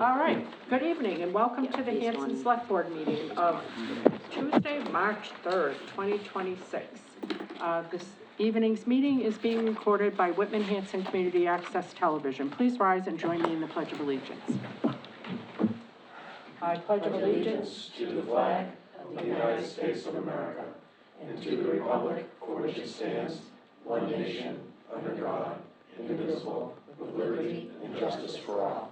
All right, good evening and welcome to the Hanson Select Board meeting of Tuesday, March 3rd, 2026. This evening's meeting is being recorded by Whitman Hanson Community Access Television. Please rise and join me in the Pledge of Allegiance. I pledge allegiance to the flag of the United States of America and to the republic for which it stands, one nation, under God, indivisible, with liberty and justice for all.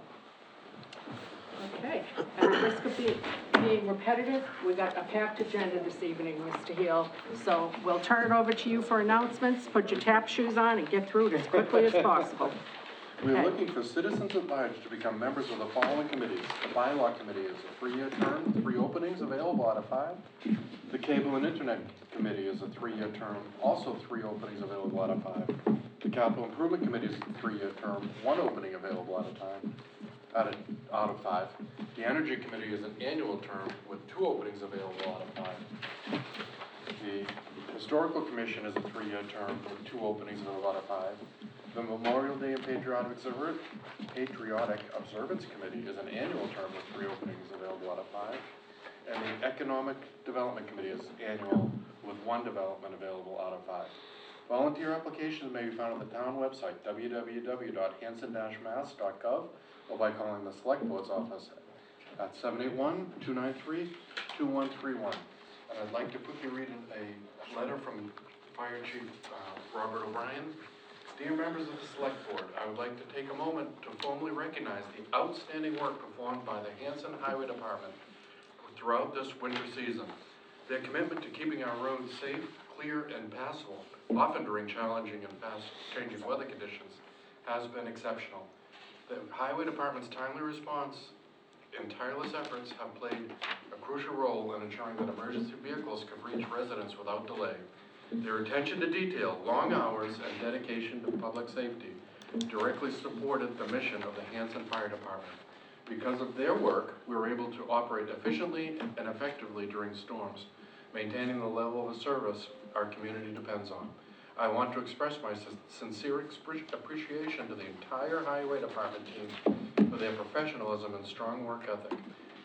Okay, at the risk of being repetitive, we got a packed agenda this evening, Mr. Heel. So we'll turn it over to you for announcements. Put your tap shoes on and get through it as quickly as possible. We're looking for citizens at large to become members of the following committees. The Bylaw Committee is a 3-year term, 3 openings available out of 5. The Cable and Internet Committee is a 3-year term, also 3 openings available out of 5. The Capital Improvement Committee is a 3-year term, 1 opening available out of 5. The Energy Committee is an annual term with 2 openings available out of 5. The Historical Commission is a 3-year term with 2 openings available out of 5. The Memorial Day and Patriotic Observance Committee is an annual term with 3 openings available out of 5. And the Economic Development Committee is annual with 1 development available out of 5. Volunteer applications may be found on the town website, www.hanson-mass.gov, or by calling the Select Board's office at 781-293-2131. And I'd like to quickly read a letter from Fire Chief Robert O'Brien. Dear members of the Select Board, I would like to take a moment to formally recognize the outstanding work performed by the Hanson Highway Department throughout this winter season. Their commitment to keeping our roads safe, clear, and passable, often during challenging and fast-changing weather conditions, has been exceptional. The Highway Department's timely response and tireless efforts have played a crucial role in ensuring that emergency vehicles can reach residents without delay. Their attention to detail, long hours, and dedication to public safety directly supported the mission of the Hanson Fire Department. Because of their work, we were able to operate efficiently and effectively during storms, maintaining the level of service our community depends on. I want to express my sincere appreciation to the entire Highway Department team for their professionalism and strong work ethic.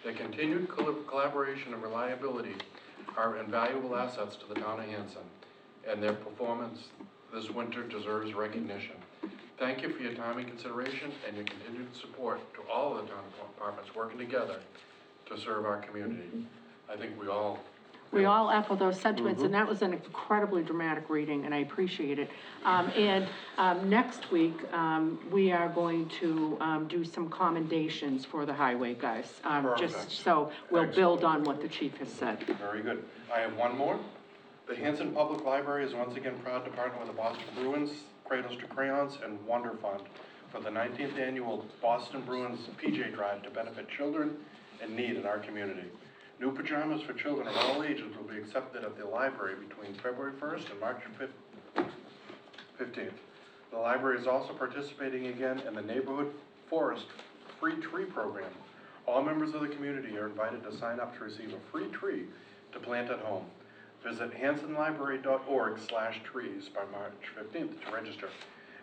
Their continued collaboration and reliability are invaluable assets to the town of Hanson, and their performance this winter deserves recognition. Thank you for your time and consideration and your continued support to all of the town departments working together to serve our community. I think we all echo those sentiments, and that was an incredibly dramatic reading, and I appreciate it. Next week, we are going to do some commendations for the highway guys. Just so we'll build on what the chief has said. Very good. I have one more. The Hanson Public Library is once again proud to partner with the Boston Bruins, Cradles to Crayons, and Wonder Fund for the 19th annual Boston Bruins PJ Drive to benefit children in need in our community. New pajamas for children of all ages will be accepted at the library between February 1st and March 15th. The library is also participating again in the Neighborhood Forest Free Tree Program. All members of the community are invited to sign up to receive a free tree to plant at home. Visit hansonlibrary.org/trees by March 15th to register.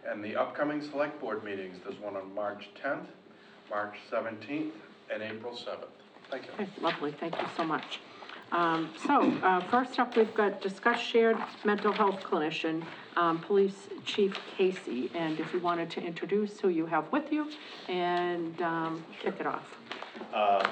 And the upcoming Select Board meetings, there's one on March 10th, March 17th, and April 7th. Thank you. Okay, lovely, thank you so much. First up, we've got discuss shared mental health clinician, Police Chief Casey. And if you wanted to introduce who you have with you and kick it off. I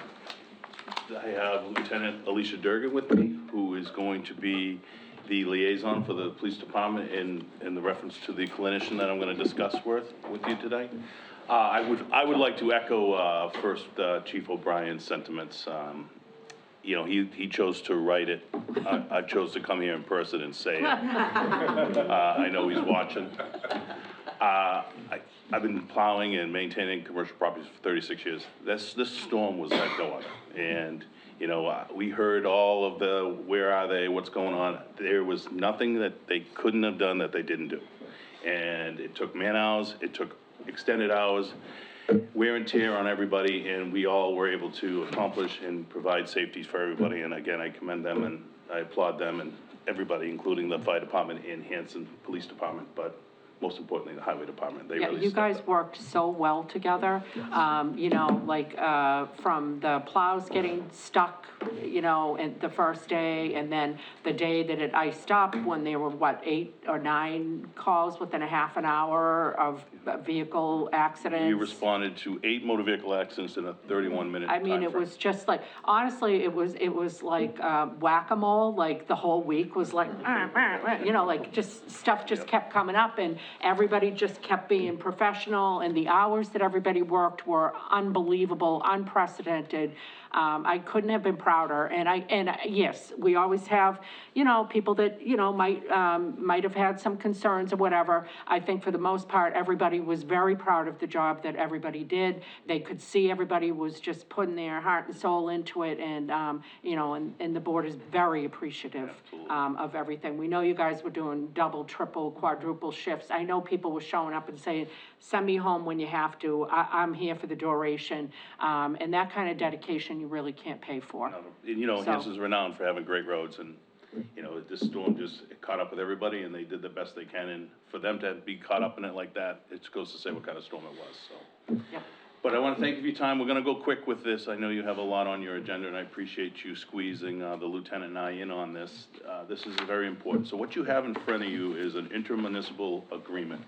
have Lieutenant Alicia Durgan with me, who is going to be the liaison for the police department in the reference to the clinician that I'm going to discuss with you today. I would like to echo first Chief O'Brien's sentiments. He chose to write it. I chose to come here in person and say it. I know he's watching. I've been plowing and maintaining commercial properties for 36 years. This storm was like no other. And, we heard all of the, where are they, what's going on. There was nothing that they couldn't have done that they didn't do. And it took man hours, it took extended hours, wear and tear on everybody, and we all were able to accomplish and provide safety for everybody. And again, I commend them and I applaud them and everybody, including the fire department and Hanson Police Department. But most importantly, the highway department. They Yeah, really you stepped guys up. worked so well together, you know, like, from the plows getting stuck, you know, and the first day, and then the day that it iced up, when there were, what, 8 or 9 calls within a half an hour of vehicle accidents? We responded to 8 motor vehicle accidents in a 31-minute I mean, it was just like, honestly, it was like whack-a-mole, like the whole week was like, you know, like just, stuff just kept coming up, and everybody just kept being professional, and the hours that everybody worked were unbelievable, unprecedented. I couldn't have been prouder, and yes, we always have, you know, people that, you know, might have had some concerns or whatever. I think for the most part, everybody was very proud of the job that everybody did. They could see everybody was just putting their heart and soul into it, and, you know, and the board is very appreciative, of everything. We know you guys were doing double, triple, quadruple shifts. I know people were showing up and saying, send me home when you have to. I'm here for the duration. And that kind of dedication you really can't pay for. You know, So- Hanson's renowned for having great roads, and, you know, this storm just caught up with everybody, and they did the best they can, and for them to be caught up in it like that, it goes to say what kind of storm it was, so. Yep. But I want to thank you for your time. We're going to go quick with this. I know you have a lot on your agenda, and I appreciate you squeezing the lieutenant and I in on this. This is very important. So what you have in front of you is an intermunicipal agreement.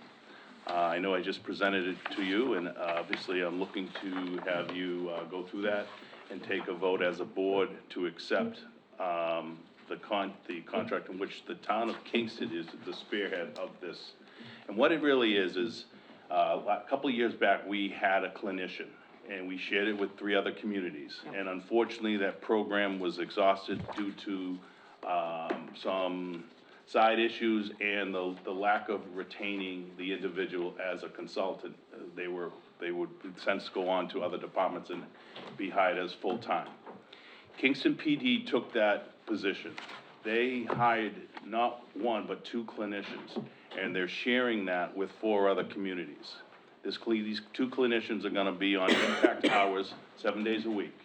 I know I just presented it to you, and obviously I'm looking to have you go through that and take a vote as a board to accept the contract in which the town of Kingston is the spearhead of this. And what it really is a couple of years back, we had a clinician, and we shared it with 3 other communities. And unfortunately, that program was exhausted due to some side issues and the lack of retaining the individual as a consultant. They would since go on to other departments and be hired as full-time. Kingston PD took that position. They hired not 1, but 2 clinicians, and they're sharing that with 4 other communities. These 2 clinicians are gonna be on impact hours, 7 days a week.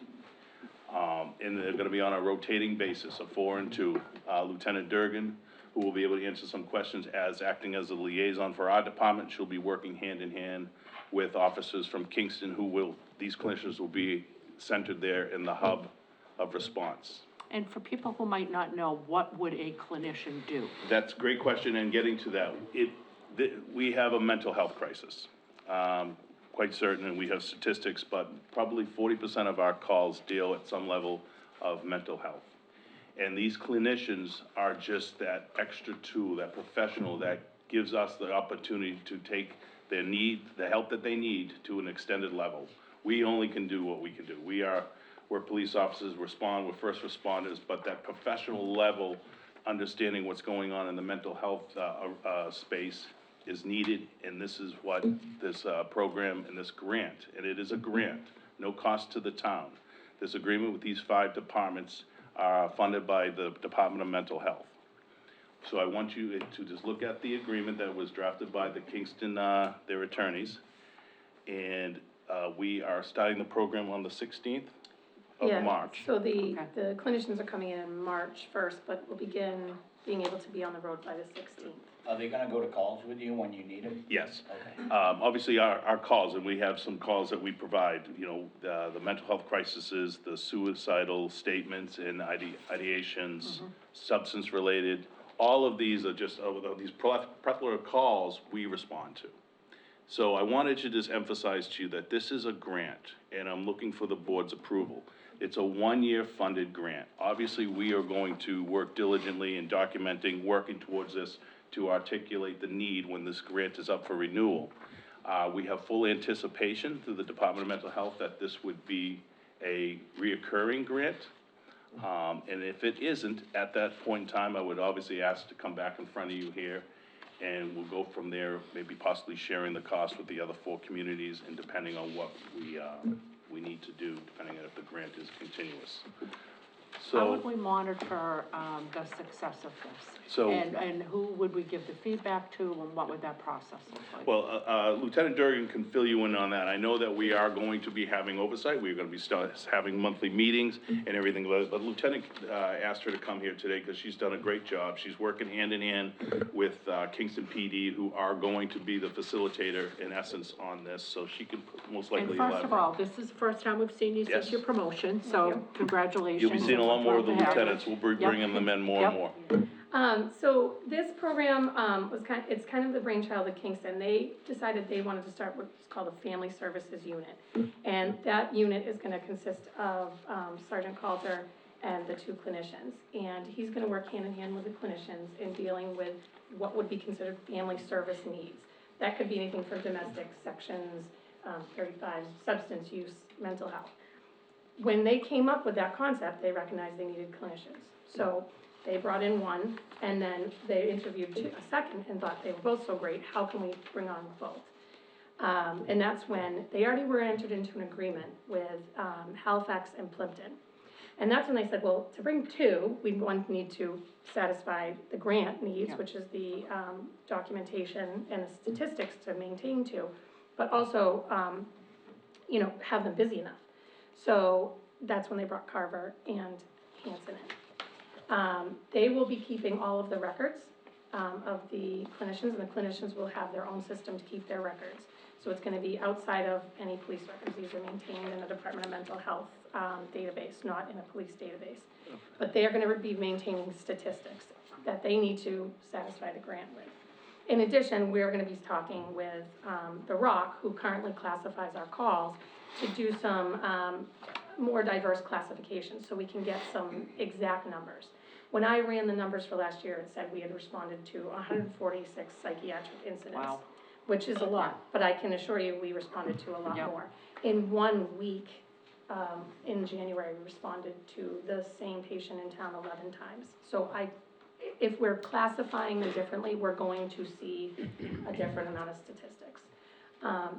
And they're gonna be on a rotating basis, a 4 and 2. Lieutenant Durgan, who will be able to answer some questions as acting as a liaison for our department, she'll be working hand in hand with officers from Kingston these clinicians will be centered there in the hub of response. And for people who might not know, what would a clinician do? That's a great question, and getting to that, we have a mental health crisis. Quite certain, and we have statistics, but probably 40% of our calls deal at some level of mental health. And these clinicians are just that extra tool, that professional that gives us the opportunity to take the help that they need to an extended level. We only can do what we can do. We're police officers, we're first responders, but that professional level, understanding what's going on in the mental health space is needed, and this is what this program and this grant, and it is a grant, no cost to the town. This agreement with these 5 departments are funded by the Department of Mental Health. So I want you to just look at the agreement that was drafted by the Kingston, their attorneys, and we are starting the program on the 16th of March. So the clinicians are coming in March 1st, but will begin being able to be on the road by the 16th. Are they gonna go to calls with you when you need them? Yes. Okay. Obviously, our calls, and we have some calls that we provide, you know, the mental health crises, the suicidal statements and ideations, substance-related, all of these are just, these plethora of calls we respond to. So I wanted to just emphasize to you that this is a grant, and I'm looking for the board's approval. It's a 1-year funded grant. Obviously, we are going to work diligently in documenting, working towards this to articulate the need when this grant is up for renewal. We have full anticipation through the Department of Mental Health that this would be a reoccurring grant. And if it isn't, at that point in time, I would obviously ask to come back in front of you here, and we'll go from there, maybe possibly sharing the cost with the other 4 communities, and depending on what we need to do, depending on if the grant is continuous. How would So, we monitor, the success of this? So- And who would we give the feedback to, and what would that process look like? well, Lieutenant Durgan can fill you in on that. I know that we are going to be having oversight. We're gonna be having monthly meetings and everything, but Lieutenant, asked her to come here today because she's done a great job. She's working hand in hand with, Kingston PD, who are going to be the facilitator in essence on this, so she could most And likely first of elaborate. all, this is the first time we've seen you since Yes. your promotion, so congratulations. You'll be seeing a lot more of the We're thrilled to have you. lieutenants. We'll be Yep. bringing them in more and Yep. more. So this program, it's kind of the brainchild of Kingston. They decided they wanted to start what's called a family services unit. And that unit is gonna consist of, Sergeant Calder and the 2 clinicians. And he's gonna work hand in hand with the clinicians in dealing with what would be considered family service needs. That could be anything from domestic, sections, 35, substance use, mental health. When they came up with that concept, they recognized they needed clinicians. So they brought in one, and then they interviewed a second and thought they were both so great, how can we bring on both? And that's when they already were entered into an agreement with Halifax and Plimpton. And that's when they said, well, to bring 2, we'd need to satisfy the grant needs, Yeah. which is the documentation and the statistics to maintain 2, but also, have them busy enough. So that's when they brought Carver and Hanson in. They will be keeping all of the records of the clinicians, and the clinicians will have their own system to keep their records. So it's gonna be outside of any police records. These are maintained in a Department of Mental Health database, not in a police database. But they are gonna be maintaining statistics that they need to satisfy the grant with. In addition, we're gonna be talking with The Rock, who currently classifies our calls, to do some more diverse classifications, so we can get some exact numbers. When I ran the numbers for last year, it said we had responded to 146 psychiatric incidents. Wow. Which is a lot, but I can assure you, we responded to a lot Yep. more. In 1 week, in January, we responded to the same patient in town 11 times. So if we're classifying them differently, we're going to see a different amount of statistics.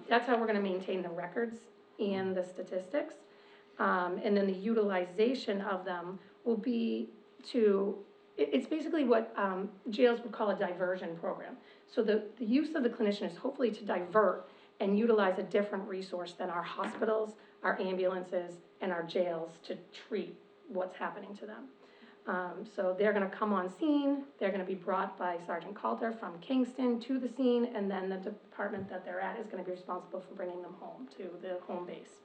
That's how we're gonna maintain the records and the statistics. And then the utilization of them will be it's basically what jails would call a diversion program. So the use of the clinician is hopefully to divert and utilize a different resource than our hospitals, our ambulances, and our jails to treat what's happening to them. So they're gonna come on scene, they're gonna be brought by Sergeant Calder from Kingston to the scene, and then the department that they're at is gonna be responsible for bringing them home to the home base.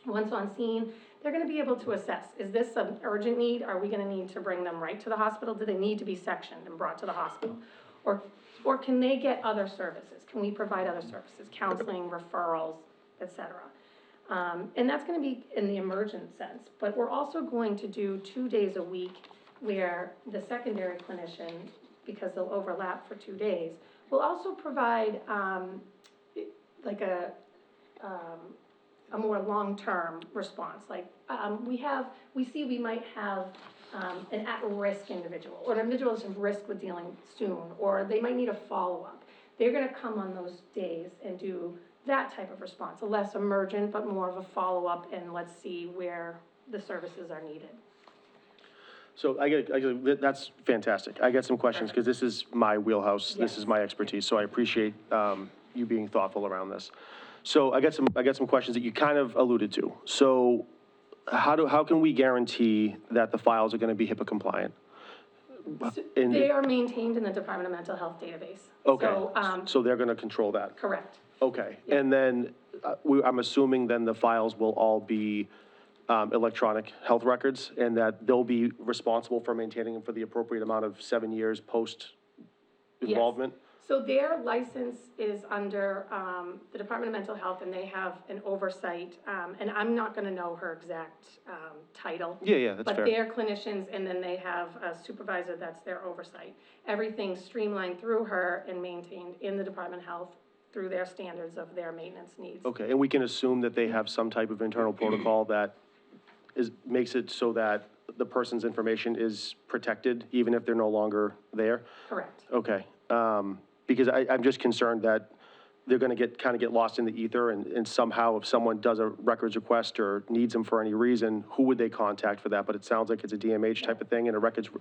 Once on scene, they're gonna be able to assess, is this an urgent need? Are we gonna need to bring them right to the hospital? Do they need to be sectioned and brought to the hospital? Or can they get other services? Can we provide other services, counseling, referrals, et cetera? And that's gonna be in the emergent sense, but we're also going to do 2 days a week where the secondary clinician, because they'll overlap for 2 days, will also provide, like a more long-term response, like, we might have, an at-risk individual, or an individual that's at risk with dealing soon, or they might need a follow-up. They're gonna come on those days and do that type of response, a less emergent, but more of a follow-up, and let's see where the services are needed. So that's fantastic. I got some questions, because this is my wheelhouse, this is my expertise, so I appreciate you being thoughtful around this. So I got some questions that you kind of alluded to. So how can we guarantee that the files are gonna be HIPAA compliant? They are maintained in the Department of Mental Health database. Okay, So, so they're gonna control that? correct. Okay, Yeah. and then, I'm assuming then the files will all be electronic health records, and that they'll be responsible for maintaining them for the appropriate amount of 7 years post-involvement? So their license is under the Department of Mental Health, and they have an oversight, and I'm not gonna know her exact title. Yeah, that's fair. But they're clinicians, and then they have a supervisor that's their oversight. Everything's streamlined through her and maintained in the Department of Health through their standards of their maintenance needs. Okay, and we can assume that they have some type of internal protocol that makes it so that the person's information is protected, even if they're no longer there? Correct. Okay, because I'm just concerned that they're gonna kind of get lost in the ether, and somehow if someone does a records request or needs them for any reason, who would they contact for that? But it sounds like it's a DMH type of thing, and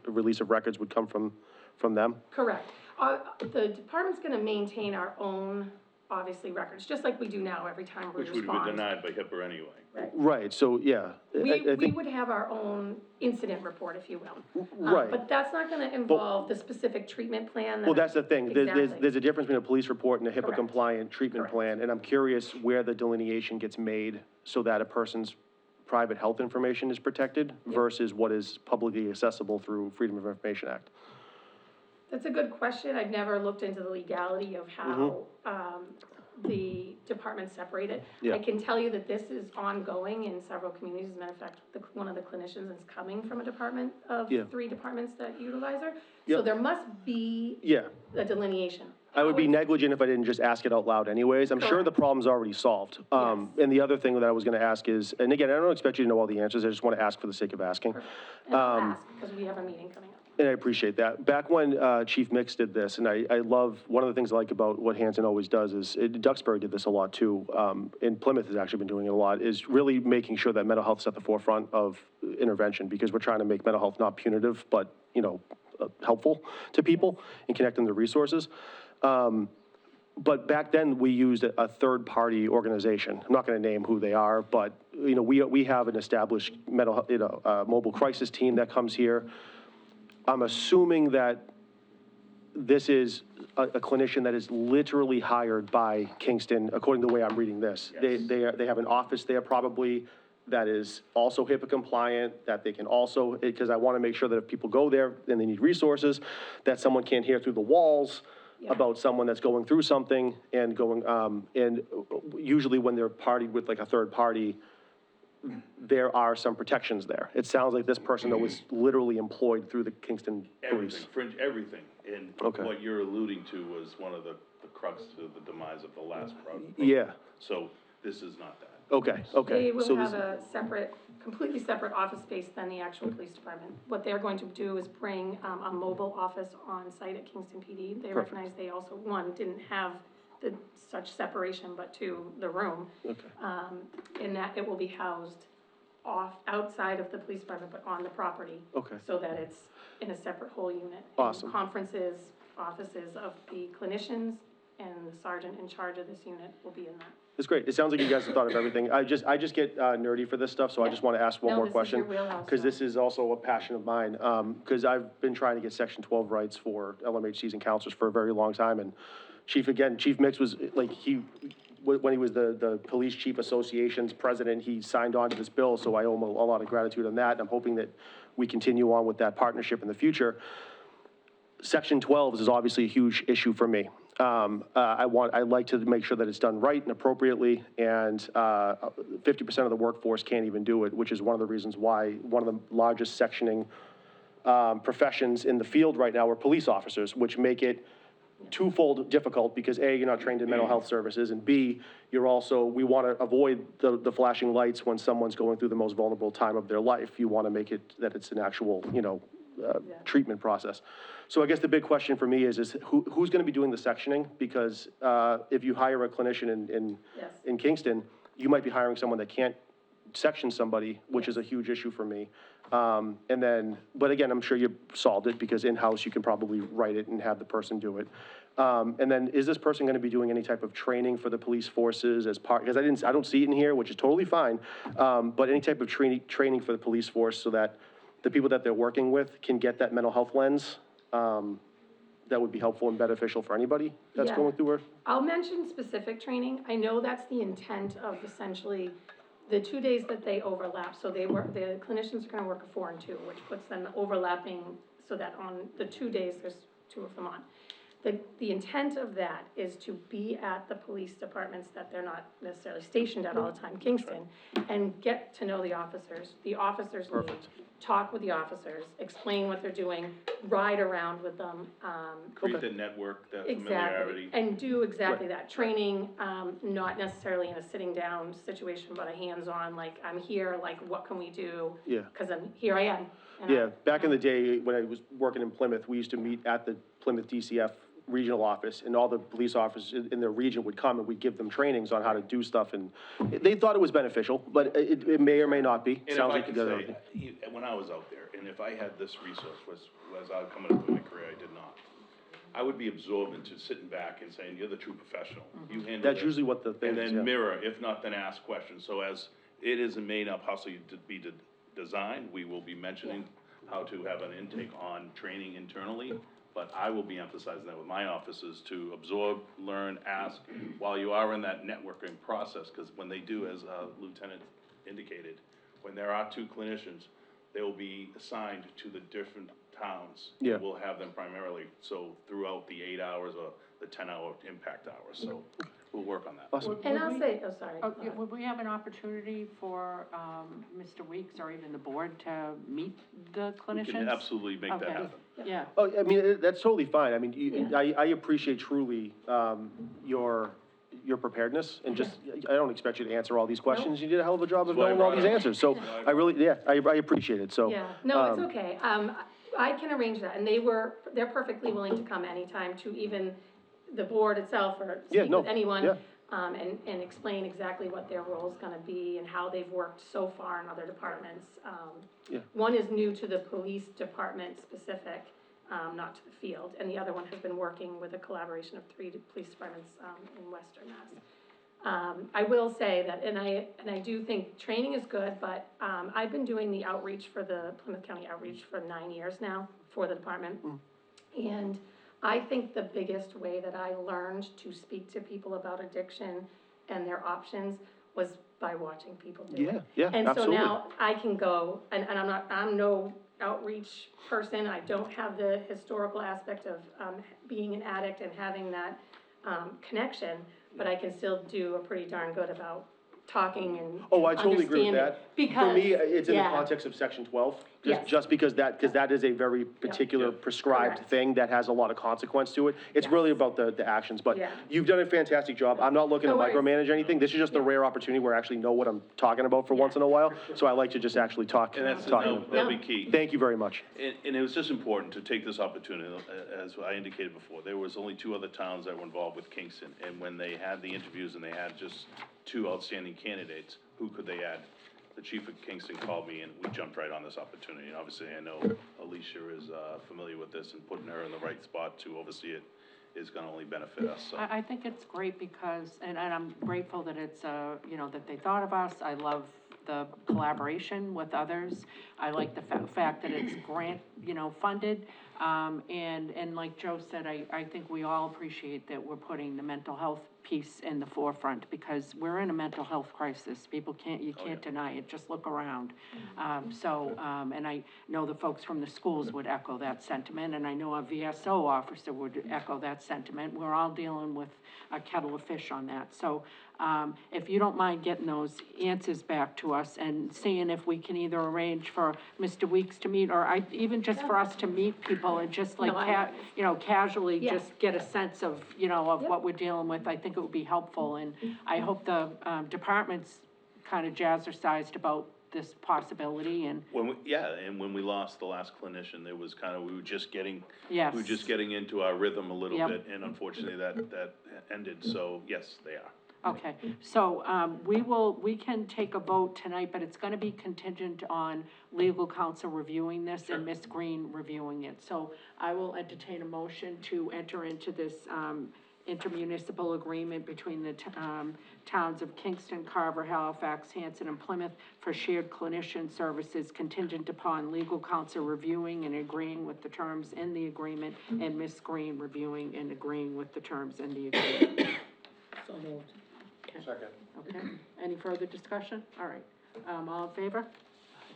release of records would come from them? Correct. The department's gonna maintain our own, obviously, records, just like we do now every time we Which would have been respond. denied by HIPAA anyway. Right, so, yeah. I We think- would have our own incident report, if you will. Right. But that's not gonna involve the specific treatment plan. Well, that's the thing, Exactly. there's a difference between a police report and a Correct. HIPAA-compliant treatment Correct. plan, and I'm curious where the delineation gets made so that a person's private health information is protected versus what is publicly accessible through Freedom of Information Act. That's a good question. I've never looked into the legality of how, the departments separate it. Yeah. I can tell you that this is ongoing in several communities. As a matter of fact, one of the clinicians is coming from a department of Yeah. 3 departments that utilize her. Yep. So there must be Yeah. a delineation. I would be How it's- negligent if I didn't just ask it out loud anyways. I'm sure the Correct. problem's already solved. Yes. And the other thing that I was gonna ask is, and again, I don't expect you to know all the answers, I just wanna ask for the sake of asking. And I'll ask, because we have a meeting coming up. And I appreciate that. Back when Chief Mix did this, and I love, one of the things I like about what Hanson always does is, Duxbury did this a lot too, and Plymouth has actually been doing it a lot, is really making sure that mental health's at the forefront of intervention, because we're trying to make mental health not punitive, but, helpful to people and connect them to resources. But back then, we used a third-party organization. I'm not going to name who they are, but, we have an established mobile crisis team that comes here. I'm assuming that this is a clinician that is literally hired by Kingston, according to the way I'm reading this. Yes. They have an office there probably that is also HIPAA compliant, that they can also, because I want to make sure that if people go there and they need resources, that someone can't hear through the walls Yeah. about someone that's going through something and going, and usually when they're partied with like a third party, there are some protections there. It sounds like this person that was literally employed through the Kingston Everything, Police. everything. And Okay. what you're alluding to was one of the crux to the demise of the last project. Yeah, So this is not that. okay. They will So have this- a separate, completely separate office space than the actual police department. What they're going to do is bring a mobile office on site at Kingston PD. They Perfect. recognize they also, one, didn't have such separation, but two, the room. Okay. In that it will be housed outside of the police department, but on the property. Okay. So that it's in a separate whole unit. And Awesome. Conferences, offices of the clinicians and the sergeant in charge of this unit will be in that. It's great. It sounds like you guys have thought of everything. I just get nerdy for this stuff, so I Yeah. just want to ask one No, more this is question. your wheelhouse, Because so. this is also a passion of mine. Because I've been trying to get Section 12 rights for LMHCs and counselors for a very long time. And Chief Mix was, like, when he was the Police Chief Association's president, he signed on to this bill, so I owe him a lot of gratitude on that. And I'm hoping that we continue on with that partnership in the future. Section 12 is obviously a huge issue for me. I like to make sure that it's done right and appropriately, and 50% of the workforce can't even do it, which is one of the reasons why one of the largest sectioning professions in the field right now are police officers, which make it twofold difficult, because A, you're not trained in mental health services, and B, we want to avoid the flashing lights when someone's going through the most vulnerable time of their life. You want to make it that it's an actual, treatment process. So I guess the big question for me is who's going to be doing the sectioning? Because if you hire a clinician Yes. in Kingston, you might be hiring someone that can't section somebody, which is a huge issue for me. But again, I'm sure you solved it, because in-house you can probably write it and have the person do it. And then, is this person going to be doing any type of training for the police forces as part, because I don't see it in here, which is totally fine, but any type of training for the police force so that the people that they're working with can get that mental health lens, that would be helpful and beneficial for anybody that's Yeah. going through it? I'll mention specific training. I know that's the intent of essentially the 2 days that they overlap. So the clinicians are gonna work a 4 and 2, which puts them overlapping so that on the 2 days, there's 2 of them on. The intent of that is to be at the police departments that they're not necessarily stationed at all the time, Kingston, and get to know the officers. The officers lead, Perfect. talk with the officers, explain what they're doing, ride around with them, Create the network, that exactly, familiarity. and do exactly that. Training, not necessarily in a sitting down situation, but a hands-on, like, I'm here, like, what can we do? Yeah. Cause here I am. and Yeah, back in the day, when I was working in Plymouth, we used to meet at the Plymouth DCF regional office, and all the police officers in their region would come, and we'd give them trainings on how to do stuff, and they thought it was beneficial, but it may or may not be. And if Sounds I like can you got say, everything. when I was out there, and if I had this resource, was I coming up in my career, I did not. I would be absorbent to sitting back and saying, you're the true professional. You handle That's this. usually what the thing And is, then yeah. mirror, if not, then ask questions. So as it is a main up hustle to be designed, we will be mentioning how to have an intake on training internally, but I will be emphasizing that with my officers to absorb, learn, ask, while you are in that networking process, because when they do, as Lieutenant indicated, when there are 2 clinicians, they will be assigned to the different towns. Yeah. We'll have them primarily, so throughout the 8 hours or the 10-hour impact hours, so we'll work on that. Awesome. And I'll say, oh, sorry. Oh, yeah, would we have an opportunity for, Mr. Weeks or even the board to meet the We clinicians? can absolutely make that Okay. happen. Yeah, Oh, I mean, that's totally fine. I mean, Yeah. I appreciate truly, your preparedness, and just, I don't expect you to answer all these questions. You did a hell of a job of That's why I knowing all brought these it up. answers, so I really, yeah, I appreciate it, so. Yeah, no, it's okay. I can arrange that, and they're perfectly willing to come anytime to even the board itself or Yeah, speak no, with anyone. yeah. And explain exactly what their role's gonna be and how they've worked so far in other departments. Yeah. One is new to the police department specific, not to the field, and the other one has been working with a collaboration of 3 police departments, in Western Mass. I will say that, and I do think training is good, but, I've been doing the outreach for the Plymouth County outreach for 9 years now for the department. And I think the biggest way that I learned to speak to people about addiction and their options was by watching people do it. Yeah, And so absolutely. now I can go, and I'm no outreach person, I don't have the historical aspect of, being an addict and having that, connection, but I can still do a pretty darn good about talking and Oh, I totally agree with understanding. that. For me, it's in the yeah. context of section 12, Yes. just because that is a very particular prescribed Correct. thing that has a lot of consequence to it. It's Yes. really about the actions, but Yeah. you've done a fantastic job. I'm not looking to No worries. micromanage anything. This is just a rare opportunity where I actually know what I'm talking about for once in a while, so I like to just actually talk. And that's, talk. that'll be key. Thank you very much. And it was just important to take this opportunity, as I indicated before, there was only 2 other towns that were involved with Kingston, and when they had the interviews and they had just 2 outstanding candidates, who could they add? The chief of Kingston called me and we jumped right on this opportunity, and obviously I know Alicia is, familiar with this, and putting her in the right spot to oversee it is gonna only benefit us, so. I think it's great because, and I'm grateful that it's, that they thought of us. I love the collaboration with others. I like the fact that it's grant, funded. And like Joe said, I think we all appreciate that we're putting the mental health piece in the forefront, because we're in a mental health crisis. People you can't deny it, just look around. And I know the folks from the schools would echo that sentiment, and I know a VSO officer would echo that sentiment. We're all dealing with a kettle of fish on that. So, if you don't mind getting those answers back to us and seeing if we can either arrange for Mr. Weeks to meet, or even just for us to meet people and just like, No, casually Yeah. just get a sense of, of Yep. what we're dealing with. I think it would be helpful, and I hope the, department's kind of jazzercised about this possibility, and, And when we lost the last clinician, there was kind of, we were just getting yes. into our rhythm a little Yep. bit, and unfortunately that ended, so yes, they are. Okay, so, we can take a vote tonight, but it's gonna be contingent on legal counsel reviewing this and Ms. Green reviewing it. So I will entertain a motion to enter into this, intermunicipal agreement between the, towns of Kingston, Carver, Halifax, Hanson, and Plymouth for shared clinician services contingent upon legal counsel reviewing and agreeing with the terms in the agreement, and Ms. Green reviewing and agreeing with the terms in the agreement. So moved. Second. Okay, any further discussion? All right, all in favor?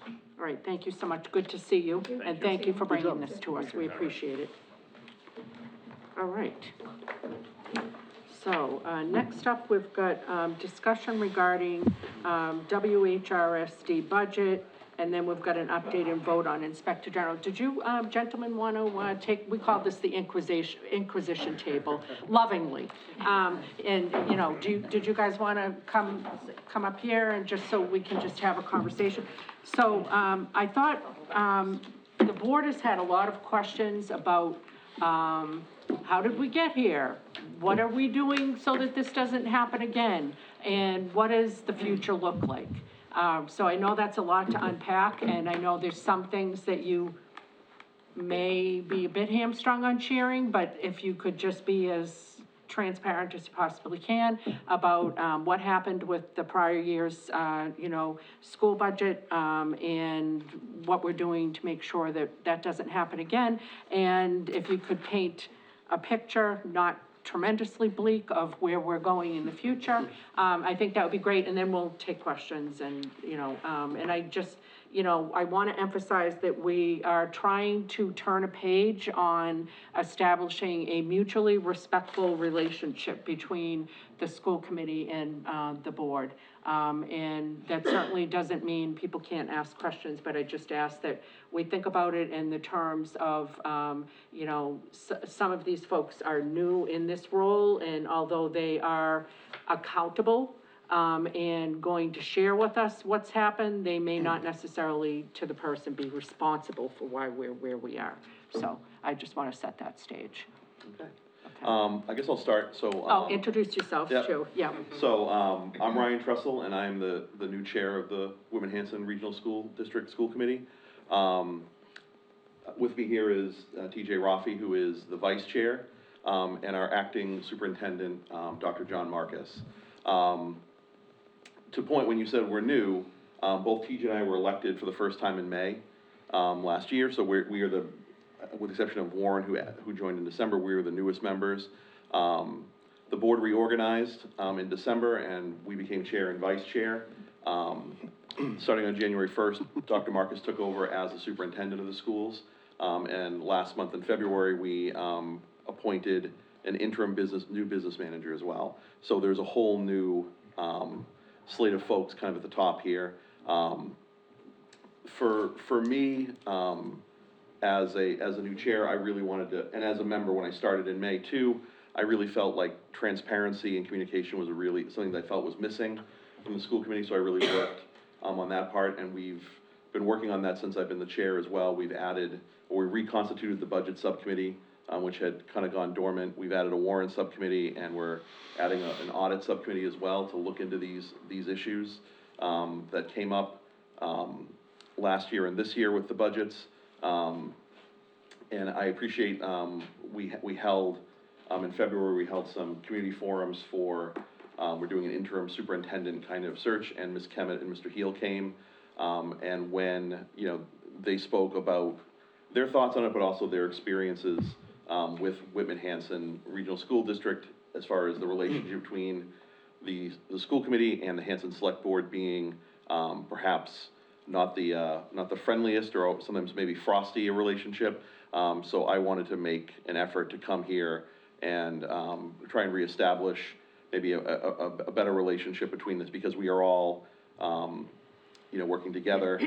All right, thank you so much, good to see you, and thank you for bringing this to us, we appreciate it. All right. So, next up, we've got, discussion regarding, WHRSD budget, and then we've got an update and vote on Inspector General. Did you, gentlemen, want to we call this the Inquisition table, lovingly. And, did you guys want to come up here, and just so we can just have a conversation? So, I thought, the board has had a lot of questions about, how did we get here? What are we doing so that this doesn't happen again? And what does the future look like? So I know that's a lot to unpack, and I know there's some things that you may be a bit hamstrung on sharing, but if you could just be as transparent as you possibly can about, what happened with the prior year's, school budget, and what we're doing to make sure that that doesn't happen again. And if you could paint a picture, not tremendously bleak, of where we're going in the future, I think that would be great, and then we'll take questions and, and I just, I want to emphasize that we are trying to turn a page on establishing a mutually respectful relationship between the school committee and, the board. And that certainly doesn't mean people can't ask questions, but I just ask that we think about it in the terms of, some of these folks are new in this role, and although they are accountable, and going to share with us what's happened, they may not necessarily, to the person, be responsible for why we're where we are. So I just want to set that stage. Okay. I guess I'll start, so. Oh, introduce yourself Yep. too, yeah. So, I'm Ryan Tressel, and I'm the new chair of the Whitman Hanson Regional School District School Committee. With me here is TJ Rafi, who is the vice chair, and our acting superintendent, Dr. John Marcus. To point, when you said we're new, both TJ and I were elected for the first time in May, last year, so we are the, with the exception of Warren, who joined in December, we were the newest members. The board reorganized, in December, and we became chair and vice chair. Starting on January 1st, Dr. Marcus took over as the superintendent of the schools, and last month in February, we, appointed an interim new business manager as well. So there's a whole new, slate of folks kind of at the top here. For me, as a new chair, I really wanted to, and as a member when I started in May too, I really felt like transparency and communication was something that I felt was missing from the school committee, so I really worked on that part, and we've been working on that since I've been the chair as well. We reconstituted the budget subcommittee, which had kind of gone dormant. We've added a warrant subcommittee, and we're adding an audit subcommittee as well to look into these issues that came up last year and this year with the budgets. And I appreciate, we held, in February, we held some community forums for, we're doing an interim superintendent kind of search, and Ms. Kemet and Mr. Heel came. And when, they spoke about their thoughts on it, but also their experiences with Whitman Hanson Regional School District, as far as the relationship between the school committee and the Hanson Select Board being perhaps not the friendliest, or sometimes maybe frosty a relationship. So I wanted to make an effort to come here and try and reestablish maybe a better relationship between this, because we are all, working together,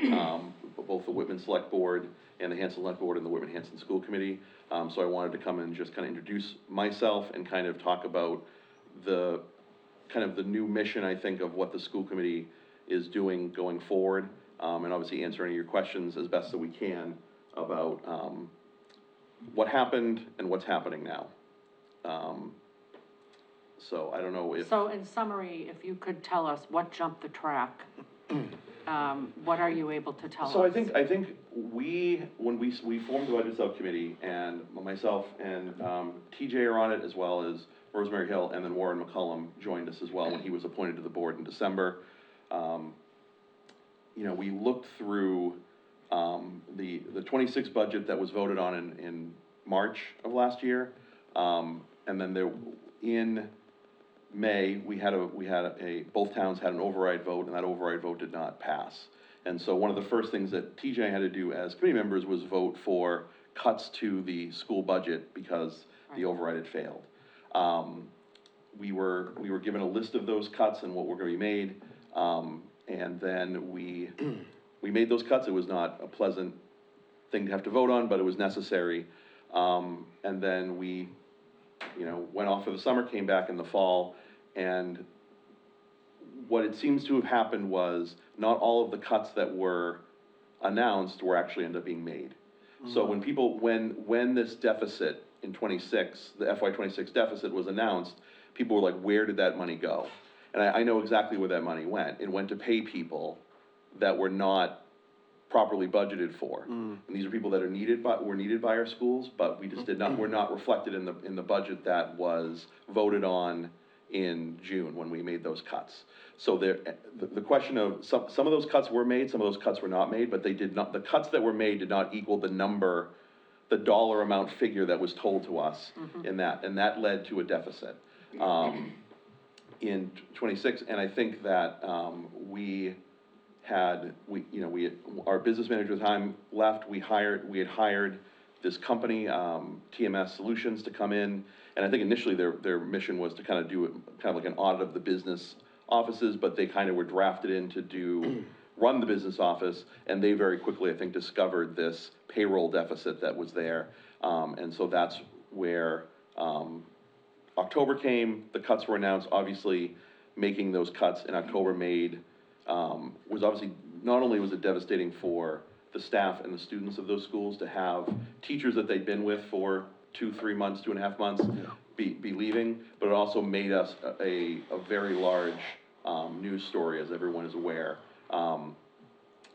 both the Whitman Select Board and the Hanson Select Board and the Whitman Hanson School Committee. So I wanted to come and just kind of introduce myself and kind of talk about the new mission, I think, of what the school committee is doing going forward, and obviously answer any of your questions as best that we can about what happened and what's happening now. So I don't know if. So in summary, if you could tell us what jumped the track, what are you able to tell us? So I think when we formed the budget subcommittee, and myself and TJ are on it, as well as Rosemary Hill, and then Warren McCullum joined us as well when he was appointed to the board in December. We looked through the 26 budget that was voted on in March of last year, and then in May, both towns had an override vote, and that override vote did not pass. And so one of the first things that TJ had to do as committee members was vote for cuts to the school budget because the override had failed. We were given a list of those cuts and what were gonna be made, and then we made those cuts. It was not a pleasant thing to have to vote on, but it was necessary. And then we, went off for the summer, came back in the fall, and what it seems to have happened was not all of the cuts that were announced were actually ended up being made. So when this deficit in '26, the FY '26 deficit was announced, people were like, where did that money go? And I know exactly where that money went. It went to pay people that were not properly budgeted for. And these are people that were needed by our schools, but we just were not reflected in the budget that was voted on in June when we made those cuts. So the question of, some of those cuts were made, some of those cuts were not made, but the cuts that were made did not equal the dollar amount figure that was told to us in that, and that led to a deficit. In '26, and I think that, our business manager at the time left, we had hired this company, TMS Solutions, to come in, and I think initially their mission was to kind of do kind of like an audit of the business offices, but they kind of were drafted in to run the business office, and they very quickly, I think, discovered this payroll deficit that was there, and so that's where, October came, the cuts were announced, obviously, making those cuts in October was obviously, not only was it devastating for the staff and the students of those schools to have teachers that they'd been with for 2-3 months, 2.5 months, be leaving, but it also made us a very large, news story, as everyone is aware.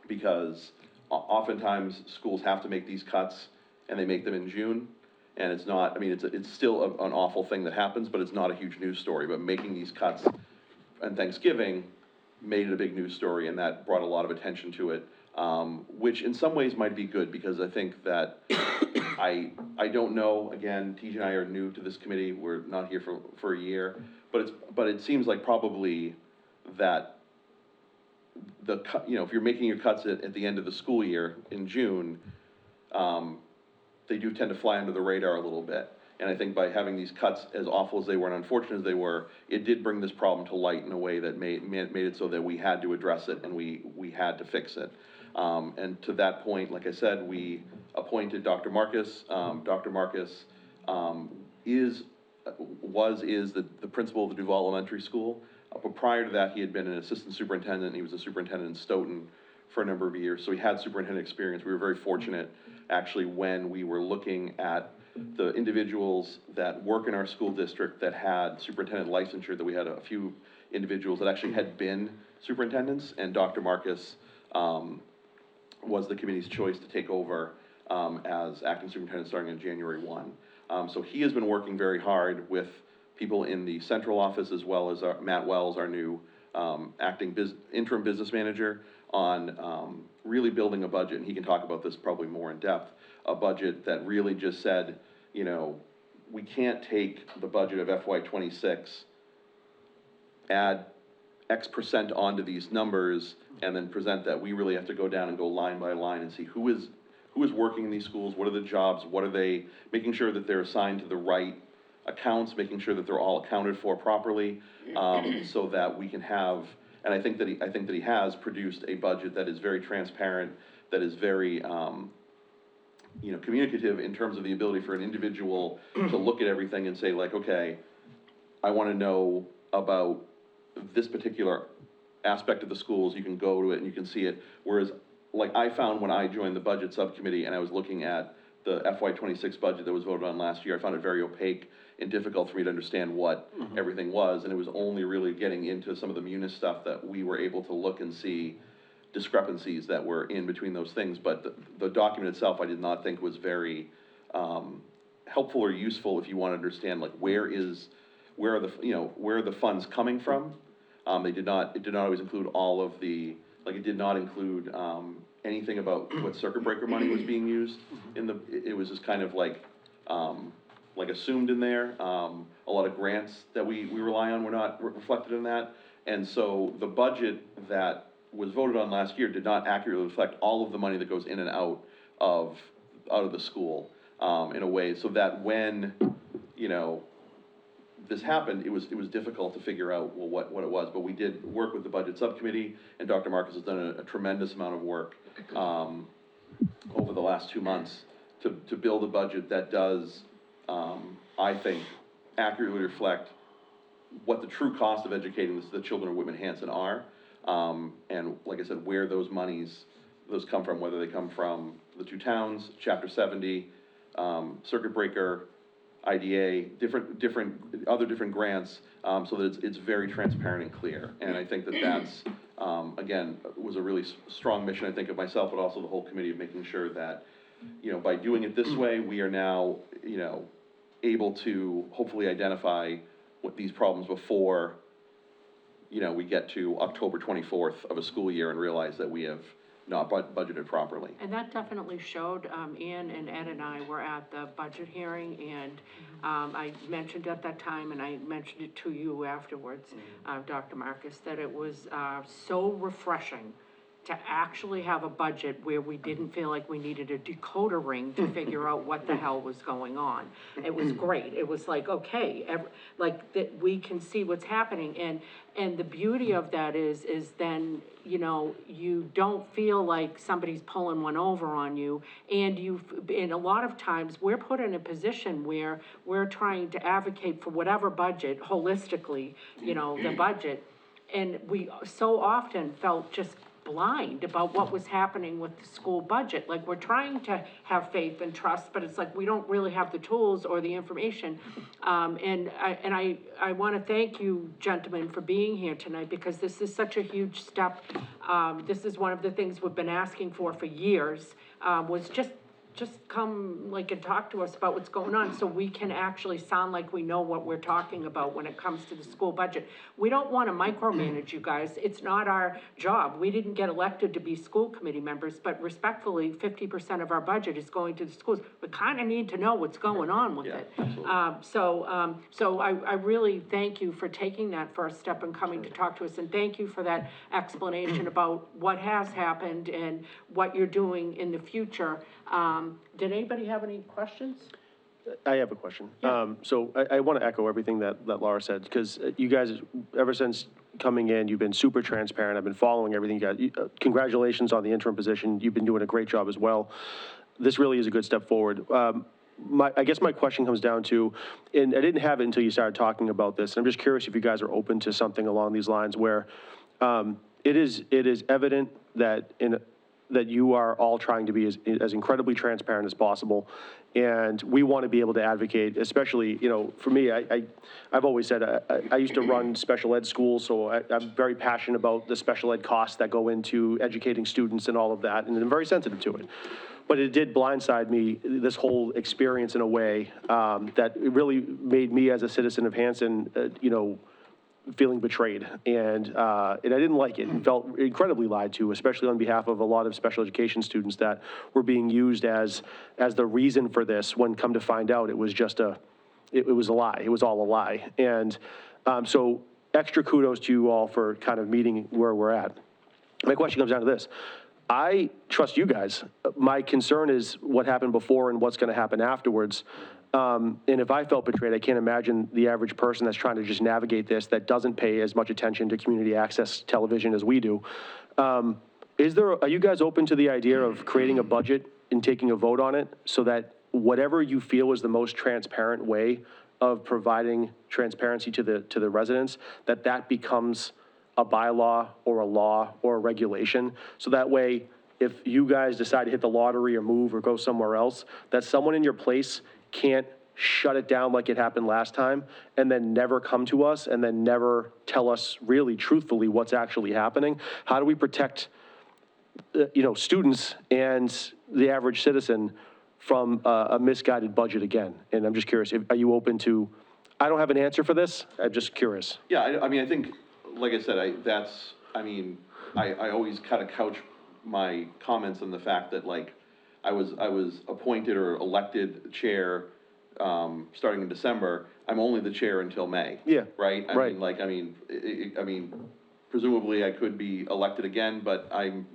Because oftentimes, schools have to make these cuts, and they make them in June, and it's not, I mean, it's still an awful thing that happens, but it's not a huge news story, but making these cuts on Thanksgiving made it a big news story, and that brought a lot of attention to it, which in some ways might be good, because I think that, I don't know, again, TJ and I are new to this committee, we're not here for a year, but it seems like probably that if you're making your cuts at the end of the school year in June, they do tend to fly under the radar a little bit. And I think by having these cuts, as awful as they were and unfortunate as they were, it did bring this problem to light in a way that made it so that we had to address it and we had to fix it. And to that point, like I said, we appointed Dr. Marcus. Dr. Marcus is the principal of the Duval Elementary School. But prior to that, he had been an assistant superintendent. He was a superintendent in Stoughton for a number of years, so he had superintendent experience. We were very fortunate, actually, when we were looking at the individuals that work in our school district that had superintendent licensure, that we had a few individuals that actually had been superintendents, and Dr. Marcus was the committee's choice to take over as acting superintendent starting on January 1. So he has been working very hard with people in the central office, as well as Matt Wells, our new interim business manager, on really building a budget, and he can talk about this probably more in depth, a budget that really just said, we can't take the budget of FY '26, add X percent onto these numbers, and then present that. We really have to go down and go line by line and see who is working in these schools, what are the jobs, what are they, making sure that they're assigned to the right accounts, making sure that they're all accounted for properly, so that we can have, and I think that he has produced a budget that is very transparent, that is very, communicative in terms of the ability for an individual to look at everything and say, like, okay, I want to know about this particular aspect of the schools. You can go to it and you can see it. Whereas, like I found when I joined the budget subcommittee and I was looking at the FY '26 budget that was voted on last year, I found it very opaque and difficult for me to understand what everything was, and it was only really getting into some of the munis stuff that we were able to look and see discrepancies that were in between those things. But the document itself, I did not think was very helpful or useful if you want to understand, like, where are the funds coming from. It did not always include all of the, like, it did not include anything about what circuit breaker money was being used it was just kind of like assumed in there. A lot of grants that we rely on were not reflected in that. And so the budget that was voted on last year did not accurately reflect all of the money that goes in and out of the school, in a way, so that when, this happened, it was difficult to figure out, well, what it was. But we did work with the budget subcommittee, and Dr. Marcus has done a tremendous amount of work over the last 2 months to build a budget that does, I think, accurately reflect what the true cost of educating the children of Whitman Hanson are, and like I said, where those come from, whether they come from the two towns, Chapter 70, circuit breaker, IDA, other different grants, so that it's very transparent and clear. And I think that that's, again, was a really strong mission, I think, of myself, but also the whole committee, of making sure that, you know, by doing it this way, we are now, you know, able to hopefully identify what these problems before, you know, we get to October 24th of a school year and realize that we have not budgeted properly. And that definitely showed, Ann and Ed and I were at the budget hearing, and, I mentioned at that time, and I mentioned it to you afterwards, Dr. Marcus, that it was, so refreshing to actually have a budget where we didn't feel like we needed a decoder ring to figure out what the hell was going on. It was great. It was like, okay, like that we can see what's happening. And the beauty of that is then, you know, you don't feel like somebody's pulling one over on you. And and a lot of times we're put in a position where we're trying to advocate for whatever budget holistically, you know, the budget. And we so often felt just blind about what was happening with the school budget. Like, we're trying to have faith and trust, but it's like we don't really have the tools or the information. And I want to thank you, gentlemen, for being here tonight, because this is such a huge step. This is one of the things we've been asking for years, was just come like and talk to us about what's going on, so we can actually sound like we know what we're talking about when it comes to the school budget. We don't want to micromanage you guys. It's not our job. We didn't get elected to be school committee members, but respectfully, 50% of our budget is going to the schools. We kind of need to know what's going on with it. So I really thank you for taking that first step and coming to talk to us, and thank you for that explanation about what has happened and what you're doing in the future. Did anybody have any questions? I have a question. Yeah. So I want to echo everything that Laura said, because you guys, ever since coming in, you've been super transparent. I've been following everything you guys. Congratulations on the interim position. You've been doing a great job as well. This really is a good step forward. I guess my question comes down to, and I didn't have it until you started talking about this, and I'm just curious if you guys are open to something along these lines where it is evident that that you are all trying to be as incredibly transparent as possible. And we want to be able to advocate, especially, you know, for me, I've always said, I used to run special ed schools, so I'm very passionate about the special ed costs that go into educating students and all of that, and I'm very sensitive to it. But it did blindside me, this whole experience, in a way that it really made me, as a citizen of Hanson, you know, feeling betrayed, and I didn't like it, and felt incredibly lied to, especially on behalf of a lot of special education students that were being used as the reason for this, when come to find out it was just it was a lie. It was all a lie. And so extra kudos to you all for kind of meeting where we're at. My question comes down to this. I trust you guys. My concern is what happened before and what's going to happen afterwards. And if I felt betrayed, I can't imagine the average person that's trying to just navigate this, that doesn't pay as much attention to community access television as we do. Are you guys open to the idea of creating a budget and taking a vote on it, so that whatever you feel is the most transparent way of providing transparency to the residents, that becomes a bylaw or a law or a regulation? So that way, if you guys decide to hit the lottery or move or go somewhere else, that someone in your place can't shut it down like it happened last time, and then never come to us, and then never tell us really truthfully what's actually happening. How do we protect, you know, students and the average citizen from a misguided budget again? And I'm just curious, are you open to, I don't have an answer for this, I'm just curious. Yeah, I mean, I think, like I said, I always kind of couch my comments in the fact that, like, I was appointed or elected chair, starting in December. I'm only the chair until May. Yeah. Right? Right. I mean, presumably I could be elected again, but I'm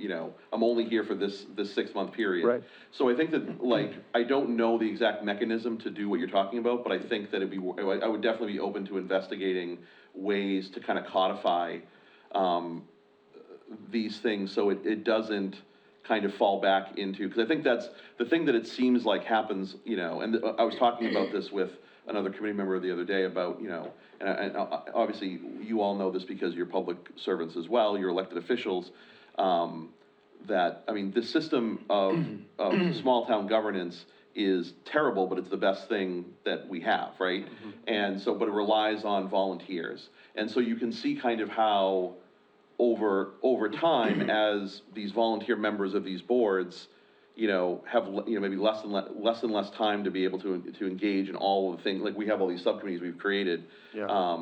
only here for this 6-month period. Right. So I think that, like, I don't know the exact mechanism to do what you're talking about, but I think that I would definitely be open to investigating ways to kind of codify, these things, so it doesn't kind of fall back into, because I think that's the thing that it seems like happens, you know, and I was talking about this with another committee member the other day about, you know, and obviously you all know this because you're public servants as well, you're elected officials, that, I mean, the system of small town governance is terrible, but it's the best thing that we have, right? And so, but it relies on volunteers. And so you can see kind of how over time, as these volunteer members of these boards, you know, have, you know, maybe less and less time to be able to engage in all of the things, like we have all these subcommittees we've created. Yeah.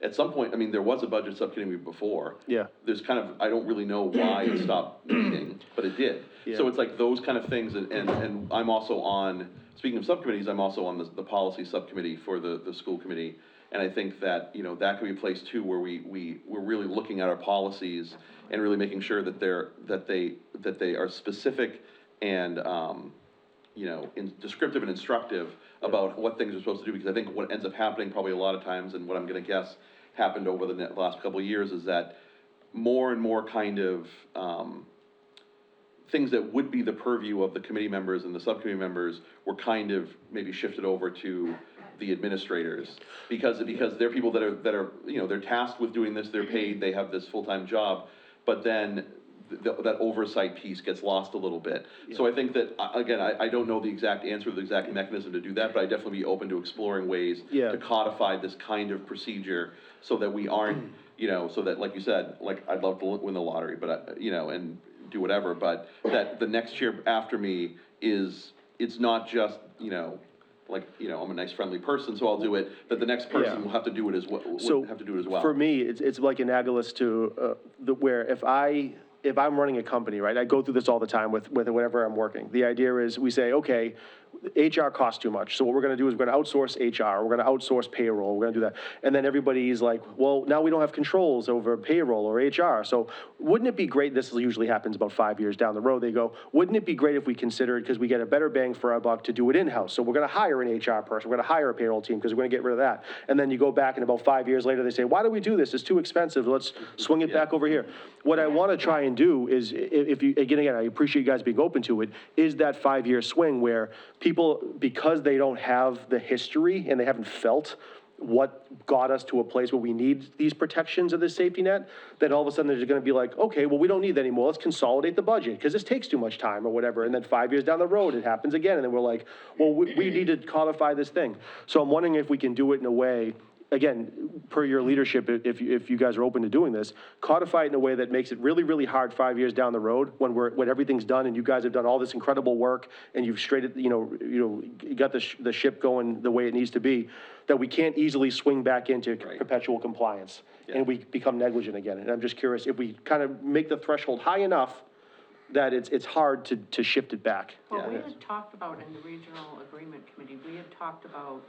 At some point, I mean, there was a budget subcommittee before. Yeah. There's kind of, I don't really know why it stopped meeting, but it did. So Yeah. it's like those kind of things, and I'm also on, speaking of subcommittees, I'm also on the policy subcommittee for the school committee. And I think that, you know, that could be a place too where we're really looking at our policies and really making sure that they are specific and, you know, descriptive and instructive about what things are supposed to do, because I think what ends up happening probably a lot of times, and what I'm gonna guess happened over the last couple of years, is that more and more kind of, things that would be the purview of the committee members and the subcommittee members were kind of maybe shifted over to the administrators, because they're people that are, you know, they're tasked with doing this, they're paid, they have this full-time job, but then that oversight piece gets lost a little bit. So I think that, again, I don't know the exact answer, the exact mechanism to do that, but I'd definitely be open to exploring ways Yeah. to codify this kind of procedure so that we aren't, you know, so that, like you said, like, I'd love to win the lottery, but, you know, and do whatever, but that the next chair after me it's not just, you know, like, you know, I'm a nice friendly person, so I'll do it, that the next person Yeah. will have to do it as well, So, have to do it as well. For me, it's like analogous to, where if I'm running a company, right, I go through this all the time with whatever I'm working. The idea is, we say, okay, HR costs too much, so what we're gonna do is we're gonna outsource HR, we're gonna outsource payroll, we're gonna do that. And then everybody's like, well, now we don't have controls over payroll or HR, so wouldn't it be great, this usually happens about 5 years down the road, they go, wouldn't it be great if we considered, because we get a better bang for our buck to do it in-house, so we're gonna hire an HR person, we're gonna hire a payroll team, because we're gonna get rid of that. And then you go back and about 5 years later, they say, why do we do this? It's too expensive, let's swing it back over here. What I wanna try and do is, if you, again, I appreciate you guys being open to it, is that 5-year swing where people, because they don't have the history and they haven't felt what got us to a place where we need these protections of this safety net, then all of a sudden they're just gonna be like, okay, well, we don't need that anymore, let's consolidate the budget, because this takes too much time or whatever, and then 5 years down the road, it happens again, and then we're like, well, we need to codify this thing. So I'm wondering if we can do it in a way, again, per your leadership, if you guys are open to doing this, codify it in a way that makes it really, really hard 5 years down the road when everything's done and you guys have done all this incredible work and you've straightened, you got the ship going the way it needs to be, that we can't easily swing back into perpetual compliance and we become negligent again. And I'm just curious if we kind of make the threshold high enough that it's hard to shift it back. Well, we had talked about in the regional agreement committee, we had talked about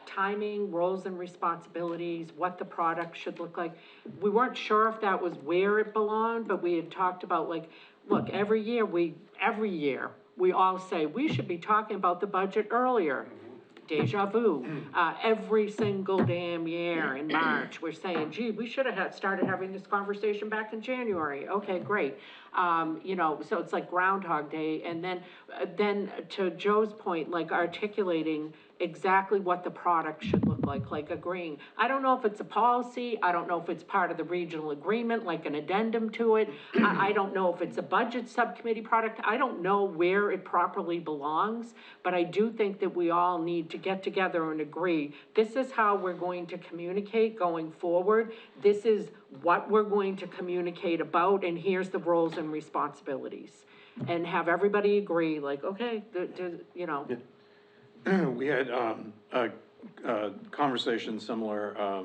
timing, roles and responsibilities, what the product should look like. We weren't sure if that was where it belonged, but we had talked about, like, look, every year, we all say, we should be talking about the budget earlier. Deja vu. Every single damn year in March, we're saying, gee, we should have started having this conversation back in January. Okay, great. You know, so it's like Groundhog Day. And then to Joe's point, like articulating exactly what the product should look like agreeing. I don't know if it's a policy, I don't know if it's part of the regional agreement, like an addendum to it. I don't know if it's a budget subcommittee product, I don't know where it properly belongs, but I do think that we all need to get together and agree, this is how we're going to communicate going forward, this is what we're going to communicate about, and here's the roles and responsibilities. And have everybody agree, like, okay, you know. We had a conversation similar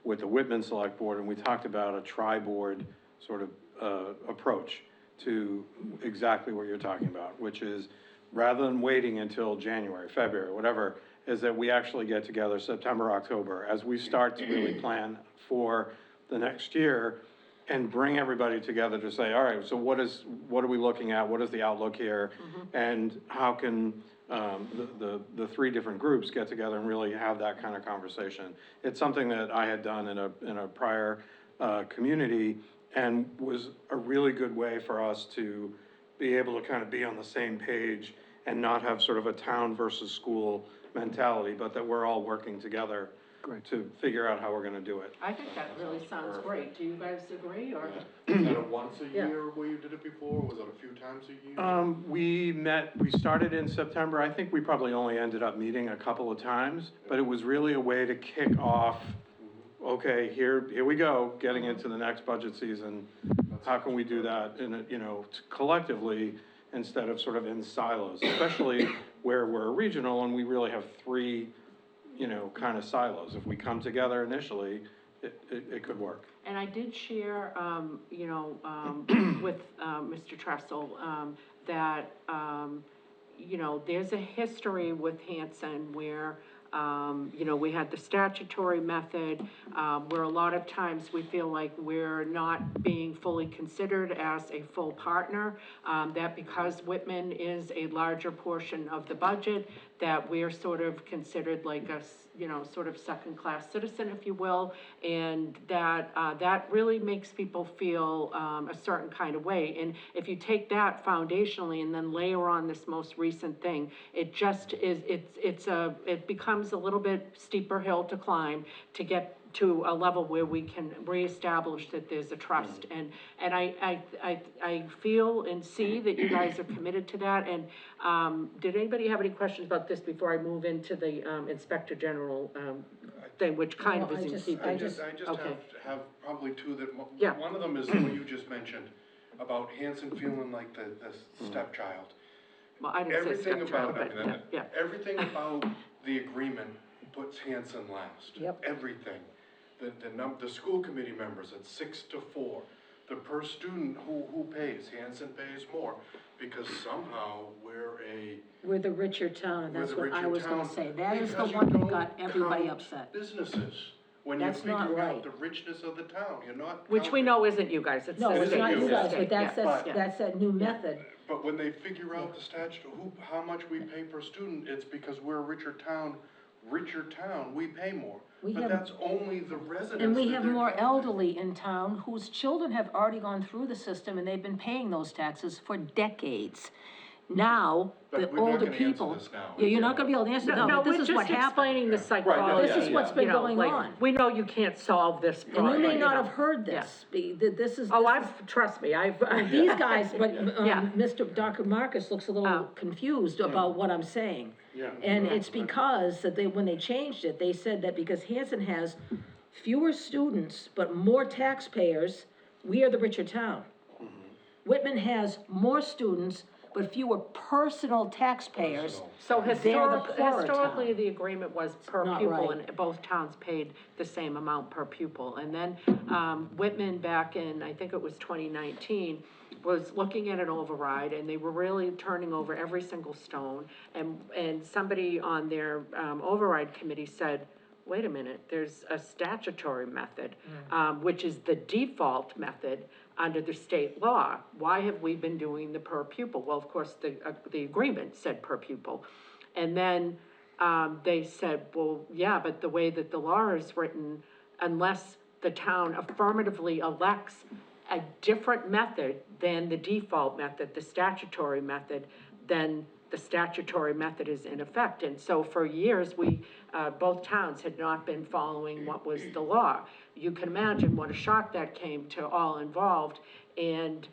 with the Whitman Select Board, and we talked about a tri-board sort of approach to exactly what you're talking about, which is rather than waiting until January, February, whatever, is that we actually get together September, October, as we start to really plan for the next year and bring everybody together to say, all right, so what are we looking at? What is the outlook here? And how can the three different groups get together and really have that kind of conversation? It's something that I had done in a prior community and was a really good way for us to be able to kind of be on the same page and not have sort of a town versus school mentality, but that we're all working together to figure out how we're gonna do it. I think that really sounds great. Do you guys agree, or? Is that a once a Yeah. year where you did it before, or was it a few times a year? We started in September. I think we probably only ended up meeting a couple of times, but it was really a way to kick off, okay, here we go, getting into the next budget season. How can we do that collectively instead of sort of in silos, especially where we're regional and we really have three, kind of silos. If we come together initially, it could work. And I did share, with, Mr. Trestle, that, there's a history with Hanson where, we had the statutory method, where a lot of times we feel like we're not being fully considered as a full partner, that because Whitman is a larger portion of the budget, that we're sort of considered like a, sort of second-class citizen, if you will, and that, that really makes people feel, a certain kind of way. And if you take that foundationally and then layer on this most recent thing, it just is, it becomes a little bit steeper hill to climb to get to a level where we can reestablish that there's a trust. And I feel and see that you guys are committed to that. And, did anybody have any questions about this before I move into the, Inspector General, thing, which kind of is in keeping? I just okay. have probably two that, Yeah. one of them is what you just mentioned, about Hanson feeling like the stepchild. Well, I didn't say Everything stepchild, about, but, yeah. everything about the agreement puts Hanson last. Yep. Everything. The school committee members at 6 to 4, the per student, who pays? Hanson pays more, because somehow We're the richer town, and we're that's the what I richer was gonna town, say, that is the because you one that don't got everybody count upset. businesses, when you That's not figure out right. the richness of the town, you're not. Which we counting- know isn't you guys, it's No, the it's state. not you guys, Yeah. but Yeah. that's that new method. But when they figure out the statute, how much we pay per student, it's because we're a richer town, we pay more. We But have- that's only the residents And we that have they're more counting. elderly in town whose children have already gone through the system and they've been paying those taxes for decades. Now, But the we're not older gonna answer people. this now. Yeah, you're not gonna be able to answer, no, but this is what We're just happened. explaining the psychology. This is what's been you know, going like, on. We know you can't solve this And problem. you may not know. have heard this, this is. Oh, this is- trust me, I've. These guys, but, Yeah. Dr. Marcus looks a little Oh. confused about what I'm saying. Yeah. And it's because that when they changed it, they said that because Hanson has fewer students, but more taxpayers, we are the richer town. Whitman has more students, but fewer personal taxpayers. So They're the poorer historically, town. the agreement was per not pupil, right. and both towns paid the same amount per pupil. And then, Whitman back in, I think it was 2019, was looking at an override, and they were really turning over every single stone. And somebody on their, override committee said, wait a minute, there's a statutory method, which is the default method under the state law. Why have we been doing the per pupil? Well, of course, the agreement said per pupil. And then, they said, well, yeah, but the way that the law is written, unless the town affirmatively elects a different method than the default method, the statutory method, then the statutory method is in effect. And so for years, both towns had not been following what was the law. You can imagine what a shock that came to all involved. And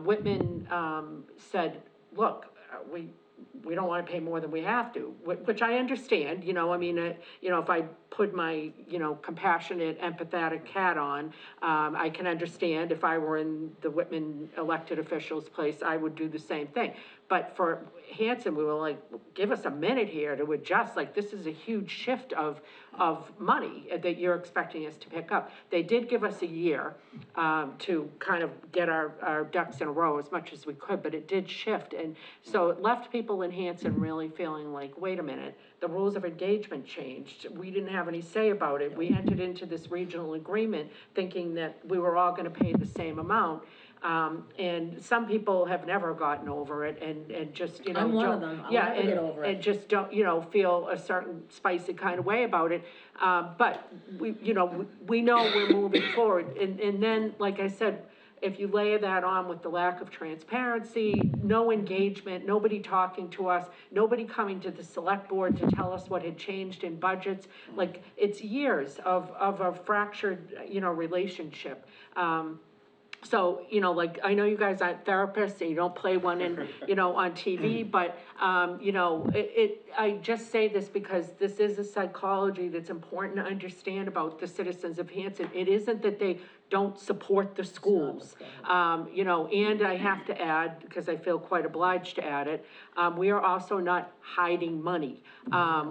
Whitman said, look, we don't wanna pay more than we have to, which I understand, if I put my, compassionate, empathetic hat on, I can understand if I were in the Whitman elected official's place, I would do the same thing. But for Hanson, we were like, give us a minute here to adjust, like, this is a huge shift of money that you're expecting us to pick up. They did give us a year, to kind of get our ducks in a row as much as we could, but it did shift, and so it left people in Hanson really feeling like, wait a minute, the rules of engagement changed, we didn't have any say about it, we entered into this regional agreement thinking that we were all gonna pay the same amount. And some people have never gotten over it and just, I'm one of don't- them. I'll yeah, never get over it. And just don't, feel a certain spicy kind of way about it. But we know we're moving forward. And then, like I said, if you layer that on with the lack of transparency, no engagement, nobody talking to us, nobody coming to the select board to tell us what had changed in budgets, like, it's years of a fractured, relationship. So, like, I know you guys aren't therapists and you don't play one in, on TV, but, I just say this because this is a psychology that's important to understand about the citizens of Hanson. It isn't that they don't support the schools. And I have to add, because I feel quite obliged to add it, we are also not hiding money,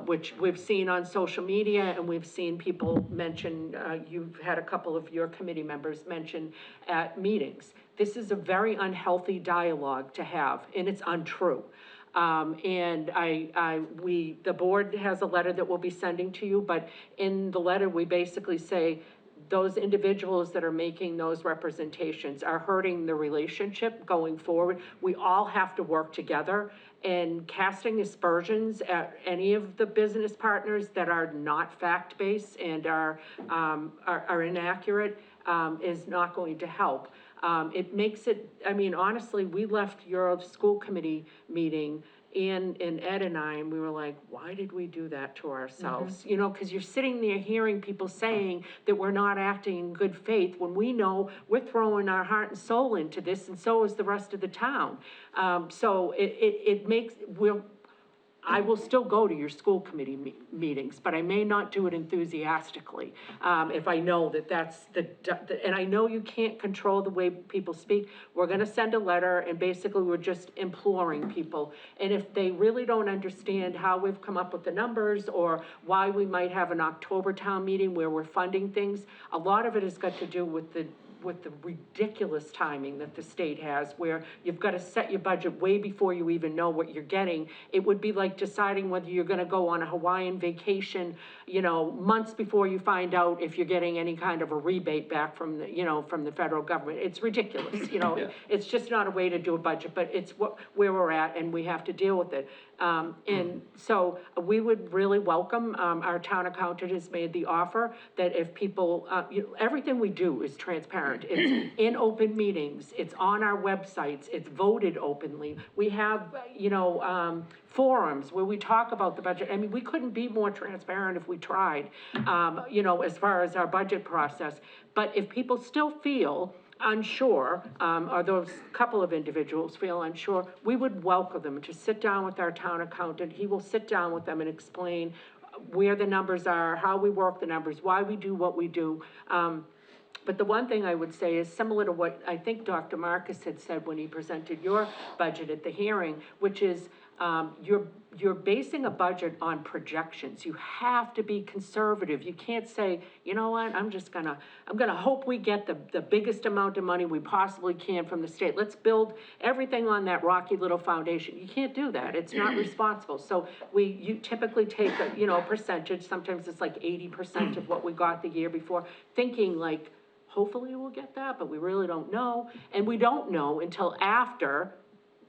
which we've seen on social media, and we've seen people mention, you've had a couple of your committee members mention at meetings. This is a very unhealthy dialogue to have, and it's untrue. And the board has a letter that we'll be sending to you, but in the letter, we basically say, those individuals that are making those representations are hurting the relationship going forward. We all have to work together, and casting aspersions at any of the business partners that are not fact-based and are inaccurate, is not going to help. It makes it, honestly, we left your school committee meeting, and Ed and I, and we were like, why did we do that to ourselves? Because you're sitting there hearing people saying that we're not acting in good faith, when we know we're throwing our heart and soul into this, and so is the rest of the town. So it makes, I will still go to your school committee meetings, but I may not do it enthusiastically, if I know that that's and I know you can't control the way people speak. We're gonna send a letter, and basically we're just imploring people. And if they really don't understand how we've come up with the numbers, or why we might have an October town meeting where we're funding things, a lot of it has got to do with the ridiculous timing that the state has, where you've got to set your budget way before you even know what you're getting. It would be like deciding whether you're gonna go on a Hawaiian vacation, months before you find out if you're getting any kind of a rebate back from the federal government. It's ridiculous, It's just not a way to do a budget, but it's where we're at, and we have to deal with it. And so we would really welcome, our town accountant has made the offer that if people, everything we do is transparent. It's in open meetings, it's on our websites, it's voted openly. We have, forums where we talk about the budget. We couldn't be more transparent if we tried, as far as our budget process. But if people still feel unsure, or those couple of individuals feel unsure, we would welcome them to sit down with our town accountant. He will sit down with them and explain where the numbers are, how we work the numbers, why we do what we do. But the one thing I would say is similar to what I think Dr. Marcus had said when he presented your budget at the hearing, which is, you're basing a budget on projections. You have to be conservative. You can't say, you know what, I'm gonna hope we get the biggest amount of money we possibly can from the state. Let's build everything on that rocky little foundation. You can't do that. It's not responsible. So you typically take a percentage, sometimes it's like 80% of what we got the year before, thinking like, hopefully we'll get that, but we really don't know. And we don't know until after,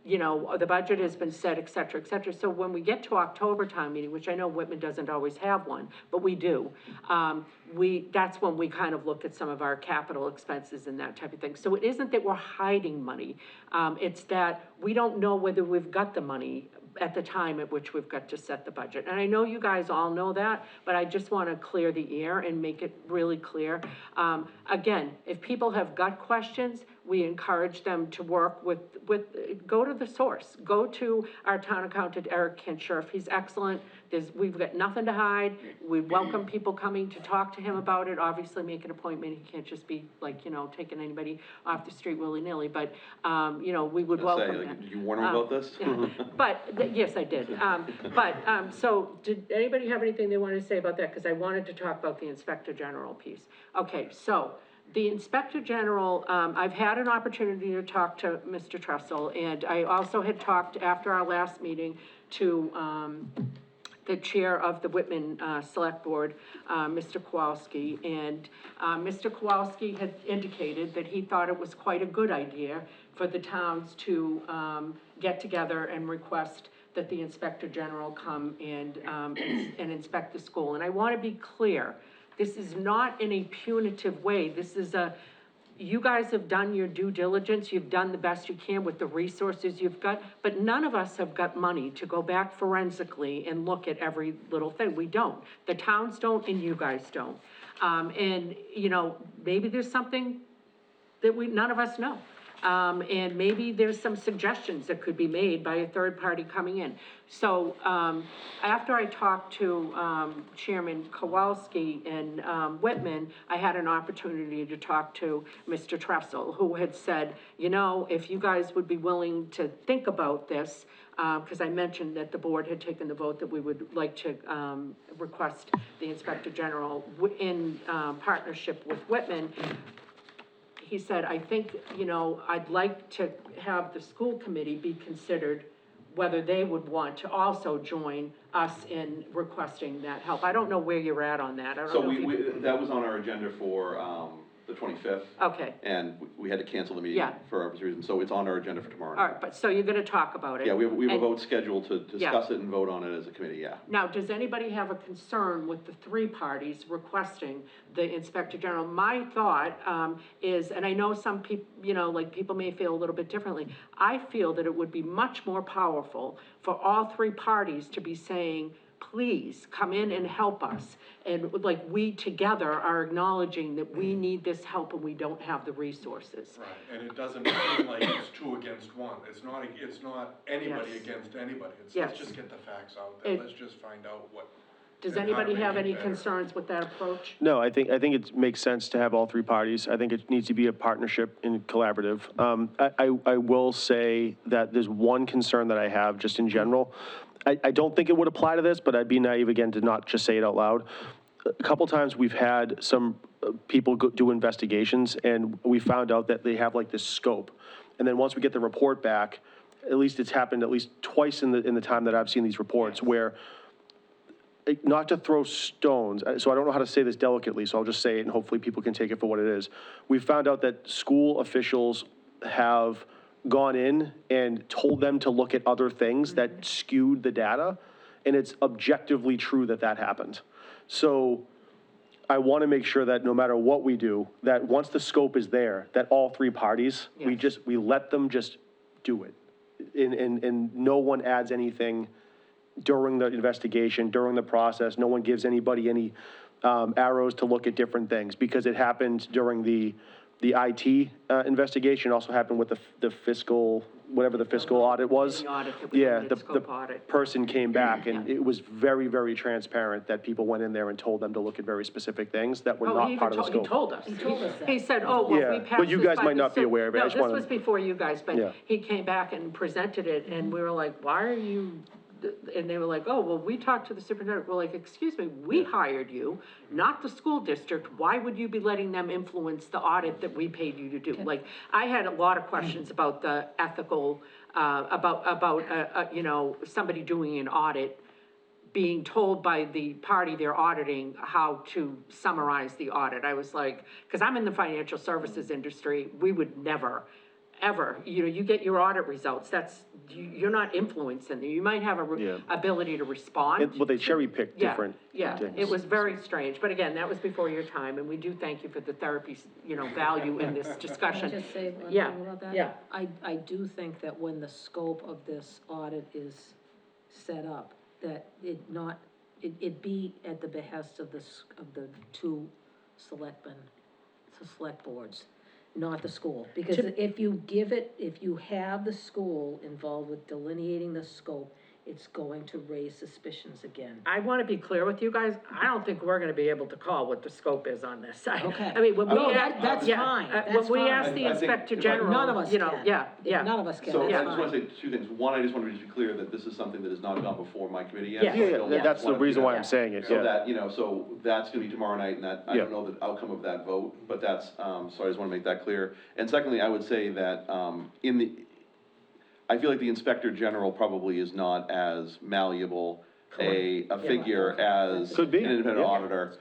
the budget has been set, et cetera, et cetera. So when we get to October town meeting, which I know Whitman doesn't always have one, but we do, that's when we kind of look at some of our capital expenses and that type of thing. So it isn't that we're hiding money, it's that we don't know whether we've got the money at the time at which we've got to set the budget. And I know you guys all know that, but I just want to clear the air and make it really clear. Again, if people have gut questions, we encourage them to work go to the source. Go to our town accountant, Eric Kinshirf. He's excellent. We've got nothing to hide. We welcome people coming to talk to him about it. Obviously, make an appointment. He can't just be like, taking anybody off the street willy-nilly, but, we would welcome that. Did you warn him about this? But, yes, I did. So did anybody have anything they wanted to say about that? Because I wanted to talk about the Inspector General piece. Okay, so the Inspector General, I've had an opportunity to talk to Mr. Trussell, and I also had talked after our last meeting to, the chair of the Whitman Select Board, Mr. Kowalski, and Mr. Kowalski had indicated that he thought it was quite a good idea for the towns to get together and request that the Inspector General come and inspect the school. And I want to be clear, this is not in a punitive way. This is you guys have done your due diligence, you've done the best you can with the resources you've got, but none of us have got money to go back forensically and look at every little thing. We don't. The towns don't and you guys don't. And, you know, maybe there's something that none of us know. And maybe there's some suggestions that could be made by a third party coming in. So, after I talked to, Chairman Kowalski and, Whitman, I had an opportunity to talk to Mr. Tressel, who had said, you know, if you guys would be willing to think about this, because I mentioned that the board had taken the vote that we would like to, request the Inspector General in, partnership with Whitman. He said, I think, you know, I'd like to have the school committee be considered whether they would want to also join us in requesting that help. I don't know where you're at on that. I don't So know if that was on our agenda for, the 25th. Okay, And we had to cancel the meeting Yeah. for obvious reasons, so it's on our agenda for tomorrow all night. right, but, so you're gonna talk about it? Yeah, we have a And- vote scheduled to discuss it and vote on it as a committee, yeah. Now, does anybody have a concern with the three parties requesting the Inspector General? My thought, is, and I know some people, you know, like, people may feel a little bit differently. I feel that it would be much more powerful for all three parties to be saying, please, come in and help us. And like, we together are acknowledging that we need this help and we don't have the resources. Right, and it doesn't seem like it's two against one. It's not anybody Yes. against anybody. It's, Yes. let's just get the facts out there. It- Let's just find out what. Does and how to anybody make have it any better. concerns with that approach? No, I think it makes sense to have all three parties. I think it needs to be a partnership and collaborative. I will say that there's one concern that I have just in general. I don't think it would apply to this, but I'd be naive again to not just say it out loud. A couple times we've had some people do investigations and we found out that they have like this scope. And then once we get the report back, at least it's happened at least twice in the time that I've seen these reports where, not to throw stones, so I don't know how to say this delicately, so I'll just say it and hopefully people can take it for what it is. We found out that school officials have gone in and told them to look at other things that skewed the data, and it's objectively true that that happened. So I want to make sure that no matter what we do, that once the scope is there, that all three parties, we let them just do it. And no one adds anything during the investigation, during the process. No one gives anybody any arrows to look at different things, because it happened during the IT investigation. It also happened with the fiscal, whatever the fiscal audit was. The audit that we Yeah, did, the scope audit. person came back, and it was very, very transparent that people went in there and told them to look at very specific things that were Oh, not part of the He scope. told us. He told us that. He said, oh, well, we Yeah, passed but you this guys by might the not be su- aware of it. I just No, wanted- this was before you guys, Yeah. but he came back and presented it, and we were like, why are you, and they were like, oh, well, we talked to the superintendent. We're like, excuse me, we hired you, not the school district. Why would you be letting them influence the audit that we paid you to do? Like, I had a lot of questions about the ethical, you know, somebody doing an audit, being told by the party they're auditing how to summarize the audit. I was like, because I'm in the financial services industry, we would never, ever, you know, you get your audit results, you're not influencing them. You might have Yeah. ability to respond. Well, they cherry pick Yeah, different yeah, things. it was very strange, but again, that was before your time, and we do thank you for the therapy, you know, value in this Can I discussion. just say one Yeah. thing about that? Yeah. I do think that when the scope of this audit is set up, that it be at the behest of the two select boards, not the school. Because if you have the school involved with delineating the scope, it's going to raise suspicions again. I want to be clear with you guys, I don't think we're going to be able to call what the scope is on this. Okay. I mean, when we. No, asked- that's yeah, fine, when that's we fine. asked the I think Inspector if I- General. None of us You know, can. yeah, yeah. None of us can, So I that's just want fine. to say two things. One, I just want to be clear that this is something that has not gone before my committee yet. Yeah. so I Yeah, don't that's the wanna do reason why that. I'm saying it, So yeah. that, you know, so that's gonna be tomorrow night, and that, I Yeah. don't know the outcome of that vote, but that's, so I just wanna make that clear. And secondly, I would say that, I feel like the Inspector General probably is not as malleable a figure as Could be, an independent yeah. auditor.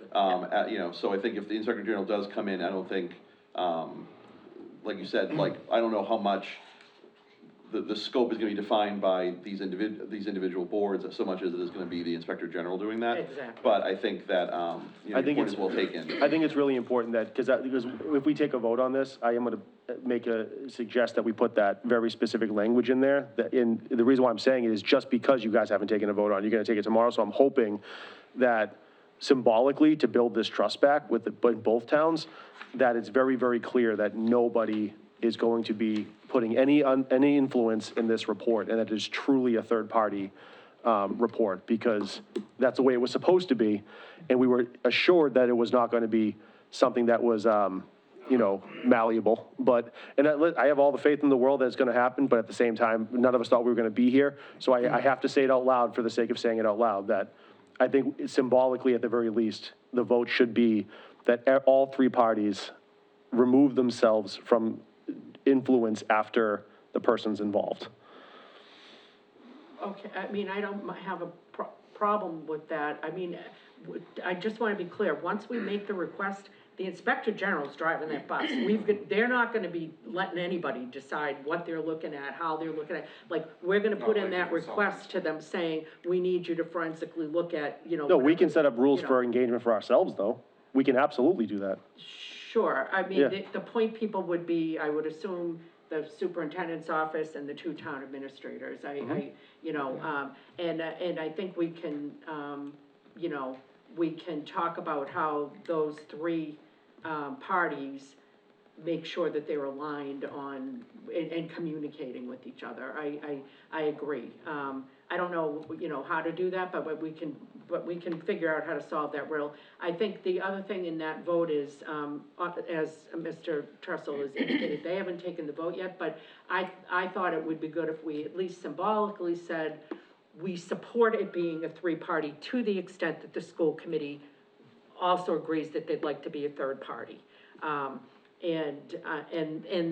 You know, so I think if the Inspector General does come in, I don't think, like you said, like, I don't know how much the scope is gonna be defined by these individual boards, so much as it is gonna be the Inspector General doing that. Exactly. But I think that, you know, I think your point it's- is well taken. I think it's really important that, because if we take a vote on this, I am gonna suggest that we put that very specific language in there. The reason why I'm saying it is just because you guys haven't taken a vote on it. You're gonna take it tomorrow, so I'm hoping that symbolically, to build this trust back with both towns, that it's very, very clear that nobody is going to be putting any influence in this report, and that it is truly a third-party report, because that's the way it was supposed to be, and we were assured that it was not going to be something that was, you know, malleable. But, and I have all the faith in the world that it's going to happen, but at the same time, none of us thought we were going to be here. So I have to say it out loud for the sake of saying it out loud, that I think symbolically, at the very least, the vote should be that all three parties remove themselves from influence after the person's involved. Okay, I mean, I don't have a problem with that. I mean, I just want to be clear, once we make the request, the Inspector General's driving that bus. They're not gonna be letting anybody decide what they're looking at, how they're looking at. Like, we're gonna put in that request to them saying, we need you to forensically look at, you know. No, we can whatever, set up rules you know. for engagement for ourselves, though. We can absolutely do that. Sure, I mean, Yeah. the point people would be, I would assume, the superintendent's office and the two town administrators, you know, and I think we can, you know, we can talk about how those three, parties make sure that they're aligned on, and communicating with each other. I agree. I don't know, you know, how to do that, but we can figure out how to solve that riddle. I think the other thing in that vote is, as Mr. Trestle has indicated, they haven't taken the vote yet, but I thought it would be good if we at least symbolically said, we support it being a three-party to the extent that the school committee also agrees that they'd like to be a third party. And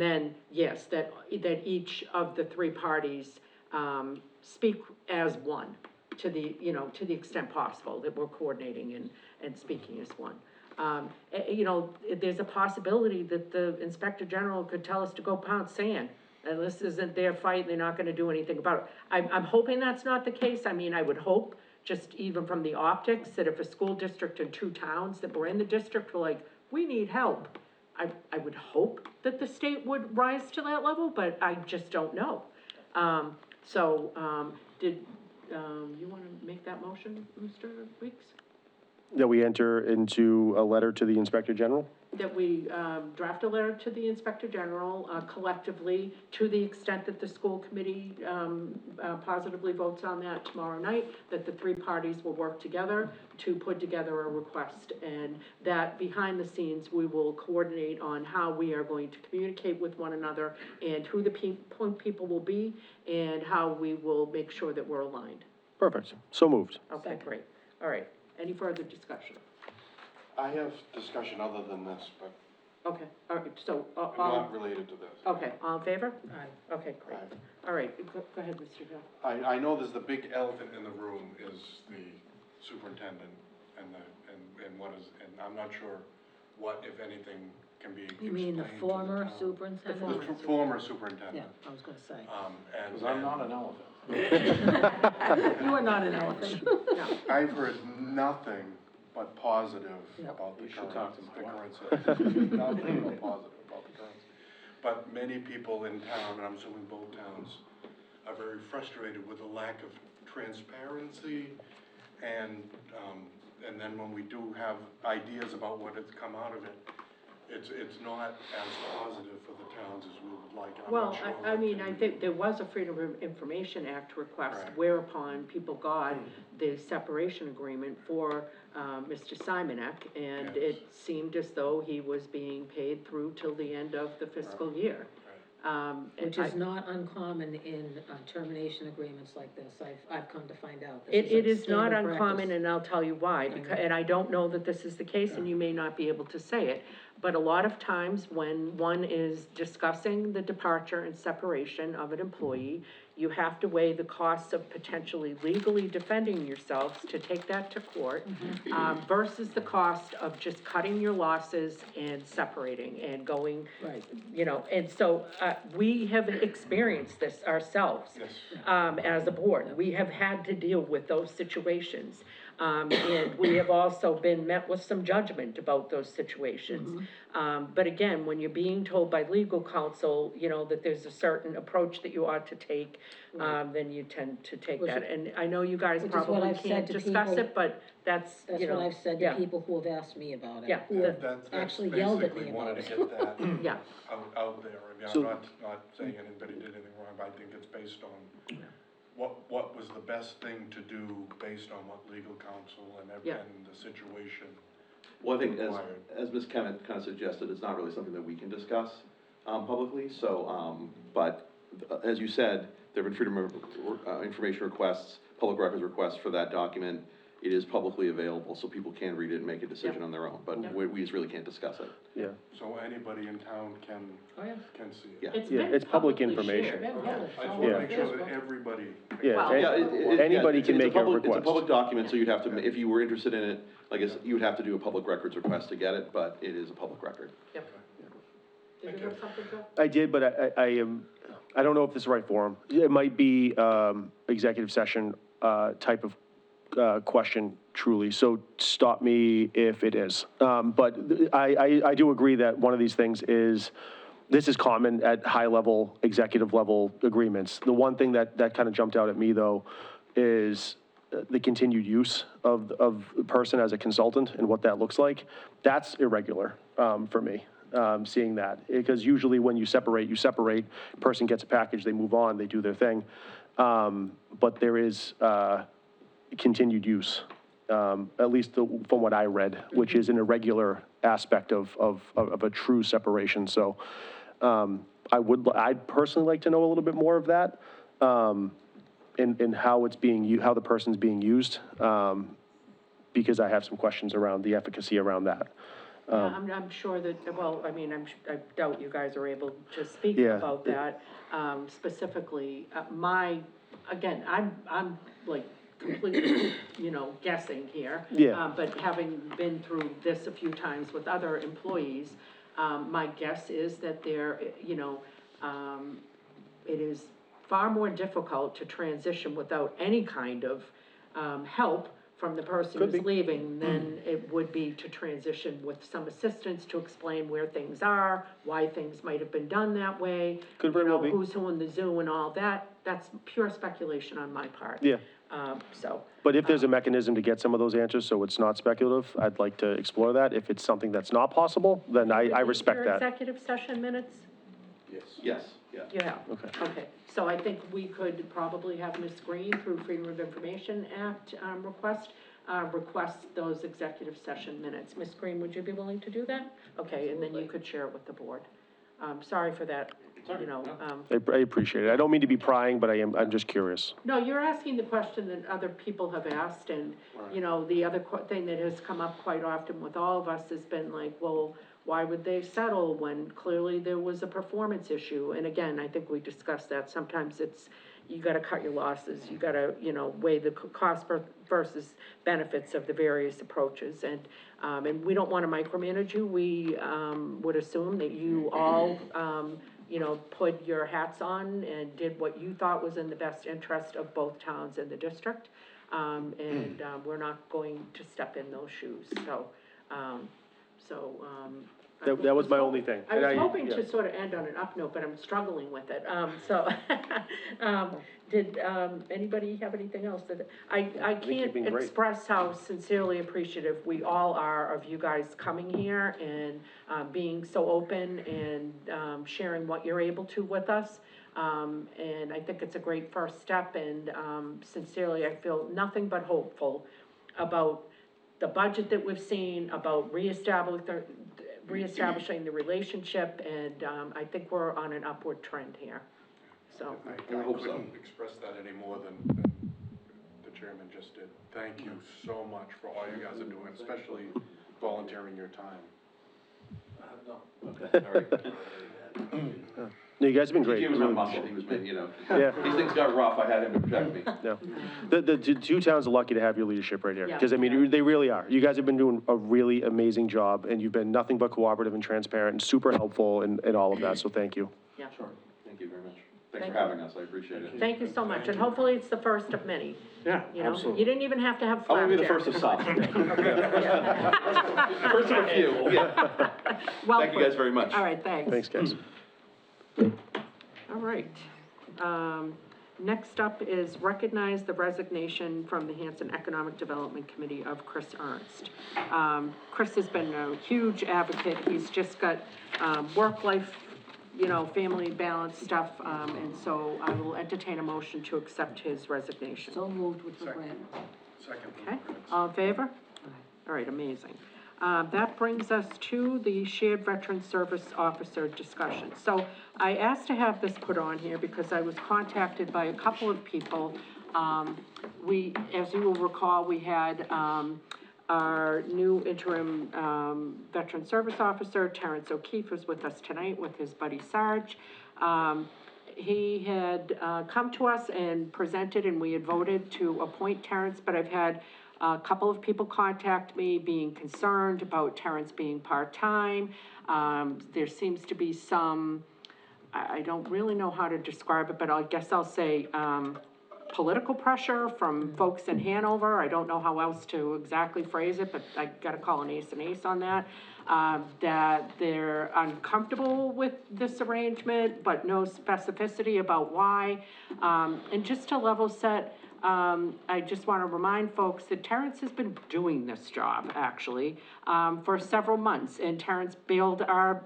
then, yes, that each of the three parties, speak as one, to the, you know, to the extent possible, that we're coordinating and speaking as one. You know, there's a possibility that the Inspector General could tell us to go pound sand, and this isn't their fight, and they're not gonna do anything about it. I'm hoping that's not the case. I mean, I would hope, just even from the optics, that if a school district and two towns that were in the district were like, we need help, I would hope that the state would rise to that level, but I just don't know. Did, you wanna make that motion, Mr. Weeks? That we enter into a letter to the Inspector General? That we, draft a letter to the Inspector General, collectively, to the extent that the school committee, positively votes on that tomorrow night, that the three parties will work together to put together a request, and that behind the scenes, we will coordinate on how we are going to communicate with one another, and who the people will be, and how we will make sure that we're aligned. Perfect. So moved. Okay, great. All right. Any further discussion? I have discussion other than this, but Okay, all right, so, not related to this. okay, all in favor? Aye. Okay, great. Aye. All right, go ahead, Mr. Hill. I know there's the big elephant in the room is the superintendent and what is, and I'm not sure what, if anything, can be explained You mean the to former town. superintendent? The former superintendent. Yeah, I was gonna say. And. Because I'm not an elephant. You are not an elephant. No. I've heard nothing but positive Yep. about the You should current, talk to the my current situation. Nothing but positive about the current. But many people in town, and I'm assuming both towns, are very frustrated with the lack of transparency and then when we do have ideas about what has come out of it, it's not as positive for the towns as we would like. I'm Well, not sure I what mean, can I be- think there was a Freedom of Information Act request, Right. whereupon people got the separation agreement for, Mr. Simonek, and Yes. it seemed as though he was being paid through till the end of the fiscal year. And Which is I- not uncommon in termination agreements like this, I've come to find out. This It like is not standard uncommon, practice. and I'll tell you why, and I don't know that this is the case, and you may not be able to say it, but a lot of times when one is discussing the departure and separation of an employee, you have to weigh the costs of potentially legally defending yourselves to take that to court, versus the cost of just cutting your losses and separating and going, Right. you know, and so, we have experienced this ourselves. As a board, we have had to deal with those situations. And we have also been met with some judgment about those situations. But again, when you're being told by legal counsel, you know, that there's a certain approach that you ought to take, then you tend to take Which that. is- And I know you guys which is what probably I've said can't to discuss people- it, but that's, That's you know. what I've said to yeah. people who have asked me about it. Yeah, Who have That's actually yelled at me basically about wanted it. to get that Yeah. out there. I mean, So- I'm not saying anybody did anything wrong, but I think it's based on what was the best thing to do based on what legal counsel and Yeah. and the situation. Well, I think required. as Ms. Kemet kind of suggested, it's not really something that we can discuss, publicly, so, but, as you said, there have been freedom of, information requests, public records requests for that document. It is publicly available, so people can read it and make a decision on their own, but we just really can't discuss it. Yeah, So anybody in town can, Oh, yeah. can see it. Yeah. It's Yeah, been it's public publicly information. shared. Yeah, Yeah. I just Yeah. wanna make sure that everybody. yeah, Well- and- Yeah, anybody it's can make a public- It's a request. public document, so you'd have to, if you were interested in it, I guess you would have to do a public records request to get it, but it is a public record. Yep. Did you have something, Joe? I did, but I am, I don't know if this is the right forum. It might be, executive session, type of, question truly, so stop me if it is. But I do agree that one of these things is, this is common at high-level, executive-level agreements. The one thing that kind of jumped out at me, though, is the continued use of the person as a consultant and what that looks like. That's irregular, for me, seeing that. Because usually when you separate, person gets a package, they move on, they do their thing. But there is, continued use, at least from what I read, which is an irregular aspect of a true separation. So I'd personally like to know a little bit more of that, and how it's how the person's being used, because I have some questions around the efficacy around that. Yeah, I'm sure that, well, I mean, I doubt you guys are able to speak Yeah. about that, specifically. Again, I'm like completely, you know, guessing here. Yeah. But having been through this a few times with other employees, my guess is that you know, it is far more difficult to transition without any kind of, help from the person Could who's be. leaving than it would be to transition with some assistance to explain where things are, why things might have been done that way. Could very well You know, be. who's who in the zoo and all that, that's pure speculation on my part. Yeah. So, But if there's a mechanism to get some of those answers, so it's not speculative, I'd like to explore that. If it's something that's not possible, then I would these respect your that. executive session minutes? Yes, yeah. You have? Okay. Okay, so I think we could probably have Ms. Green, through Freedom of Information Act, request those executive session minutes. Ms. Green, would you be willing to do that? Okay, and then you could share it with the board. Sorry for that, you know, I appreciate it. I don't mean to be prying, but I'm just curious. No, you're asking the question that other people have asked, and, you know, the other thing that has come up quite often with all of us has been like, well, why would they settle when clearly there was a performance issue? And again, I think we discussed that, sometimes it's, you gotta cut your losses, you gotta, you know, weigh the cost versus benefits of the various approaches, and we don't wanna micromanage you, we, would assume that you all, you know, put your hats on and did what you thought was in the best interest of both towns and the district. We're not going to step in those shoes, so. That was my only thing. I And was hoping yeah. to sort of end on an up note, but I'm struggling with it, did, anybody have anything else that, I think you've can't been great. express how sincerely appreciative we all are of you guys coming here and, being so open and, sharing what you're able to with us. And I think it's a great first step, and, sincerely, I feel nothing but hopeful about the budget that we've seen, about reestablishing the relationship, and, I think we're on an upward trend here, so. I hope so. couldn't express that any more than the chairman just did. Thank you so much for all you guys are doing, especially volunteering your time. No, you guys have been great. He was my really. muscle, he was, you know, Yeah. these things got rough, I had him to protect me. No. The two towns are lucky to have your leadership right here, Yeah. because I mean, they really are. You guys have been doing a really amazing job, and you've been nothing but cooperative and transparent and super helpful and all of that, so thank you. Yeah. Sure, thank you very much. Thanks Thank for having us, I appreciate it. Thank you so much, and hopefully it's the first of many, Yeah, you know? absolutely. You didn't even have to have I want to be the flapjack. first of some. First of a few, yeah. Well Thank you put. guys very much. All right, thanks. Thanks, guys. All right. Next up is recognize the resignation from the Hanson Economic Development Committee of Chris Ernst. Chris has been a huge advocate. He's just got, work-life, you know, family balance stuff, and so I will entertain a motion to accept his resignation. So moved with regret. Second. Okay, all in favor? All right, amazing. That brings us to the Shared Veteran Service Officer discussion. So I asked to have this put on here because I was contacted by a couple of people. As you will recall, we had, our new interim, Veteran Service Officer, Terrence O'Keefe, was with us tonight with his buddy Sarge. He had, come to us and presented, and we had voted to appoint Terrence, but I've had a couple of people contact me being concerned about Terrence being part-time. There seems to be some, I don't really know how to describe it, but I guess I'll say, political pressure from folks in Hanover. I don't know how else to exactly phrase it, but I gotta call an ace on that. That they're uncomfortable with this arrangement, but no specificity about why. And just to level set, I just want to remind folks that Terrence has been doing this job, actually, for several months. And Terrence bailed our,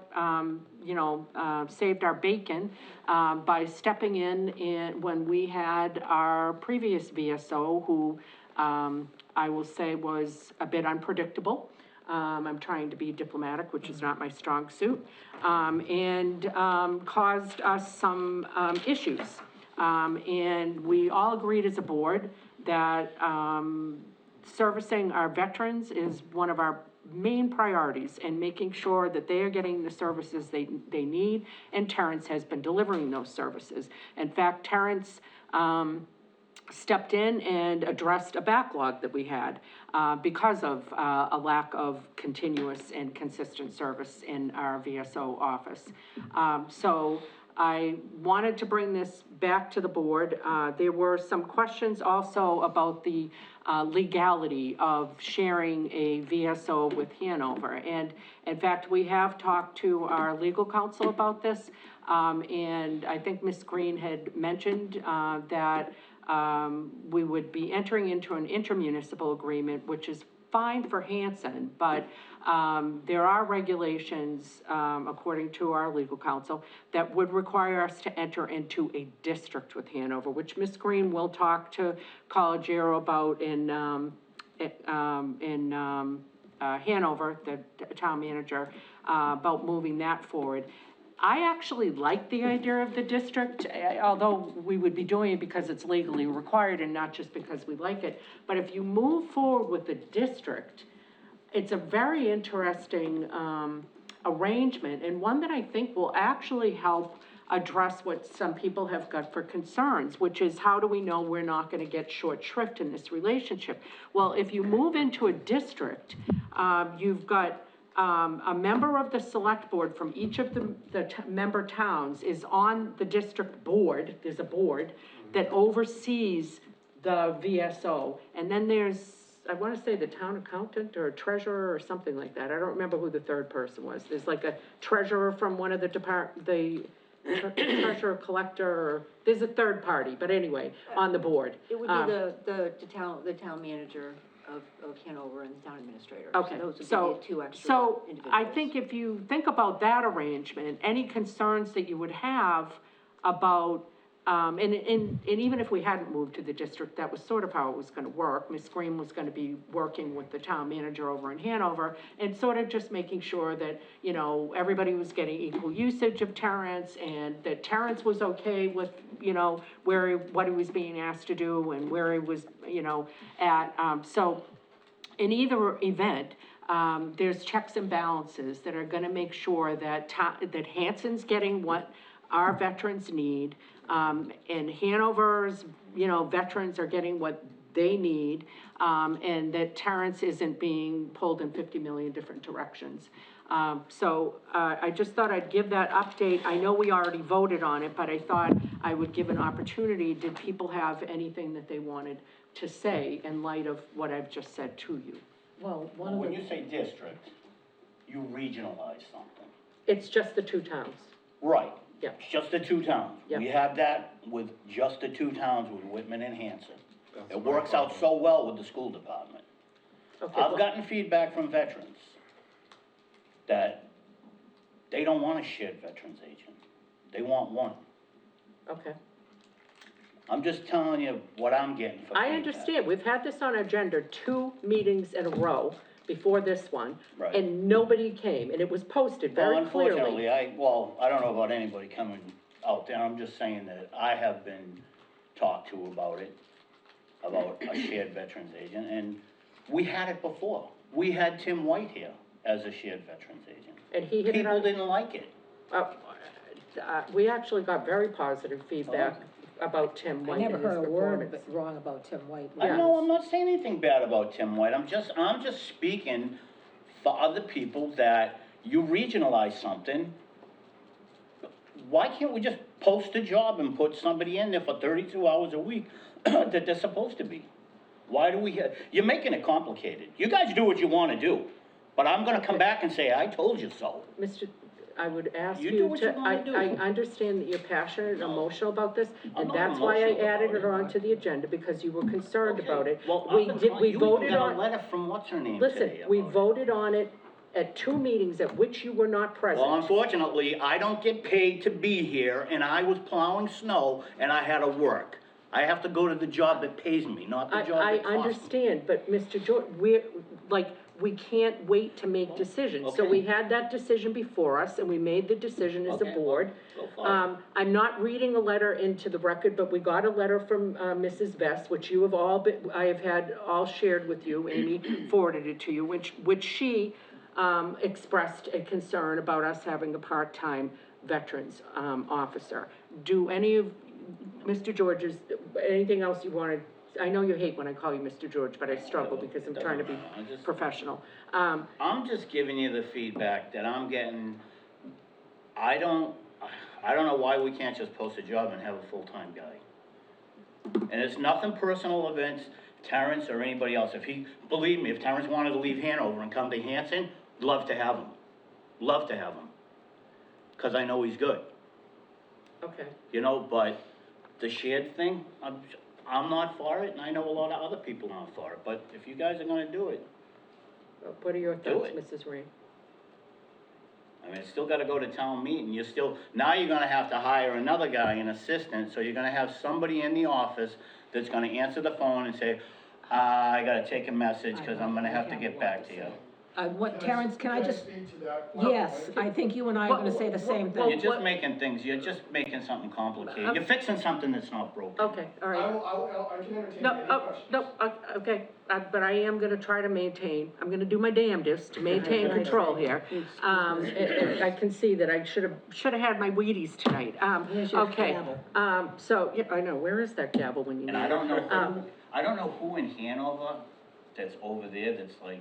saved our bacon by stepping in when we had our previous VSO, who I will say was a bit unpredictable. I'm trying to be diplomatic, which is not my strong suit, and caused us some issues. And we all agreed as a board that servicing our veterans is one of our main priorities, and making sure that they are getting the services they need, and Terrence has been delivering those services. In fact, Terrence stepped in and addressed a backlog that we had because of a lack of continuous and consistent service in our VSO office. So I wanted to bring this back to the board. There were some questions also about the legality of sharing a VSO with Hanover. And in fact, we have talked to our legal counsel about this. And I think Ms. Green had mentioned that we would be entering into an intermunicipal agreement, which is fine for Hanson, but there are regulations, according to our legal counsel, that would require us to enter into a district with Hanover, which Ms. Green will talk to Collegiero about in Hanover, the town manager, about moving that forward. I actually like the idea of the district, although we would be doing it because it's legally required and not just because we like it. But if you move forward with the district, it's a very interesting arrangement, and one that I think will actually help address what some people have got for concerns, which is how do we know we're not gonna get short shrift in this relationship? Well, if you move into a district, you've got a member of the select board from each of the member towns is on the district board. There's a board that oversees the VSO. And then there's, I wanna say the town accountant or treasurer or something like that. I don't remember who the third person was. There's like a treasurer from one of the treasurer collector, or there's a third party, but anyway, on the board. It would be the town manager of Hanover and the town administrator. Okay, Those would be so, the two extra so individuals. I think if you think about that arrangement, any concerns that you would have about, and even if we hadn't moved to the district, that was sort of how it was gonna work. Ms. Green was gonna be working with the town manager over in Hanover and sort of just making sure that, you know, everybody was getting equal usage of Terrence, and that Terrence was okay with, you know, what he was being asked to do and where he was, you know, at. So in either event, there's checks and balances that are gonna make sure that that Hanson's getting what our veterans need, and Hanover's, you know, veterans are getting what they need, and that Terrence isn't being pulled in 50 million different directions. So, I just thought I'd give that update. I know we already voted on it, but I thought I would give an opportunity. Did people have anything that they wanted to say in light of what I've just said to you? Well, one of When the, you say district, you regionalize something. It's just the two towns. Right. Yeah. Just the two towns. Yeah. We have that with just the two towns, with Whitman and Hanson. That's It my works out problem. so well with the school department. Okay, I've well- gotten feedback from veterans that they don't want a shared veterans agent. They want one. Okay. I'm just telling you what I'm getting for I feedback. understand, we've had this on our agenda 2 meetings in a row before this one. Right. And nobody came, and it was posted Well, very clearly. unfortunately, I don't know about anybody coming out there, I'm just saying that I have been talked to about it, about a shared veterans agent, and we had it before. We had Tim White here as a shared veterans agent. And he hit it People on, didn't like it. we actually got very positive feedback about Tim I White never and his heard a word performance. wrong about Tim White. I Yeah. know, I'm not saying anything bad about Tim White, I'm just speaking for other people that you regionalize something. Why can't we just post a job and put somebody in there for 32 hours a week that they're supposed to be? Why do we, you're making it complicated. You guys do what you wanna do, but I'm gonna come back and say, I told you so. Mr., I would ask You do you what to, you wanna do. I understand that you're passionate and emotional about this, I'm and not that's why I emotional added about it it. onto the agenda, because you were concerned Okay, about it. well, We I've been did, trying- we you voted even got on. a letter from what's her name Listen, today we about it. voted on it at 2 meetings at which you were not present. Well, unfortunately, I don't get paid to be here, and I was plowing snow, and I had to work. I have to go to the job that pays me, not the job I that costs me. understand, but Mr. George, we can't wait to make decisions. So okay. we had that decision before us, and we made the decision as a Okay, well, board. go for it. I'm not reading a letter into the record, but we got a letter from, Mrs. Vest, which you have all been, I have had all shared with you, Amy forwarded it to you, which she, expressed a concern about us having a part-time veterans, officer. Do any of, Mr. George's, anything else you wanted? I know you hate when I call you Mr. George, but I struggle because I'm trying to be I just- professional. I'm just giving you the feedback that I'm getting. I don't know why we can't just post a job and have a full-time guy. And it's nothing personal against Terrence or anybody else. Believe me, if Terrence wanted to leave Hanover and come to Hanson, love to have him. Love to have him. 'Cause I know he's good. Okay. You know, but the shared thing, I'm not for it, and I know a lot of other people aren't for it, but if you guys are gonna do it, What are your Do thoughts, it. Mrs. Rain? I mean, it's still gotta go to town meeting, now you're gonna have to hire another guy, an assistant, so you're gonna have somebody in the office that's gonna answer the phone and say, I gotta take a message, 'cause I'm gonna have to get back to you. Terrence, can I just, speak to that? yes, I think you and I are gonna say the same You're thing. just making things, you're just making something complicated, you're fixing something that's not broken. Okay, all right. I can entertain No, any oh, questions. no, okay, but I am gonna try to maintain, I'm gonna do my damnedest to maintain control here. I can see that I should've had my Wheaties tonight. Here's your Okay, gavel. so, yeah, I know, where is that gavel when you need And it? I don't know who in Hanover that's over there that's like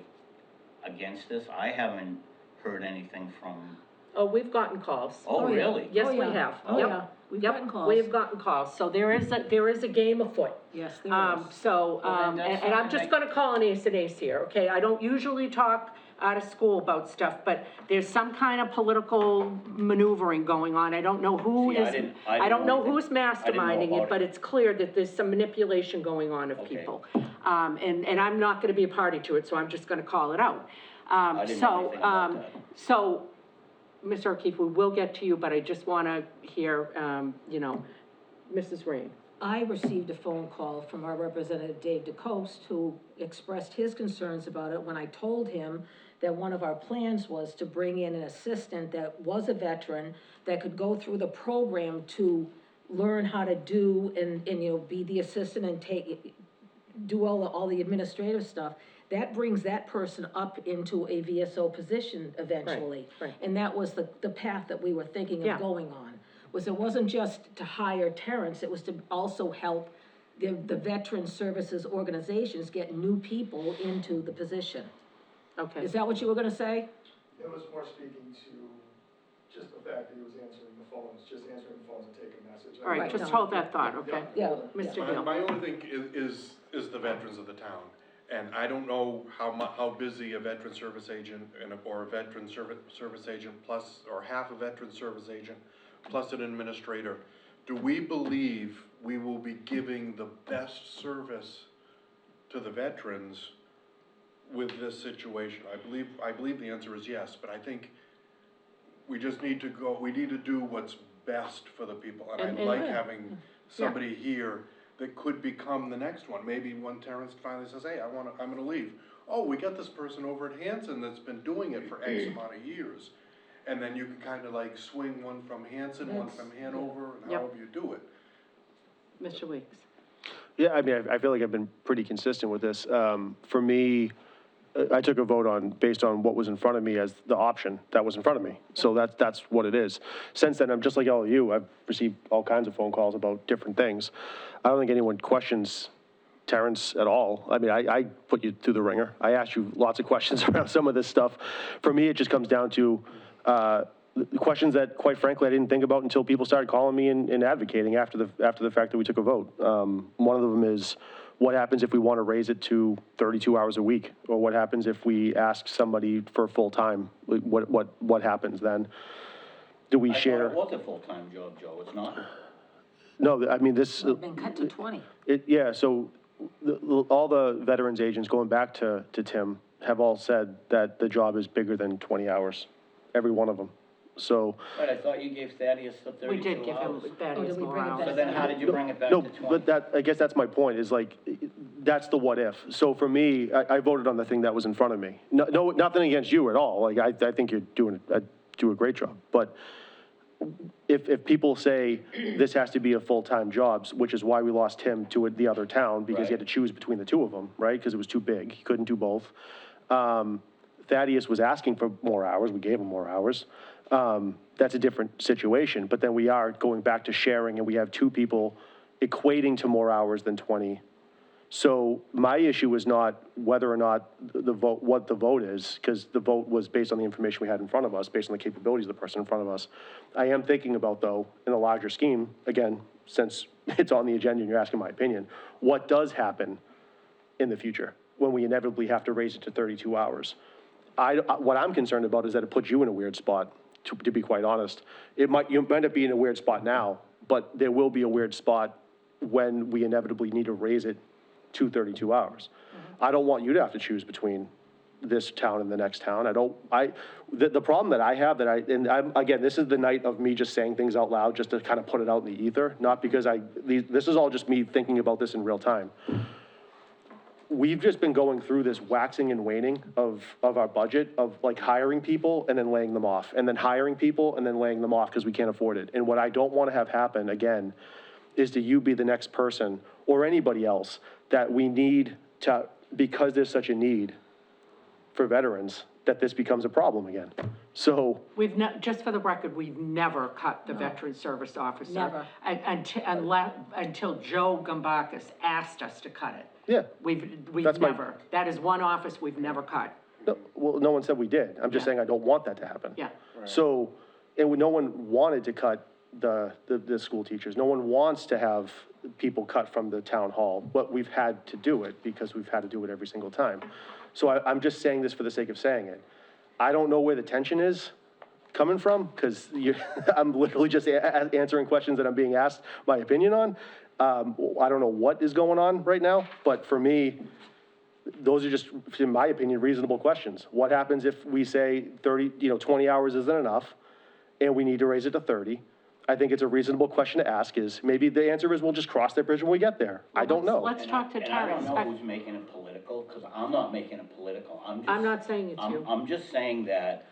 against this, I haven't heard anything from, Oh, we've gotten calls. oh, yeah. really? Yes, Oh, we yeah. have. Oh, Yep. yeah. We've Yep, gotten calls. we've gotten calls, so there is a game afoot. Yes, there is. So, Well, then that's and I'm something just that- gonna call an ace here, okay? I don't usually talk out of school about stuff, but there's some kind of political maneuvering going on. I don't know who See, I is, didn't I don't know anything. who's masterminding about it, but it's clear that there's some manipulation going on of Okay. people. And I'm not gonna be a party to it, so I'm just gonna call it out. I didn't know anything about that. So, Mr. O'Keefe, we will get to you, but I just wanna hear, Mrs. Rain. I received a phone call from our representative, Dave DeCoste, who expressed his concerns about it when I told him that one of our plans was to bring in an assistant that was a veteran that could go through the program to learn how to do and be the assistant and do all the administrative stuff, that brings that person up into a VSO position eventually. right. And that was the path that we were thinking Yeah. of going on, was it wasn't just to hire Terrence, it was to also help the veteran services organizations get new people into the position. Okay. Is that what you were gonna say? It was more speaking to just the fact that he was answering the phones, just answering the phones and taking messages. All right, Right, just no. hold that thought, okay? Yeah. Mr. My, Hill. my only thing is the veterans of the town. And I don't know how busy a veteran service agent or a veteran service agent plus, or half a veteran service agent plus an administrator. Do we believe we will be giving the best service to the veterans with this situation? I believe the answer is yes, but I think we just need to we need to do what's best for the people. And I like having somebody here that could become the next one. Maybe when Terrence finally says, hey, I'm gonna leave. Oh, we got this person over at Hanson that's been doing it for X amount of years. And then you can kind of like swing one from Hanson, one from Hanover, and Yep. however you do it. Mr. Weeks. Yeah, I mean, I feel like I've been pretty consistent with this. For me, I took a vote based on what was in front of me as the option that was in front of me. So that's what it is. Since then, I'm just like all of you. I've received all kinds of phone calls about different things. I don't think anyone questions Terrence at all. I mean, I put you through the ringer. I asked you lots of questions around some of this stuff. For me, it just comes down to the questions that, quite frankly, I didn't think about until people started calling me and advocating after the fact that we took a vote. One of them is, what happens if we want to raise it to 32 hours a week? Or what happens if we ask somebody for full-time? What happens then? Do we share? I thought it was a full-time job, Joe, it's not? No, I mean, this, Been cut to 20. yeah, so all the veterans agents, going back to Tim, have all said that the job is bigger than 20 hours, every one of them. So, But I thought you gave Thaddeus the 32 We hours. did give him Oh, Thaddeus did we more bring it hours. back? So then how did you bring it back no, to 20? but that, I guess that's my point, is like, that's the what if. So for me, I voted on the thing that was in front of me. No, nothing against you at all, like, I think you're do a great job. But if people say this has to be a full-time job, which is why we lost him to the other town, because he had to choose between the two of them, right? Because it was too big, he couldn't do both. Thaddeus was asking for more hours, we gave him more hours. That's a different situation, but then we are going back to sharing, and we have two people equating to more hours than 20. So my issue is not whether or not what the vote is, because the vote was based on the information we had in front of us, based on the capabilities of the person in front of us. I am thinking about, though, in a larger scheme, again, since it's on the agenda and you're asking my opinion, what does happen in the future when we inevitably have to raise it to 32 hours? What I'm concerned about is that it puts you in a weird spot, to be quite honest. You might end up being in a weird spot now, but there will be a weird spot when we inevitably need to raise it to 32 hours. I don't want you to have to choose between this town and the next town. The problem that I have again, this is the night of me just saying things out loud, just to kind of put it out in the ether, not because this is all just me thinking about this in real time. We've just been going through this waxing and waning of our budget, of like hiring people and then laying them off, and then hiring people and then laying them off because we can't afford it. And what I don't want to have happen again is to you be the next person or anybody else that we need to, because there's such a need for veterans, that this becomes a problem again. So, Just for the record, we've never cut the veteran service officer. Never. Until Joe Gambakis asked us to cut it. yeah, We've That's my- never, that is one office we've never cut. no one said we did. I'm just Yeah. saying I don't want that to happen. Yeah. So, and no one wanted to cut the school teachers. No one wants to have people cut from the town hall, but we've had to do it because we've had to do it every single time. So I'm just saying this for the sake of saying it. I don't know where the tension is coming from, because I'm literally just answering questions that I'm being asked my opinion on. I don't know what is going on right now, but for me, those are just, in my opinion, reasonable questions. What happens if we say 20 hours isn't enough, and we need to raise it to 30? I think it's a reasonable question to ask. Is maybe the answer is we'll just cross that bridge when we get there. I don't know. Let's talk to And I Terrence. don't know who's making it political, because I'm not making it political. I'm not saying it's you. I'm just saying that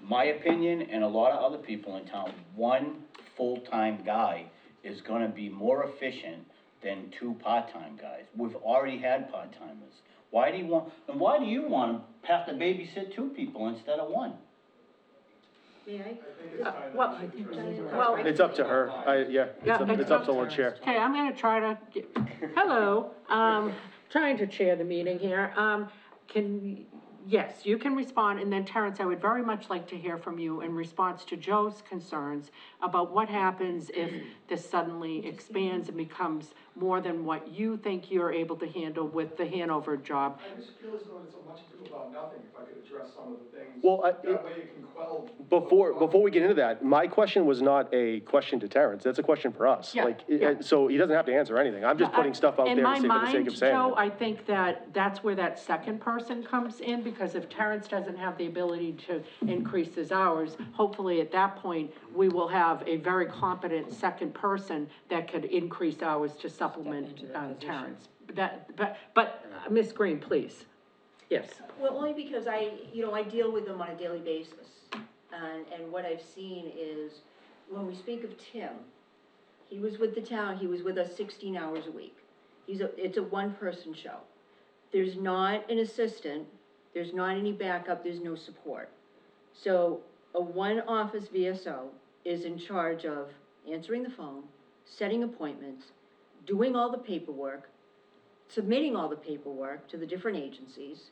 my opinion and a lot of other people in town, one full-time guy is gonna be more efficient than 2 part-time guys. We've already had part-timers. Why do you want to have to babysit 2 people instead of 1? May I? Well, It's up to her, Yeah, it's up to the chair. Okay, I'm gonna try to, hello, trying to chair the meeting here. Yes, you can respond, and then Terrence, I would very much like to hear from you in response to Joe's concerns about what happens if this suddenly expands and becomes more than what you think you're able to handle with the Hanover job. I just feel as though it's so much ado about nothing, if I could address some of the things. Well, That way you can quell. Before we get into that, my question was not a question to Terrence, that's a question for us. Yeah, Like, yeah. So he doesn't have to answer anything, I'm just putting stuff out there to say for the sake of saying In my mind, Joe, it. I think that that's where that second person comes in, because if Terrence doesn't have the ability to increase his hours, hopefully at that point, we will have a very competent second person that could increase hours to supplement into that position. Terrence. But Ms. Green, please. Yes. Well, only because I deal with them on a daily basis. And what I've seen is, when we speak of Tim, he was with the town, he was with us 16 hours a week. It's a one-person show. There's not an assistant, there's not any backup, there's no support. So a one-office VSO is in charge of answering the phone, setting appointments, doing all the paperwork, submitting all the paperwork to the different agencies,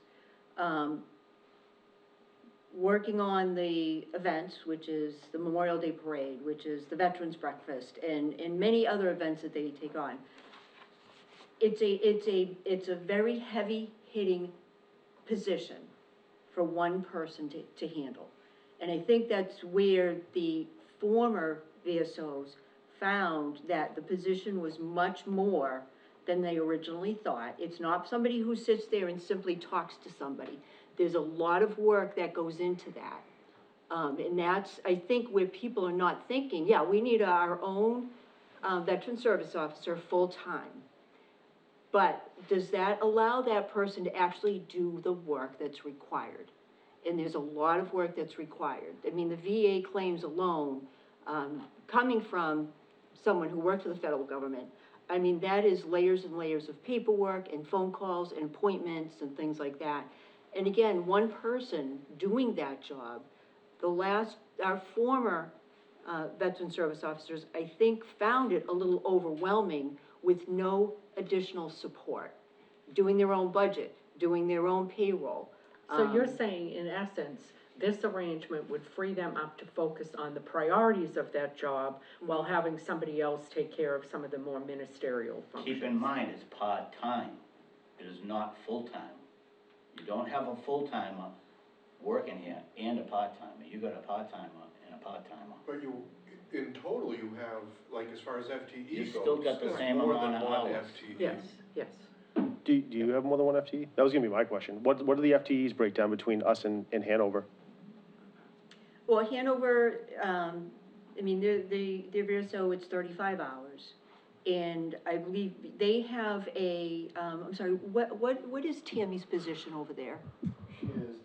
working on the events, which is the Memorial Day Parade, which is the Veterans Breakfast, and many other events that they take on. It's a very heavy-hitting position for one person to handle. And I think that's where the former VSOs found that the position was much more than they originally thought. It's not somebody who sits there and simply talks to somebody. There's a lot of work that goes into that. And that's, I think, where people are not thinking, yeah, we need our own veteran service officer full-time. But does that allow that person to actually do the work that's required? And there's a lot of work that's required. I mean, the VA claims alone, coming from someone who worked for the federal government, I mean, that is layers and layers of paperwork and phone calls and appointments and things like that. And again, one person doing that job, our former veteran service officers, I think, found it a little overwhelming with no additional support, doing their own budget, doing their own payroll. So you're saying, in essence, this arrangement would free them up to focus on the priorities of that job while having somebody else take care of some of the more ministerial functions. Keep in mind, it's part-time, it is not full-time. You don't have a full-timer working here and a part-timer, you got a part-timer and a part-timer. But in total, you have, like, as far as FTE You goes. still got the same more amount than of one hours. FTE. Yes, yes. Do you have more than 1 FTE? That was gonna be my question. What do the FTEs break down between us and Hanover? Well, Hanover, I mean, their VSO, it's 35 hours. And I believe they have I'm sorry, what is Tammy's position over there? She is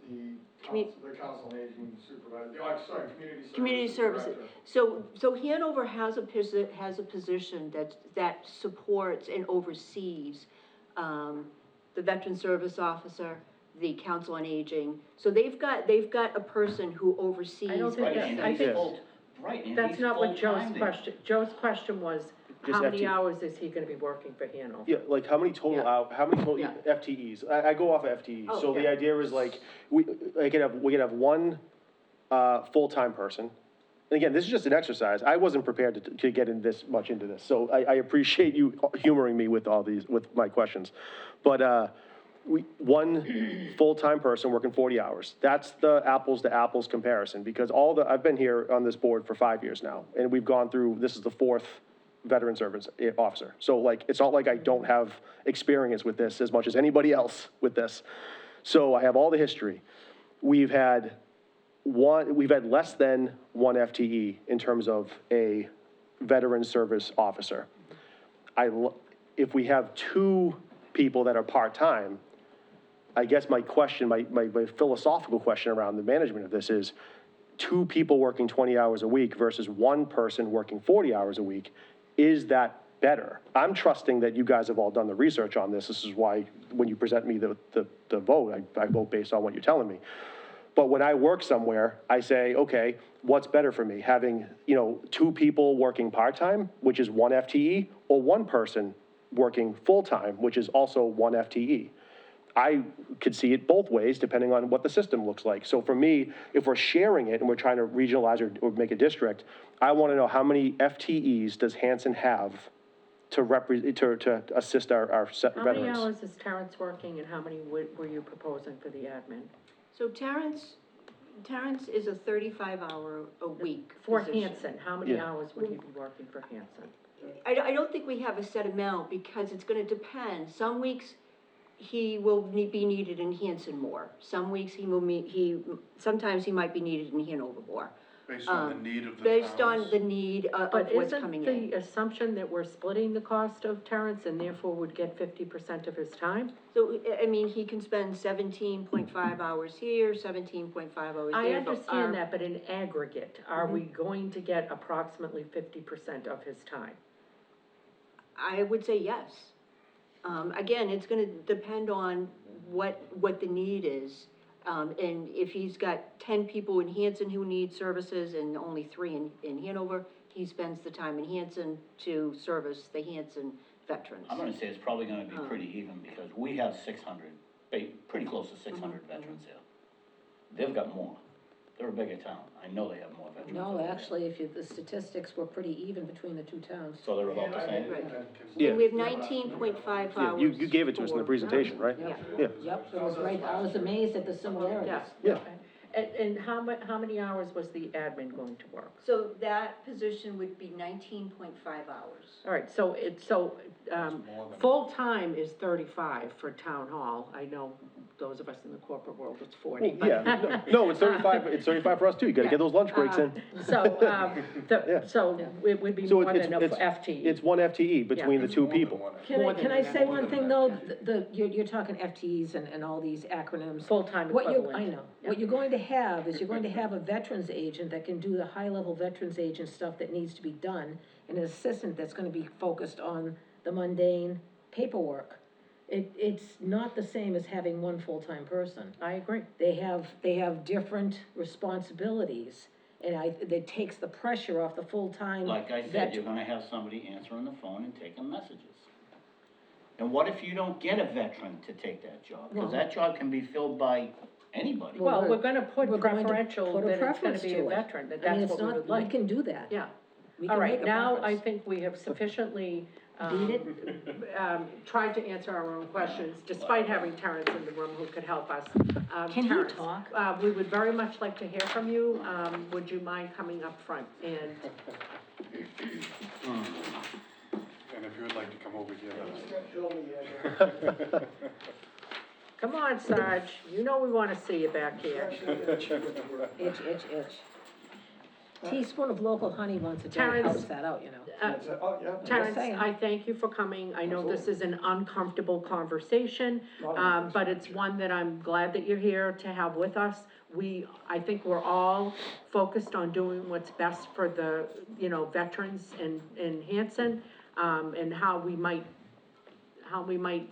the council on aging supervisor, Community services. director. So Hanover has a position that supports and oversees, the veteran service officer, the council on aging. So they've got a person who oversees. I don't think Right, that's- and I he's think- full, right, and That's he's not what Joe's full-time there. question, Joe's question was, Just how many FTE. hours is he gonna be working for Hanover? Yeah, like how many total how many total Yeah. FTEs? I go off of FTEs, Oh, so the yeah. idea is like, we could have one, full-time person. And again, this is just an exercise, I wasn't prepared to get in this much into this, so I appreciate you humoring me with all these, with my questions. But, one full-time person working 40 hours, that's the apples to apples comparison, because I've been here on this board for 5 years now, and we've gone through, this is the 4th veteran service officer. So like, it's not like I don't have experience with this as much as anybody else with this. So I have all the history. We've had less than 1 FTE in terms of a veteran service officer. If we have 2 people that are part-time, I guess my question, my philosophical question around the management of this is 2 people working 20 hours a week versus 1 person working 40 hours a week. Is that better? I'm trusting that you guys have all done the research on this. This is why, when you present me the vote, I vote based on what you're telling me. But when I work somewhere, I say, okay, what's better for me? Having, 2 people working part-time, which is 1 FTE, or 1 person working full-time, which is also 1 FTE? I could see it both ways, depending on what the system looks like. So for me, if we're sharing it and we're trying to regionalize or make a district, I want to know how many FTEs does Hanson have to assist our How many veterans? hours is Terrence working and how many were you proposing for the admin? So Terrence is a 35-hour-a-week For position. Hanson, how many Yeah. hours would he be working for Hanson? I don't think we have a set amount, because it's gonna depend. Some weeks, he will be needed in Hanson more. Some weeks, sometimes he might be needed in Hanover more. Based on the need of the Based on towns? the need of But what's isn't coming in. the assumption that we're splitting the cost of Terrence and therefore would get 50% of his time? So, I mean, he can spend 17.5 hours here, 17.5 hours there. I but our- understand that, but in aggregate, are we going to get approximately 50% of his time? I would say yes. Again, it's gonna depend on what the need is. And if he's got 10 people in Hanson who need services and only 3 in Hanover, he spends the time in Hanson to service the Hanson veterans. I'm gonna say it's probably gonna be pretty even, because we have 600, pretty close to 600 veterans here. They've got more. They're a bigger town. I know they have more veterans. No, over there. actually, the statistics were pretty even between the 2 towns. So they're about the same? Right. Yeah. And we have 19.5 Yeah, hours. you gave it to us in the for- presentation, right? Yeah. Yeah. Yep, it was right, I was amazed at the similarities. Yeah. And how many hours was the admin going to work? So that position would be 19.5 hours. All right, full-time is 35 for town hall. I know those of us in the corporate world, it's 40, but. Yeah, no, it's 35 for us too. You gotta get those lunch breaks in. Yeah. So it would be So more it's- than a it's- FTE. It's 1 FTE between the 2 people. More than Can I that. say one thing though, you're talking FTEs and all these acronyms. Full-time What you, equivalent. I know, what you're going to have is you're going to have a veterans agent that can do the high-level veterans agent stuff that needs to be done, and an assistant that's gonna be focused on the mundane paperwork. It's not the same as having 1 full-time person. I agree. They have different responsibilities, and that takes the pressure off the full-time. Like I said, you're gonna have somebody answering the phone and taking messages. And what if you don't get a veteran to take that job? Well- Because that job can be filled by anybody. Well, Well, we're gonna put we're going to preferential, put a that it's gonna preference be to a it. veteran, that I mean, that's it's what we not- would like. We can do that. Yeah. We All can right, make a now I preference. think we have sufficiently, Beat it? tried to answer our own questions, despite having Terrence in the room who could help us. Can he Terrence, talk? we would very much like to hear from you. Would you mind coming up front and, And if you would like to come over here, come on, Sarge, you know we wanna see you back here. Itch. Teaspoon of local honey once a day Terrence. helps that out, you know. Terrence, saying. I thank you for coming. I know this is an uncomfortable conversation, but it's one that I'm glad that you're here to have with us. I think we're all focused on doing what's best for the, veterans in Hanson, and how we might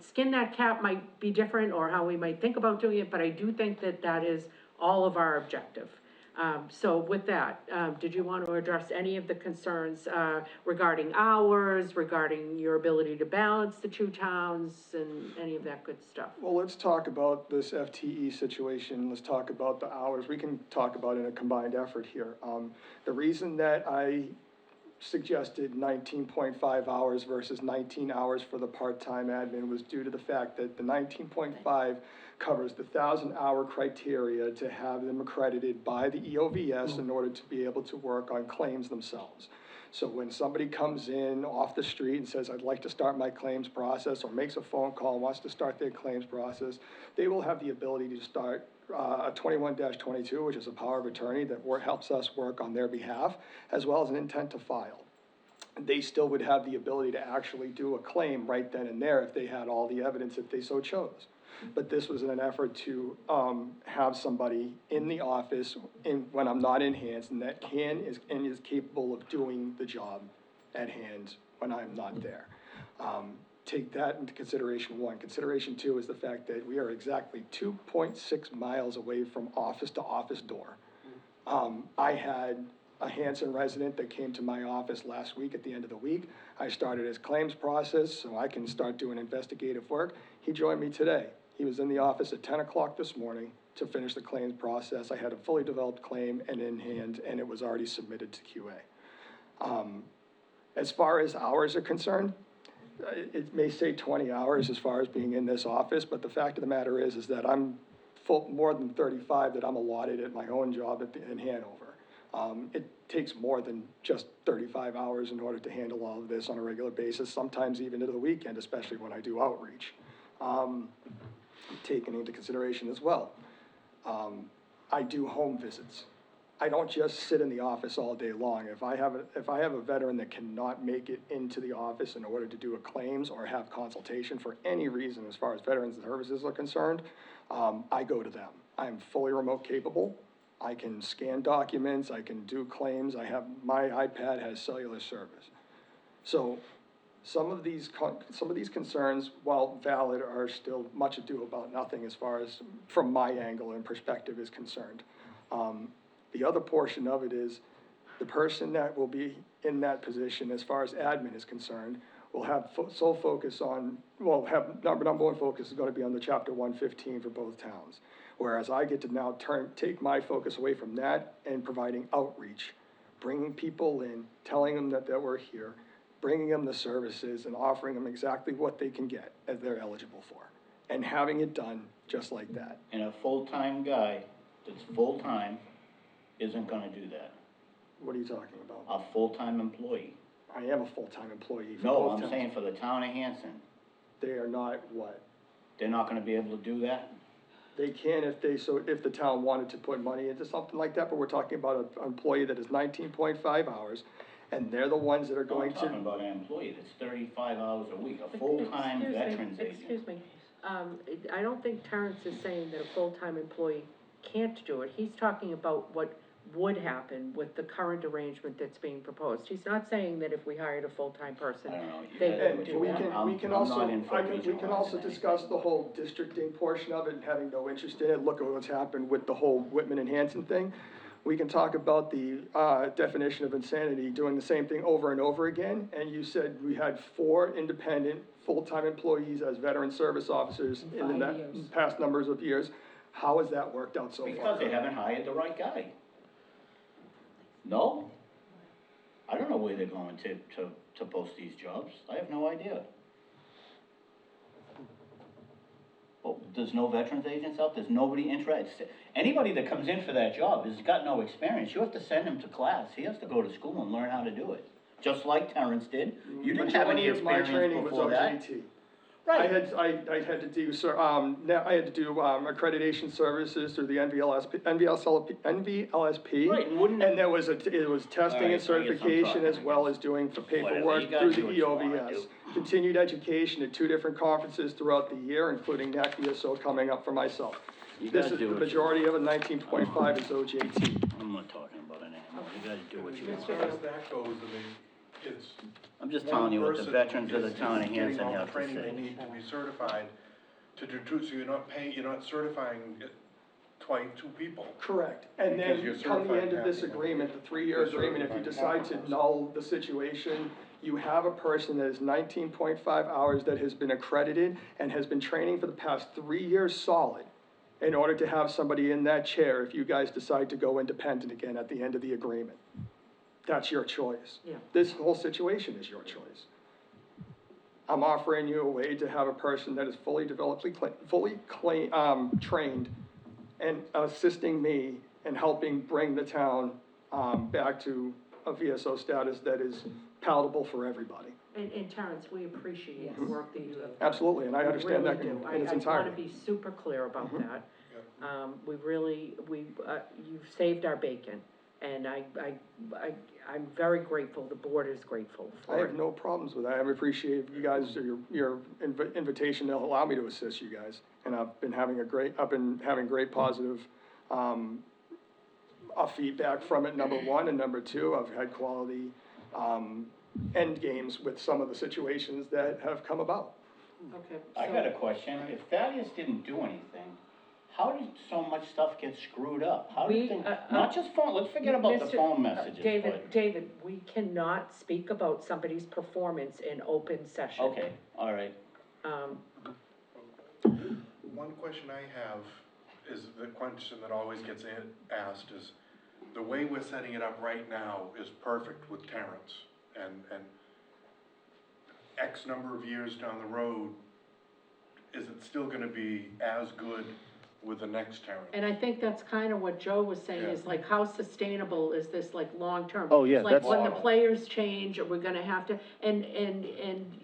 skin that cat might be different, or how we might think about doing it, but I do think that is all of our objective. So with that, did you want to address any of the concerns, regarding hours, regarding your ability to balance the 2 towns, and any of that good stuff? Well, let's talk about this FTE situation, let's talk about the hours, we can talk about it in a combined effort here. The reason that I suggested 19.5 hours versus 19 hours for the part-time admin was due to the fact that the 19.5 covers the 1,000-hour criteria to have them accredited by the EOVS in order to be able to work on claims themselves. So when somebody comes in off the street and says, I'd like to start my claims process, or makes a phone call, wants to start their claims process, they will have the ability to start a 21-22, which is a power of attorney that helps us work on their behalf, as well as an intent to file. They still would have the ability to actually do a claim right then and there if they had all the evidence if they so chose. But this was in an effort to have somebody in the office when I'm not in Hanson that is capable of doing the job at hand when I'm not there. Take that into consideration one. Consideration two is the fact that we are exactly 2.6 miles away from office to office door. I had a Hanson resident that came to my office last week at the end of the week. I started his claims process so I can start doing investigative work. He joined me today. He was in the office at 10 o'clock this morning to finish the claims process. I had a fully developed claim and in hand, and it was already submitted to QA. As far as hours are concerned, it may say 20 hours as far as being in this office, but the fact of the matter is that I'm more than 35 that I'm allotted at my own job in Hanover. It takes more than just 35 hours in order to handle all of this on a regular basis, sometimes even into the weekend, especially when I do outreach. Taken into consideration as well. I do home visits. I don't just sit in the office all day long. If I have a veteran that cannot make it into the office in order to do a claims or have consultation for any reason as far as veterans services are concerned, I go to them. I'm fully remote capable. I can scan documents, I can do claims, my iPad has cellular service. So some of these concerns, while valid, are still much ado about nothing as far as from my angle and perspective is concerned. The other portion of it is the person that will be in that position as far as admin is concerned will have sole focus on, number one focus is going to be on the Chapter 115 for both towns. Whereas I get to now take my focus away from that and providing outreach, bringing people in, telling them that we're here, bringing them the services and offering them exactly what they can get as they're eligible for, and having it done just like that. And a full-time guy that's full-time isn't gonna do that. What are you talking about? A full-time employee. I am a full-time employee for No, both I'm towns. saying for the town of Hanson, They are not what? they're not gonna be able to do that? They can if the town wanted to put money into something like that, but we're talking about an employee that is 19.5 hours, and they're the ones that are No, I'm going talking to. about an employee that's 35 hours a week, a full-time veterans agent. Excuse me, I don't think Terrence is saying that a full-time employee can't do it. He's talking about what would happen with the current arrangement that's being proposed. He's not saying that if we hired a full-time person, I don't know. You they guys would do do we that. can, we can I'm also, not in for we can regional also anything. discuss the whole districting portion of it and having no interest in it, look at what's happened with the whole Whitman and Hanson thing. We can talk about the, definition of insanity, doing the same thing over and over again, and you said we had 4 independent, full-time employees as veteran service officers in the 5 years. past numbers of years. How has that worked out so far? Because they haven't hired the right guy. No? I don't know where they're going to post these jobs. I have no idea. Well, there's no veterans agents out, there's nobody interested. Anybody that comes in for that job has got no experience. You have to send him to class. He has to go to school and learn how to do it. Just like Terrence did. You didn't have any Majority of my experience training was before that. OJT. Right. I had to do, I had to do, accreditation services through the NVLSP. Right, and wouldn't And it was testing All and right, I guess I'm certification as talking well as doing for paperwork you gotta through do the what you wanna EOVS. do. Continued education at 2 different conferences throughout the year, including NACVSO coming up for myself. You This gotta is do the what you majority of it, 19.5 is OJT. I'm not talking about it anymore. You gotta do what you As want. far as that goes, I mean, it's. I'm just one telling you what the person veterans of the is town of getting Hanson all the have to training they say. need to be certified to do, so you're not certifying two people. Correct, and Because then you're come the certifying end of this half of them. agreement, the 3-year You're agreement, if you certifying decide to half of them. null the situation, you have a person that is 19.5 hours that has been accredited and has been training for the past 3 years solid in order to have somebody in that chair if you guys decide to go independent again at the end of the agreement. That's your choice. Yeah. This whole situation is your choice. I'm offering you a way to have a person that is fully developed, trained and assisting me in helping bring the town, back to a VSO status that is palatable for everybody. And Terrence, we appreciate the work that you have done. Absolutely, and I We understand really that do. in its I wanna entirety. be super clear about Mhm. that. You've saved our bacon, and I'm very grateful, the board is grateful I for have it. no problems with that. I appreciate you guys, your invitation to allow me to assist you guys. And I've been having great positive, feedback from it, number one, and number two, I've had quality, end games with some of the situations that have come about. Okay. I got a question. If Thaddeus didn't do anything, how did so much stuff get screwed up? How We, did things, not just phone, let's forget about the Mr. phone messages, but. David, we cannot speak about somebody's performance in open session. Okay, all right. One question I have is the question that always gets asked is, the way we're setting it up right now is perfect with Terrence, and X number of years down the road, is it still gonna be as good with the next Terrence? And I think that's kind of what Joe was saying, is like, how sustainable is this, like, long-term? Oh, yeah, It's like, that's- when the players change, are we gonna have to, and,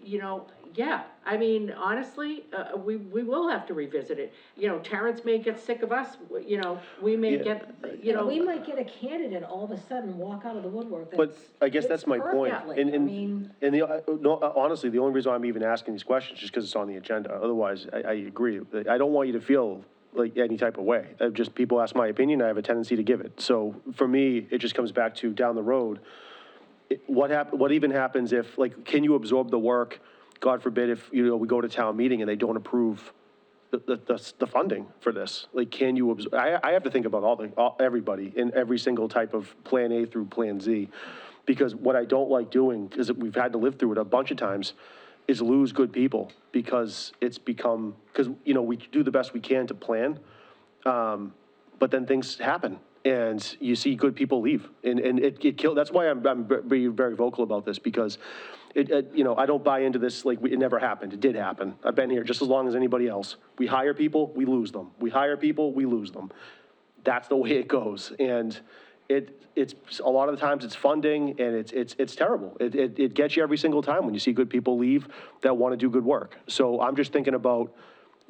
you know, yeah, I mean, honestly, we will have to revisit it. You know, Terrence may get sick of us, you know, we may Yeah. get, you know. We might get a candidate all of a sudden walk out of the woodwork But that's. I guess that's fits my point. perfectly. And, I mean, and the, no, honestly, the only reason why I'm even asking these questions is just because it's on the agenda. Otherwise, I agree. I don't want you to feel like any type of way. Just people ask my opinion, I have a tendency to give it. So for me, it just comes back to down the road, what even happens if, like, can you absorb the work? God forbid if, you know, we go to town meeting and they don't approve the funding for this. Like, can you absorb, I have to think about everybody in every single type of Plan A through Plan Z. Because what I don't like doing, is that we've had to live through it a bunch of times, is lose good people because it's become, because, you know, we do the best we can to plan, but then things happen and you see good people leave. And it kills, that's why I'm being very vocal about this, because you know, I don't buy into this, like, it never happened. It did happen. I've been here just as long as anybody else. We hire people, we lose them. We hire people, we lose them. That's the way it goes. And it's a lot of the times it's funding and it's terrible. It gets you every single time when you see good people leave that want to do good work. So I'm just thinking about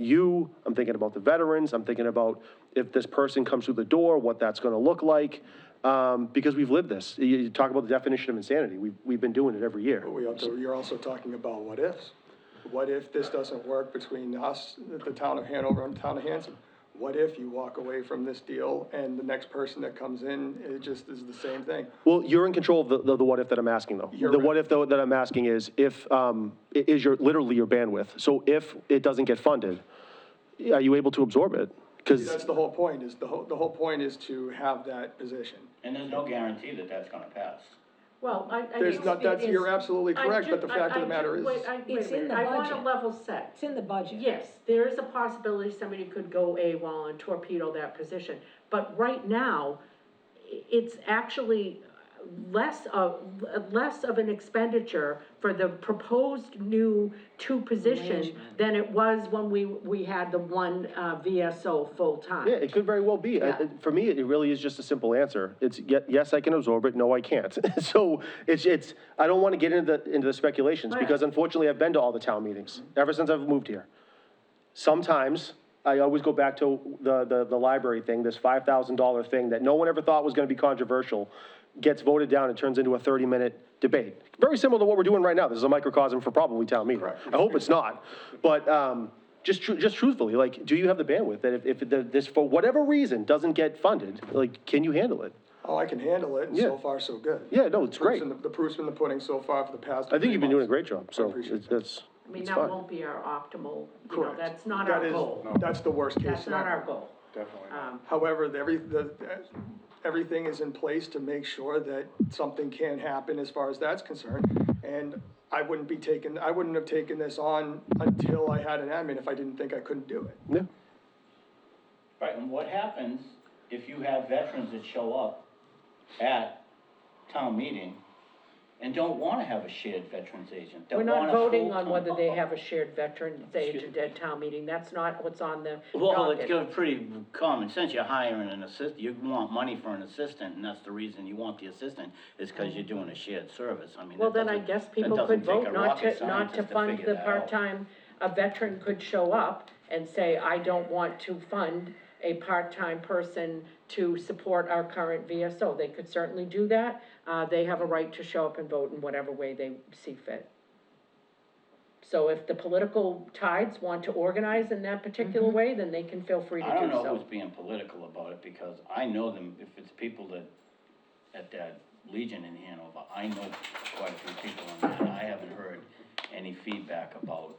you, I'm thinking about the veterans, I'm thinking about if this person comes through the door, what that's going to look like. Because we've lived this. You talk about the definition of insanity. We've been doing it every year. But you're also talking about what ifs. What if this doesn't work between us, the town of Hanover and the town of Hanson? What if you walk away from this deal and the next person that comes in, it just is the same thing? Well, you're in control of the what if that I'm asking, though. You're The right. what if, though, that I'm asking is if, is literally your bandwidth. So if it doesn't get funded, are you able to absorb it? Because That's the whole point, is the whole point is to have that position. And there's no guarantee that that's gonna pass. Well, There's not, you're absolutely correct, but the fact of the matter is. Wait It's a in minute, the I want a budget. level set. it's in the budget. Yes, there is a possibility somebody could go AWOL and torpedo that position, but right now, it's actually less of an expenditure for the proposed new two position than it was when we had the one, VSO full-time. yeah, it could very well be. Yeah. For me, it really is just a simple answer. It's, yes, I can absorb it, no, I can't. So it's, I don't want to get into the speculations, Right. because unfortunately, I've been to all the town meetings, ever since I've moved here. Sometimes, I always go back to the library thing, this $5,000 thing that no one ever thought was gonna be controversial, gets voted down and turns into a 30-minute debate. Very similar to what we're doing right now. This is a microcosm for probably town meeting. I hope it's not. But just truthfully, like, do you have the bandwidth that if this, for whatever reason, doesn't get funded, like, can you handle it? Oh, I can handle it, and Yeah. so far, so good. Yeah, no, it's great. The proof's in the pudding so far for the past. I think you've been 3 doing a months. great job, I so appreciate that. it's I mean, it's that fine. won't be our optimal, you know, Correct. that's not That our is- goal. That's the worst case That's not scenario. our goal. Definitely not. However, everything is in place to make sure that something can happen as far as that's concerned. And I wouldn't have taken this on until I had an admin if I didn't think I couldn't do it. Yeah. Right, and what happens if you have veterans that show up at town meeting and don't wanna have a shared veterans agent? that We're not want a voting on full-time- whether they have a shared veterans agent at town meeting, that's not what's on the Well, it's docket. got pretty common sense, you're hiring an assistant, you want money for an assistant, and that's the reason you want the assistant, is cause you're doing a shared service, I mean. Well, that then I doesn't- guess that people doesn't could take vote a not rocket to scientist to fund figure the that out. part-time, a veteran could show up and say, I don't want to fund a part-time person to support our current VSO. They could certainly do that, they have a right to show up and vote in whatever way they see fit. So if the political tides want to organize in that particular way, then they can feel free to do so. I don't know who's being political about it, because I know them, if it's people that, at that Legion in Hanover. I know quite a few people in there, and I haven't heard any feedback about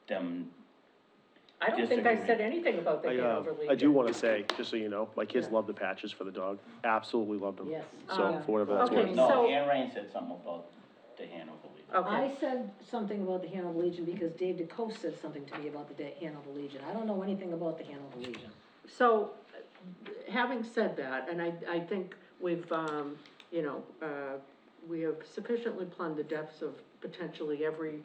them. I don't think I said Disagree. anything about the Hanover Legion. I do wanna say, just so you know, my kids love the patches for the dog, absolutely loved them. Yes. So, for whatever that's Okay, worth. No, so- Ann Rain said something about the Hanover Legion. I Okay, said something about the Hanover Legion because Dave DeCoste said something to me about the Hanover Legion. I don't know anything about the Hanover Legion. so, having said that, and I think we've, you know, we have sufficiently plumbed the depths of potentially every,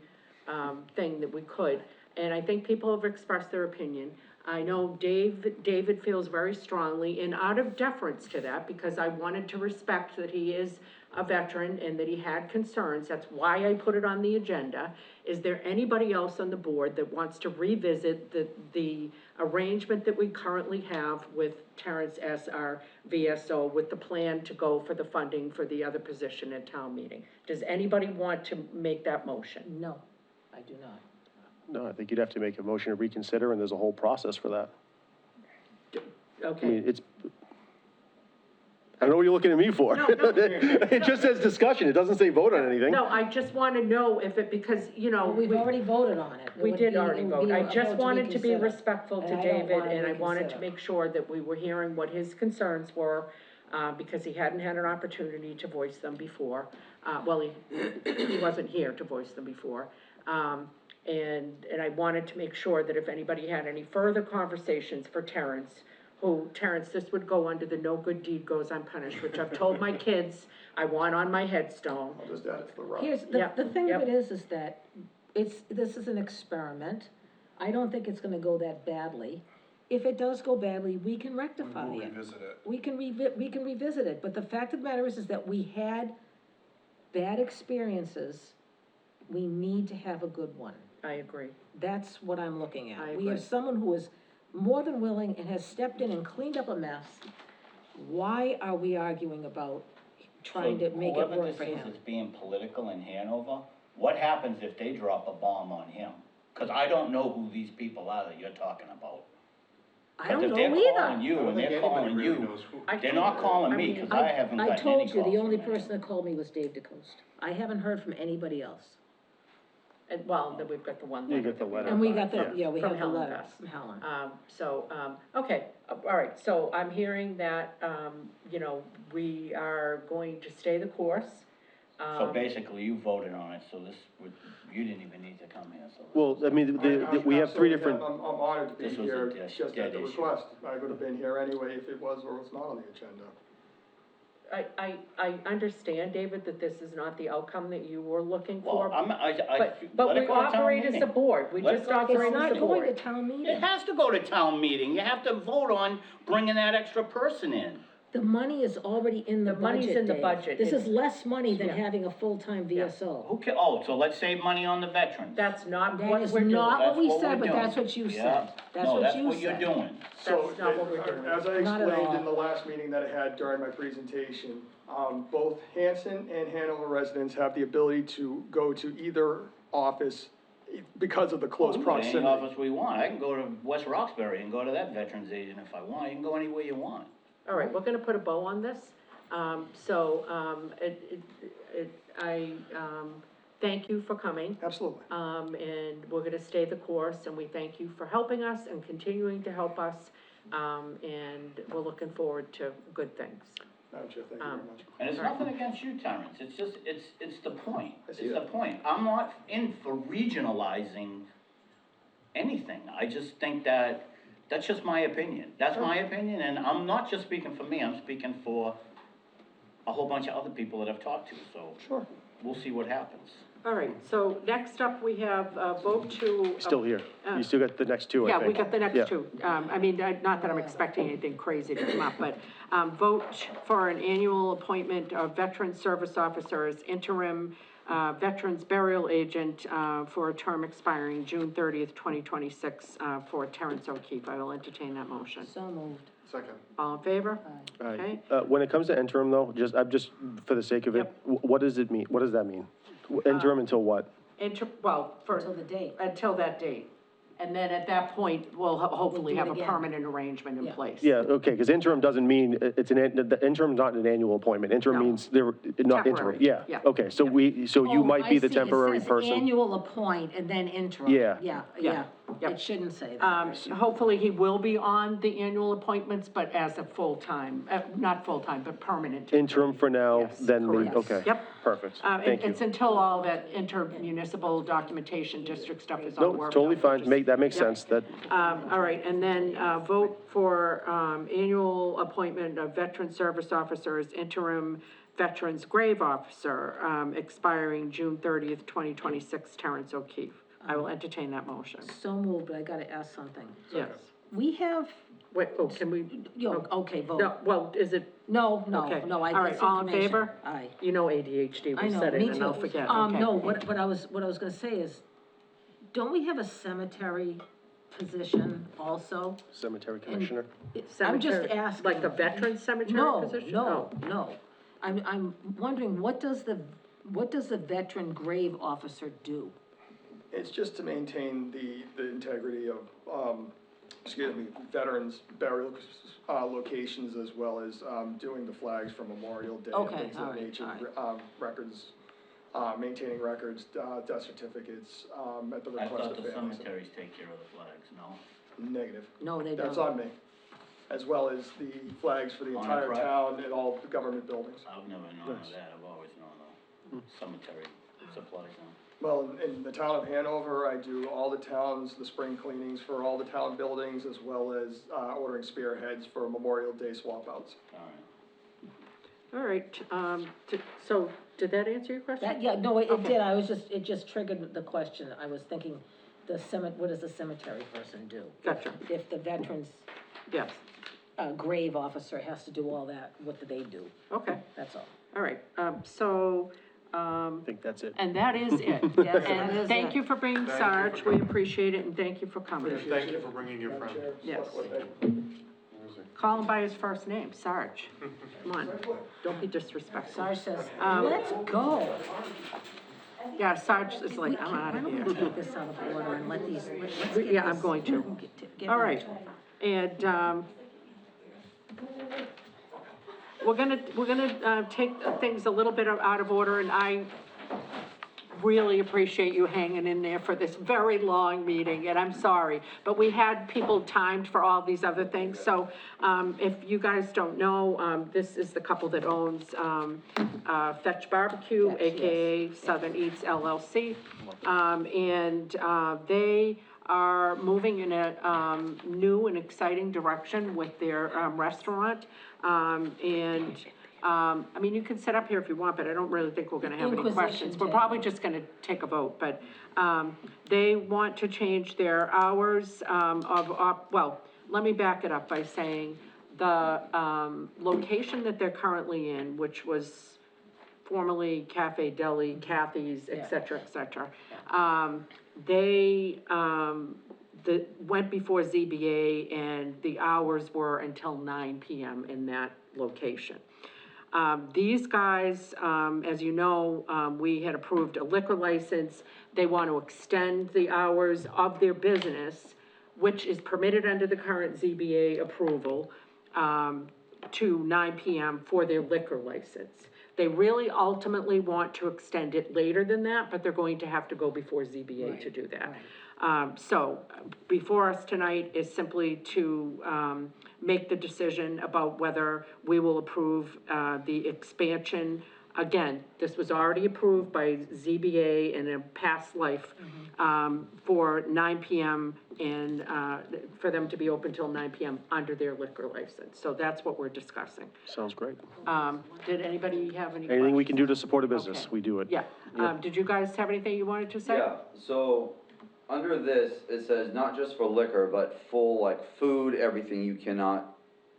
thing that we could, and I think people have expressed their opinion. I know David feels very strongly, and out of deference to that, because I wanted to respect that he is a veteran and that he had concerns, that's why I put it on the agenda. Is there anybody else on the board that wants to revisit the arrangement that we currently have with Terrence as our VSO, with the plan to go for the funding for the other position at town meeting? Does anybody want to make that motion? No, I do not. No, I think you'd have to make a motion to reconsider, and there's a whole process for that. I Okay. mean, I don't know what you're looking at me for. No, no. It just says discussion, it doesn't say vote on anything. No, I just wanna know if it, because, you know. Well, we've already voted on it. It We would did be- already it would vote. be I a just vote to wanted to be reconsider. respectful to And I don't David, wanna and I wanted to reconsider. make sure that we were hearing what his concerns were, because he hadn't had an opportunity to voice them before. Well, he wasn't here to voice them before. And I wanted to make sure that if anybody had any further conversations for Terrence, this would go under the no good deed goes unpunished, which I've told my kids I want on my headstone. I'll just add it to the rock. Here's, Yep, the thing of yep. it is that this is an experiment. I don't think it's gonna go that badly. If it does go badly, we can rectify We'll it. revisit it. We can revisit it, but the fact of the matter is that we had bad experiences. We need to have a good one. I agree. That's what I'm looking at. I We have agree. someone who is more than willing and has stepped in and cleaned up a mess. Why are we arguing about trying to make it work for Whoever him? this is being political in Hanover, what happens if they drop a bomb on him? Cause I don't know who these people are that you're talking about. I don't know Cause if they're calling either. you and they're calling you, I they're told not you. calling I me, mean, cause I haven't gotten I any told calls you, the only from anyone. person that called me was Dave DeCoste. I haven't heard from anybody else. And, well, then we've got the one You letter. get the that letter. And we got the, Yeah. yeah, we From have the Helen letter Best. from Helen. Okay, all right, so I'm hearing that, you know, we are going to stay the course. So basically, you voted on it, so you didn't even need to come here, so. Well, I mean, we have three different, I'm honored to be This was a here, dead- just at dead the issue. request. I would have been here anyway if it was or was not on the agenda. I understand, David, that this is not the outcome that you were looking for, Well, but let we it go to town operate as a meeting. board, we Let it just go to operate It's as not a going to board. town meeting. It has to go to town meeting, you have to vote on bringing that extra person in. The money is already in the The money's budget, in the Dave. budget. This is It's- less money than Yeah. having a full-time VSO. So let's save money on the veterans. That's not That what is we're doing. not what we That's said, we're but that's doing. what you Yeah. said. That's No, what that's you what you're said. doing. So, That's not what we're doing. as I Not at explained all. in the last meeting that I had during my presentation, both Hanson and Hanover residents have the ability to go to either office because of the close We can go to any proximity. office we want, I can go to West Roxbury and go to that veterans agent if I want, you can go anywhere you want. All right, we're gonna put a bow on this. Thank you for coming. Absolutely. And we're gonna stay the course, and we thank you for helping us and continuing to help us. And we're looking forward to good things. Madam Chair, thank you very much. And it's All right. nothing against you, Terrence, it's just, it's the point, I it's see the that. point. I'm not in for regionalizing anything, I just think that, that's just my opinion. That's my opinion, and I'm not just speaking for me, I'm speaking for a whole bunch of other people that I've talked to, so Sure. we'll see what happens. All right, so next up, we have a vote to. still here. You still got the next two, I Yeah, think. we got the Yeah. next two. I mean, not that I'm expecting anything crazy to come up, but, vote for an annual appointment of veteran service officers, interim, veterans burial agent, for a term expiring June 30th, 2026, for Terrence O'Keefe. I will entertain that motion. So moved. Second. All in favor? All right. Okay. When it comes to interim though, I'm just, for the sake of it, what does it mean? What does that mean? Interim until what? Well, Until the date. until that date. And then at that point, we'll hopefully do it have a again. permanent arrangement in Yeah. place. Yeah, okay, because interim doesn't mean, the interim's not an annual appointment. Interim No. means they're not interim, Temporary, yeah. yeah. Okay, so you Oh, might be I the see. temporary It says person. annual appoint and then interim. Yeah. Yeah, Yeah. yeah. Yep. It shouldn't say that. Hopefully he will be on the annual appointments, but as a full-time, not full-time, but permanent. Interim for now, Yes, then the, correct. okay. Yep. Perfect, And thank you. it's until all that intermunicipal documentation district stuff is all No, worked out. totally fine, that makes Yep. sense, that, All right, and then, vote for, annual appointment of veteran service officers, interim veterans grave officer, expiring June 30th, 2026, Terrence O'Keefe. I will entertain that motion. So moved, but I gotta ask something. Yes. We have, Wait, can we? okay, vote. No, well, is it, No, okay. I, All right, it's all in information. favor? Aye. You know ADHD I will know, set me in and too. I'll forget, okay. No, what I was gonna say is, don't we have a cemetery position also? cemetery commissioner. I'm just Cemetery- asking. Like a veteran cemetery No, position? no, no. I'm wondering, what does the veteran grave officer do? It's just to maintain the integrity of, veterans burial, locations, as well as, doing the flags for Memorial Day and Okay, things of all that right, nature. all Records, maintaining records, death certificates, at the I request thought of the families. cemeteries take care of the flags, no? Negative. No, they don't. That's on me, as well as the flags for the On entire the town and all the government buildings. I've never known of that, I've always known of cemetery supplies, no? Well, in the town of Hanover, I do all the towns, the spring cleanings for all the town buildings, as well as, ordering spearheads for Memorial Day swap outs. All right. All right, so, did that answer your question? That, yeah, no, it Okay. did, it just triggered the question. I was thinking, what does the cemetery person do? Gotcha. If the veterans, Yes, grave officer has to do all that, what do they do? okay, That's all. all right, I think that's it. and that is it. Yes, that And is thank it. you for bringing Thank you Sarge, for we coming. appreciate it, and thank you for coming. Thank you for bringing your friend. Yes. Where Call him by his first name, Sarge. Come on, don't be disrespectful. Sarge says, Um, let's go. Yeah, Sarge is like, I'm Why out of don't we here. take this out of order and let these, let's get Yeah, I'm this- going to. get All them. right, and, we're gonna take things a little bit out of order, and I really appreciate you hanging in there for this very long meeting, and I'm sorry, but we had people timed for all these other things, so, if you guys don't know, this is the couple that owns, Fetch Barbecue, Fetch, AKA Southern Eats LLC. They are moving in a, new and exciting direction with their, restaurant. I mean, you can sit up here if you want, but I don't really think we're gonna have any Inquisition questions. We're table. probably just gonna take a vote, but, they want to change their hours, well, let me back it up by saying the, location that they're currently in, which was formerly Cafe Deli, Kathy's, et cetera, et cetera. They, went before ZBA, and the hours were until 9 PM in that location. These guys, as you know, we had approved a liquor license. They want to extend the hours of their business, which is permitted under the current ZBA approval, to 9 PM for their liquor license. They really ultimately want to extend it later than that, but they're going to have to go before ZBA to do that. So, before us tonight is simply to, make the decision about whether we will approve, the expansion. Again, this was already approved by ZBA in a past life, for 9 PM and, for them to be open till 9 PM under their liquor license. So that's what we're discussing. Sounds great. Did anybody have any questions? Anything we can do to support a business, Okay. we do it. Yeah, did you guys have anything you wanted to say? Yeah, so, under this, it says not just for liquor, but full, like, food, everything you cannot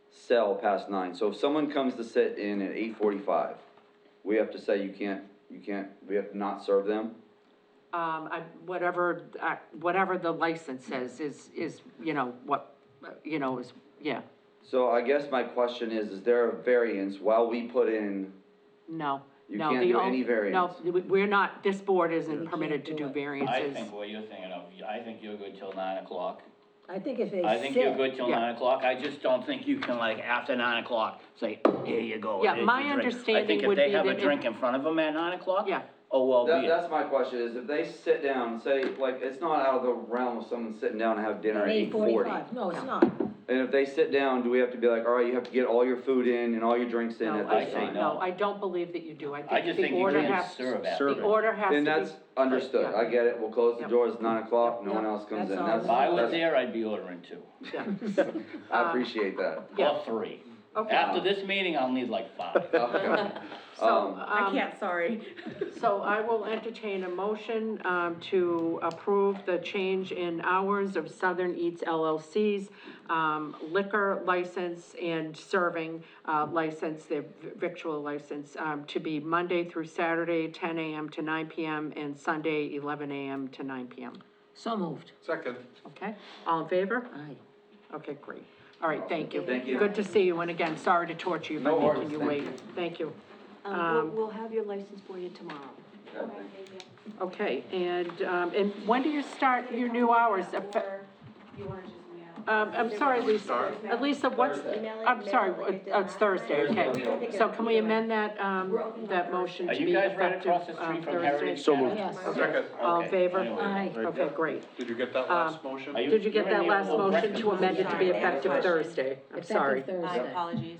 sell past 9. So if someone comes to sit in at 8:45, we have to say you can't, we have to not serve them? Whatever the license says is, you know, what, you know, is, yeah, So I guess my question is there a variance while we put in, no. you no, can't the do only- any variance? No, we're not, this board isn't permitted to do I variances. think what you're thinking of, I think you're good till 9 o'clock. I think if they I think you're sit, good till Yeah. 9 o'clock, I just don't think you can like, after 9 o'clock, say, here you go. Yeah, here's my your drink. understanding would I be think if they have that a if- drink in front of them at 9 o'clock. Yeah. Oh, well, That, be it. that's my question, is if they sit down, say, like, it's not out of the realm of someone sitting down and have dinner at 8:40. 8:45, no, it's No. not. And if they sit down, do we have to be like, all right, you have to get all your food in and all your drinks in No, at I this say time? no. No, I don't believe that you do. I I just think think the you order can has, serve at. Serve the it. order has to be. And that's understood, yeah. I get it, we'll close the Yep. doors at 9 o'clock, no Yep. one else comes That's in, all. that's, If I was that's, there, I'd be ordering 2, Yeah. I appreciate that. Yeah. or 3. Okay. After this meeting, I'll need like 5. Okay. So, I can't, sorry. So I will entertain a motion, to approve the change in hours of Southern Eats LLC's, liquor license and serving, license, their victual license, to be Monday through Saturday, 10 AM to 9 PM, and Sunday, 11 AM to 9 PM. So moved. Second. Okay, all in favor? Aye. Okay, great. All right, thank you. Thank you. Good to see you, and again, sorry to torture you by No making worries, you thank wait. you. Thank you. We'll have your license for you tomorrow. Okay, and when do you start your new hours? I'm sorry, Lisa, Lisa, what's, I'm sorry, it's Thursday, okay. So can we amend that, that motion Are to you be guys right effective, across the street from Thursday? Heritage? So moved. Yes. Second. All in Okay, favor? anyway. Aye. Okay, great. Did you get that last motion? Are Did you get you're in that the last old motion breakfast to amend it to be room. effective Thursday? I'm sorry. Effective Thursday. apologies.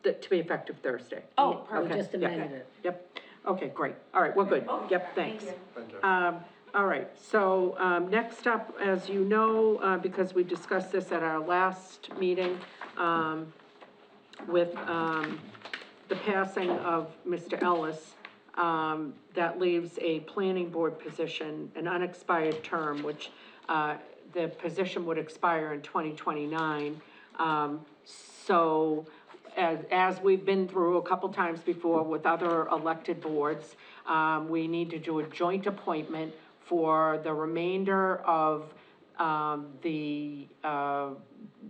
To be effective Thursday. Oh, We Okay, just yeah. amended it. Yep, okay, great. All right, we're good. Yep, thanks. Thank you. All right, so, next up, as you know, because we discussed this at our last meeting, with, the passing of Mr. Ellis, that leaves a planning board position, an unexpired term, which, the position would expire in 2029. So, as we've been through a couple times before with other elected boards, we need to do a joint appointment for the remainder of,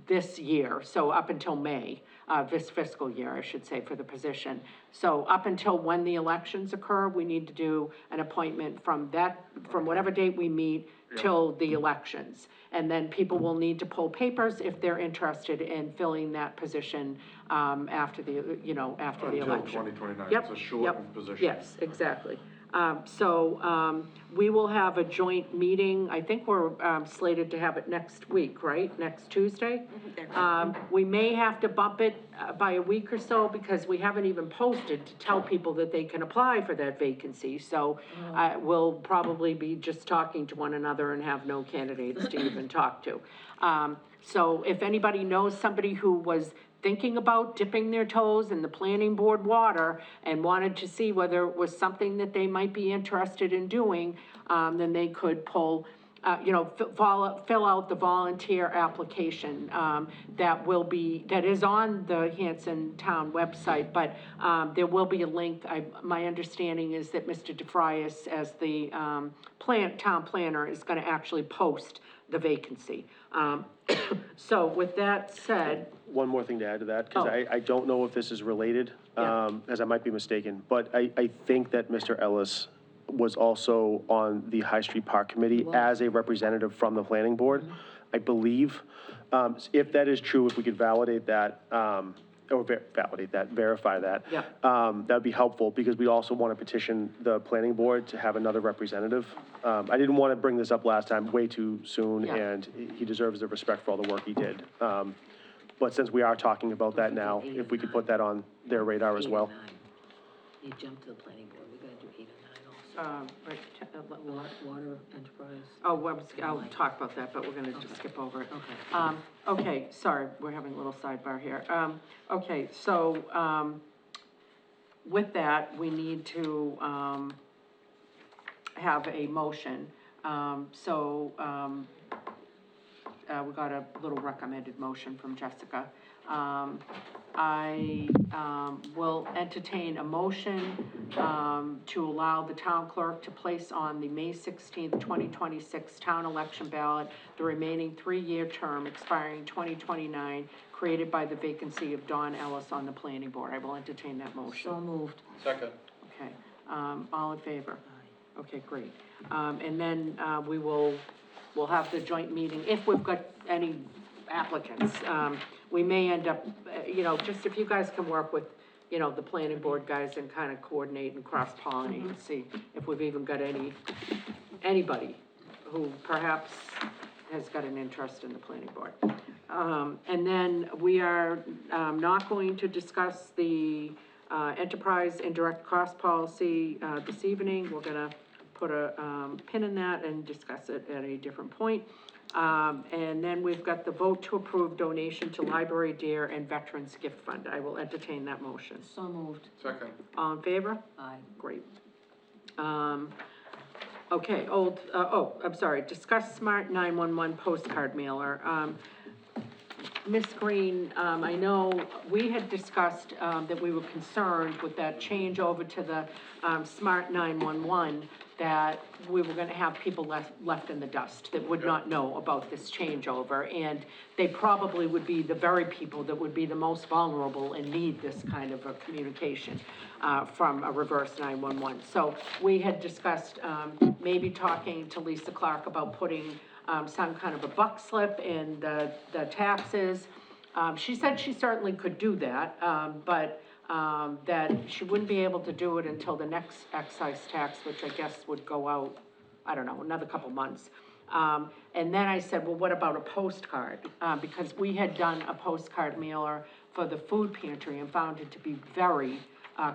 this year, so up until May, this fiscal year, I should say, for the position. So up until when the elections occur, we need to do an appointment from whatever date we meet till the elections. And then people will need to pull papers if they're interested in filling that position, after the Until election. 2029, Yep, it's a shortened position. Yes, exactly. We will have a joint meeting, I think we're, slated to have it next week, right? Next Tuesday? We may have to bump it, by a week or so, because we haven't even posted to tell people that they can apply for that vacancy. So, we'll probably be just talking to one another and have no candidates to even talk to. So if anybody knows somebody who was thinking about dipping their toes in the planning board water and wanted to see whether it was something that they might be interested in doing, then they could fill out the volunteer application, that is on the Hanson Town website, but, there will be a link. My understanding is that Mr. DeFrias, as the, town planner, is gonna actually post the vacancy. So with that said, One more thing to add to that, because Oh. I don't know if this is related, Yeah. as I might be mistaken, but I think that Mr. Ellis was also on the High Street Park Committee as a representative from the planning board, I believe. If that is true, if we could validate that, verify that. Yeah. That'd be helpful, because we also want to petition the planning board to have another representative. I didn't want to bring this up last time way too soon, Yeah. and he deserves the respect for all the work he did. But since we are talking about that now, if we could put that on their radar as well. You jumped to the planning board, we gotta do 8 and 9 also. Water enterprise. I'll talk about that, but we're gonna just skip over it. Okay. Okay, sorry, we're having a little sidebar here. Okay, so, with that, we need to, have a motion. We got a little recommended motion from Jessica. I will entertain a motion to allow the town clerk to place on the May 16th, 2026 town election ballot the remaining 3-year term expiring 2029, created by the vacancy of Dawn Ellis on the planning board. I will entertain that motion. So moved. Second. Okay, all in favor? Okay, great. And then we will we'll have the joint meeting, if we've got any applicants. We may end up, you know, just if you guys can work with, you know, the planning board guys and kind of coordinate and cross-pollinate and see if we've even got anybody who perhaps has got an interest in the planning board. And then we are, not going to discuss the, enterprise indirect cost policy, this evening. We're gonna put a, pin in that and discuss it at a different point. And then we've got the vote to approve donation to Library Dear and Veterans Gift Fund. I will entertain that motion. So moved. Second. All in favor? Aye. Great. Okay, I'm sorry, discuss Smart 911 postcard mailer. Ms. Green, I know we had discussed, that we were concerned with that change over to the, Smart 911, that we were gonna have people left in the dust that would not know about this changeover, and they probably would be the very people that would be the most vulnerable and need this kind of a communication, from a reverse 911. So we had discussed, maybe talking to Lisa Clark about putting, some kind of a buck slip in the taxes. She said she certainly could do that, but that she wouldn't be able to do it until the next excise tax, which I guess would go out, I don't know, another couple months. And then I said, well, what about a postcard? Because we had done a postcard mailer for the food pantry and found it to be very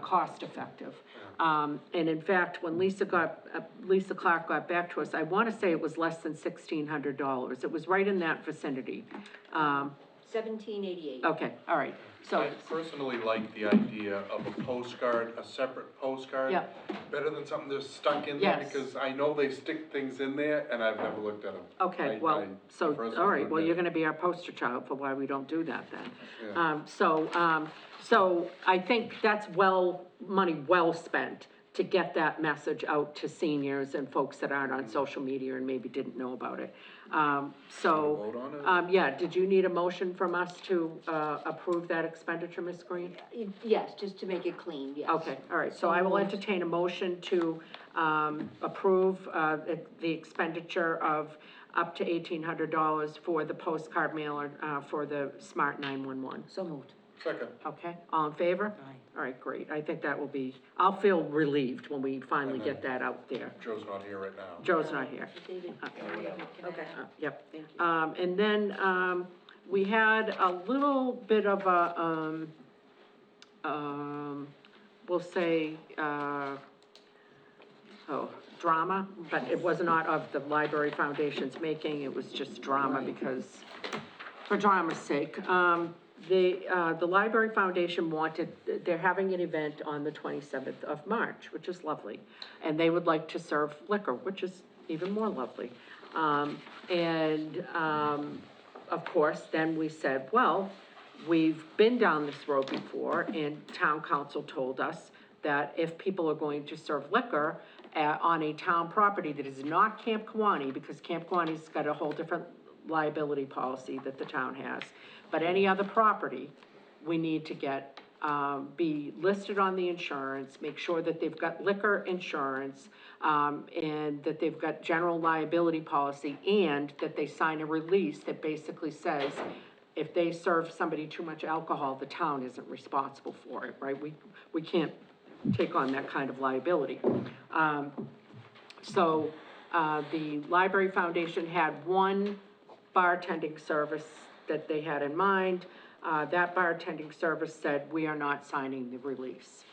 cost-effective. And in fact, when Lisa Clark got back to us, I want to say it was less than $1,600. It was right in that vicinity. 1788. Okay, all right, so, I personally like the idea of a postcard, a separate postcard. Yeah. Better than something that's stuck in there, Yes. because I know they stick things in there, and I've never looked at them. okay, well, so, personally all right, well, admit you're it. gonna be our poster child for why we don't do that then. Yeah. So I think that's money well spent to get that message out to seniors and folks that aren't on social media and maybe didn't know about it. Vote on it? Yeah, did you need a motion from us to, approve that expenditure, Ms. Green? Yes, just to make it clean, yes. Okay, all right, so I will entertain a motion to, approve, the expenditure of up to $1,800 for the postcard mailer, for the Smart 911. So moved. Second. Okay, all in favor? Aye. All right, great, I think that will be, I'll feel relieved when we finally And get then- that out there. Joe's not here right now. Joe's not here. David, Okay. Yep. thank you. And then, we had a little bit of a, we'll say, drama, but it was not of the Library Foundation's making, it was just drama because, for drama's sake. The Library Foundation they're having an event on the 27th of March, which is lovely. And they would like to serve liquor, which is even more lovely. Of course, then we said, well, we've been down this road before, and town council told us that if people are going to serve liquor on a town property that is not Camp Kawani, because Camp Kawani's got a whole different liability policy that the town has, but any other property, we need to get, be listed on the insurance, make sure that they've got liquor insurance, and that they've got general liability policy, and that they sign a release that basically says, if they serve somebody too much alcohol, the town isn't responsible for it, right? We can't take on that kind of liability. The Library Foundation had one bartending service that they had in mind. That bartending service said, we are not signing the release.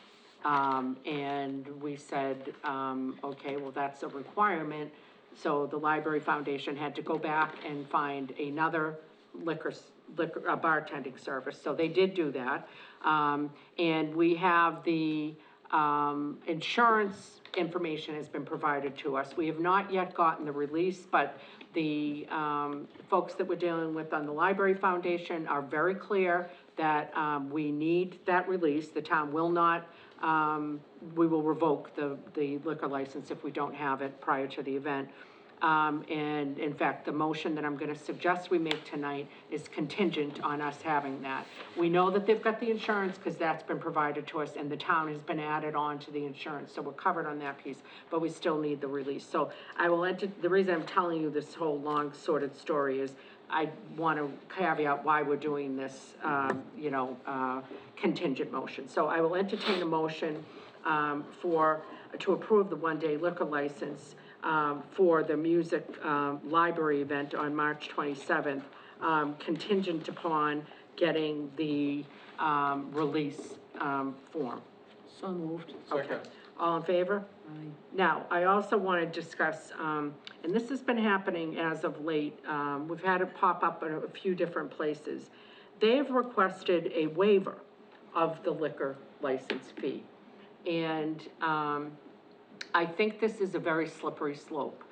And we said, okay, well, that's a requirement. So the Library Foundation had to go back and find another bartending service. So they did do that. And we have the, insurance information has been provided to us. We have not yet gotten the release, but the, folks that we're dealing with on the Library Foundation are very clear that, we need that release. The town will not, we will revoke the liquor license if we don't have it prior to the event. And in fact, the motion that I'm gonna suggest we make tonight is contingent on us having that. We know that they've got the insurance, because that's been provided to us, and the town has been added on to the insurance, so we're covered on that piece, but we still need the release. So I will the reason I'm telling you this whole long sordid story is, I want to caveat why we're doing this, contingent motion. So I will entertain a motion, to approve the one-day liquor license, for the music, library event on March 27th, contingent upon getting the, release, form. So moved. Okay. All in favor? Now, I also want to discuss, and this has been happening as of late, we've had it pop up in a few different places. They've requested a waiver of the liquor license fee. And, I think this is a very slippery slope.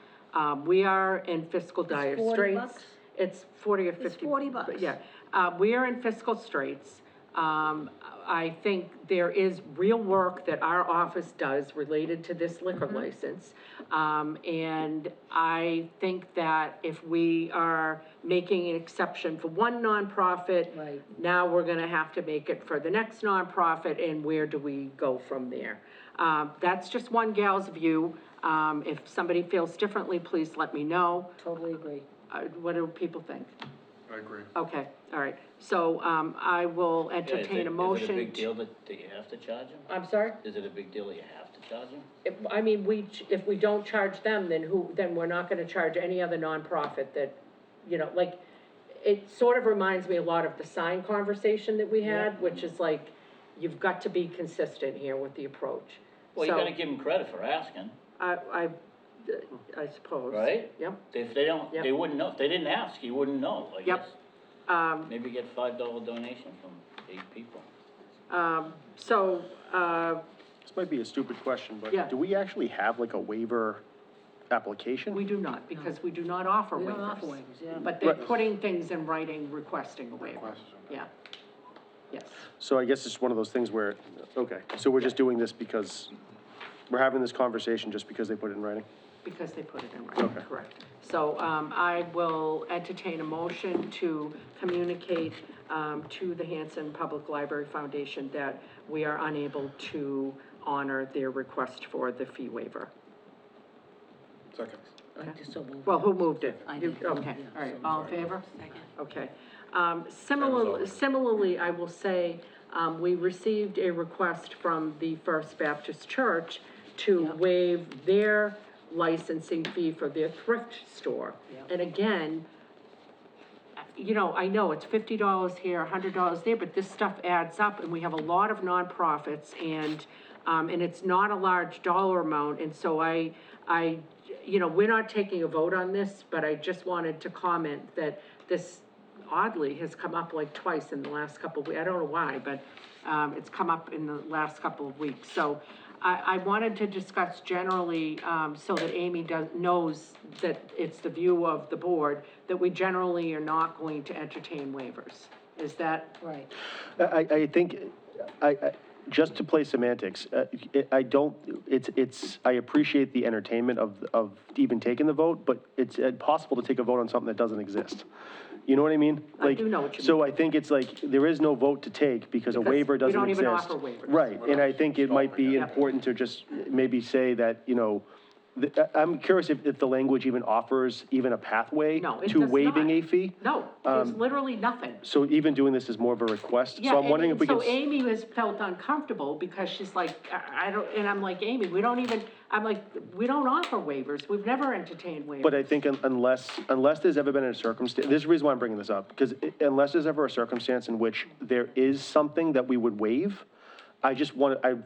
We are in fiscal dire $40 straits. bucks? It's 40 or 50. It's 40 bucks. Yeah, we are in fiscal straits. I think there is real work that our office does related to this liquor license. And I think that if we are making an exception for one nonprofit, Right. now we're gonna have to make it for the next nonprofit, and where do we go from there? That's just one gal's view. If somebody feels differently, please let me know. Totally agree. What do people think? I agree. Okay, all right. So, I will entertain a motion. Is it a big deal that you have to charge them? I'm sorry? Is it a big deal that you have to charge them? I mean, if we don't charge them, then we're not gonna charge any other nonprofit that, like, it sort of reminds me a lot of the sign conversation that we had, which is like, you've got to be consistent here with the approach. Well, you So, gotta give them credit for asking, I suppose. right? Yep. If they don't, Yep. they wouldn't know, if they didn't ask, you wouldn't know, I Yep. guess. Um, Maybe get $5 donation from 8 people. so, This might be a stupid question, Yeah. but do we actually have like a waiver application? we do not, because we do not offer waivers. We don't offer waivers, yeah. But they're Right. putting things in writing requesting a waiver. Yeah. Yes. So I guess it's one of those things where, okay, so we're just doing this because, we're having this conversation just because they put it in writing? Because they put it in writing, Okay. correct. So, I will entertain a motion to communicate, to the Hanson Public Library Foundation that we are unable to honor their request for the fee waiver. Second. I just so moved. Well, who moved it? I You- did. Okay, Yeah, all right, so all in favor? Second. Okay. over. Similarly, I will say, we received a request from the First Baptist Church to Yep. waive their licensing fee for their thrift store. Yep. And again, I know it's $50 here, $100 there, but this stuff adds up, and we have a lot of nonprofits, and it's not a large dollar amount, and so we're not taking a vote on this, but I just wanted to comment that this oddly has come up like twice in the last couple of weeks. I don't know why, but, it's come up in the last couple of weeks. So I wanted to discuss generally, so that Amy knows that it's the view of the board, that we generally are not going to entertain waivers. Is that? Right. I think, just to play semantics, I don't, I appreciate the entertainment of even taking the vote, but it's impossible to take a vote on something that doesn't exist. You know what I mean? I do know what you mean. So I think it's like, there is no vote to take because a Because waiver doesn't we exist. don't even offer waivers. Right, and I think it might be Yeah. important to just maybe say that, I'm curious if the language even offers even a pathway No, it to does waiving not. a fee. No, there's literally nothing. So even doing this is more of a request? Yeah, So I'm wondering if we can. So Amy has felt uncomfortable because she's like, I don't, and I'm like, Amy, we don't offer waivers, we've never entertained waivers. But I think unless there's ever been a circumstance, this is the reason why I'm bringing this up, because unless there's ever a circumstance in which there is something that we would waive, I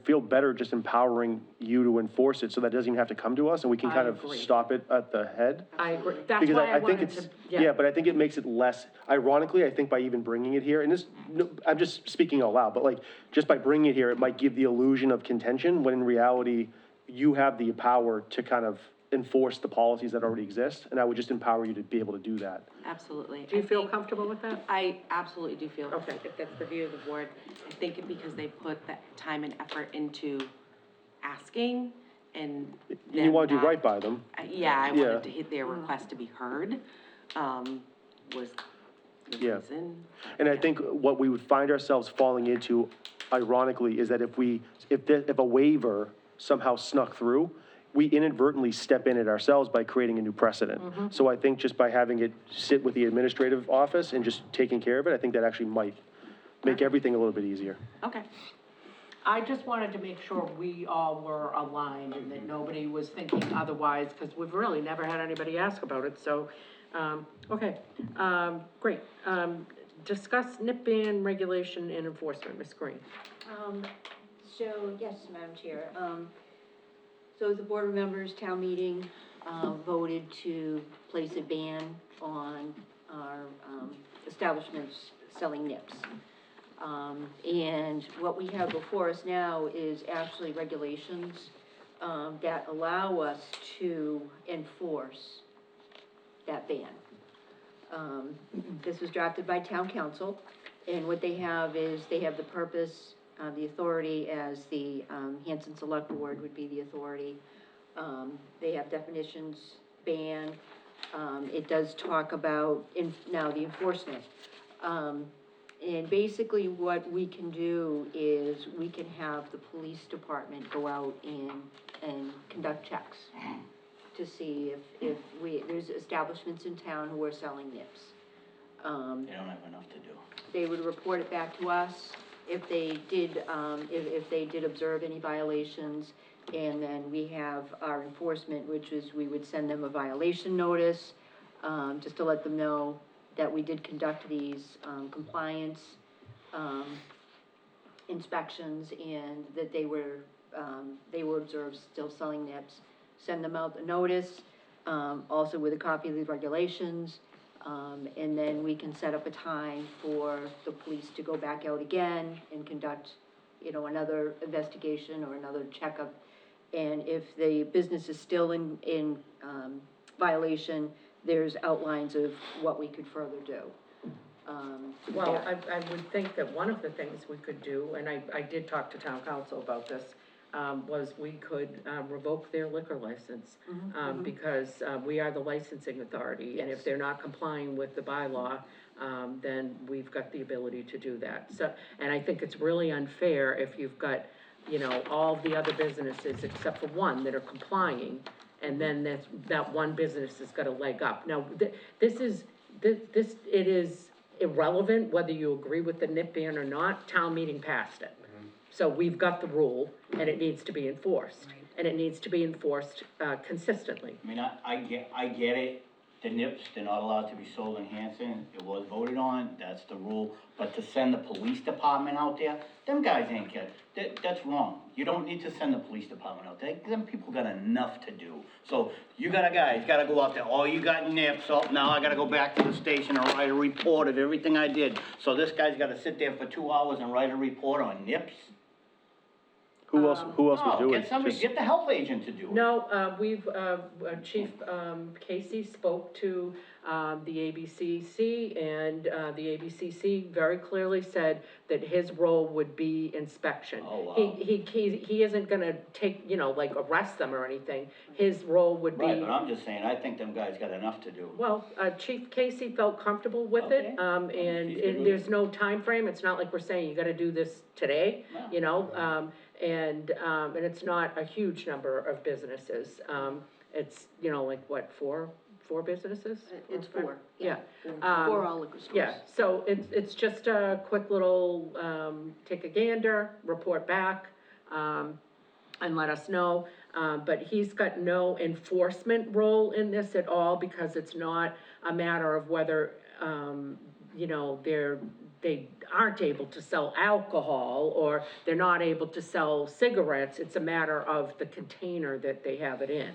feel better just empowering you to enforce it, so that doesn't even have to come to us, and we can I kind of agree. stop it at the head. I agree, that's Because why I think wanted it's to, yeah, but I think it makes it less, ironically, I think by even bringing it here, and this, no, I'm just speaking out loud, but like, just by bringing it here, it might give the illusion of contention, when in reality, you have the power to kind of enforce the policies that already exist, and I would just empower you to be able to do that. Absolutely. Do you I feel think- comfortable with that? I absolutely do feel, Okay. if that's the view of the board, I think because they put that time and effort into asking, and. You then wanna do that- right by them. Yeah, I Yeah. wanted to hit their request to be heard, was the Yeah. reason. And I think what we would find ourselves falling into ironically is that if a waiver somehow snuck through, we inadvertently step in it ourselves by creating a new precedent. So I think just by having it sit with the administrative office and just taking care of it, I think that actually might make everything a little bit easier. Okay. I just wanted to make sure we all were aligned and that nobody was thinking otherwise, because we've really never had anybody ask about it, so, okay, great. Discuss NIP ban regulation and enforcement, Ms. Green. So, yes, Madam Chair, so the board members, town meeting, voted to place a ban on our, establishments selling nips. And what we have before us now is actually regulations, that allow us to enforce that ban. This was drafted by town council, and what they have is, they have the purpose, the authority as the, Hanson Select Board would be the authority. They have definitions, ban, it does talk about, now the enforcement. And basically what we can do is, we can have the police department go out and conduct checks to see if there's establishments in town who are selling nips. They don't have enough to do. They would report it back to us if they did, if they did observe any violations. And then we have our enforcement, which is, we would send them a violation notice, just to let them know that we did conduct these, compliance, inspections, and that they were observed still selling nips. Send them out the notice, also with a copy of the regulations, and then we can set up a time for the police to go back out again and conduct, another investigation or another checkup. And if the business is still in violation, there's outlines of what we could further do. Well, yeah. I would think that one of the things we could do, and I did talk to town council about this, was we could revoke their liquor license. Because we are the licensing authority, and if they're not complying with the bylaw, then we've got the ability to do that. So, and I think it's really unfair if you've got, all the other businesses except for one that are complying, and then that one business has got a leg up. Now, it is irrelevant whether you agree with the NIP ban or not, town meeting passed it. So we've got the rule, and it needs to be enforced, and it needs to be enforced, consistently. I mean, I get it, the nips, they're not allowed to be sold in Hanson, it was voted on, that's the rule. But to send the police department out there, them guys ain't that's wrong. You don't need to send the police department out there, them people got enough to do. So, you got a guy, he's gotta go out there, oh, you got nips, oh, now I gotta go back to the station and write a report of everything I did. So this guy's gotta sit there for 2 hours and write a report on nips? Who else would do it? Get somebody, Just- get the health agent to do it. No, Chief Casey spoke to the ABCC, and the ABCC very clearly said that his role would be inspection. Oh, wow. He isn't gonna take, like arrest them or anything, his role would be. Right, but I'm just saying, I think them guys got enough to do. Well, Chief Casey felt comfortable with it, Okay. and there's no time frame. It's not like we're saying you gotta do this today, and it's not a huge number of businesses. It's, like, what, four businesses? It's four. Yeah. Four all liquor stores. Yeah, so it's just a quick little, take a gander, report back, and let us know. But he's got no enforcement role in this at all, because it's not a matter of whether, they aren't able to sell alcohol, or they're not able to sell cigarettes. It's a matter of the container that they have it in.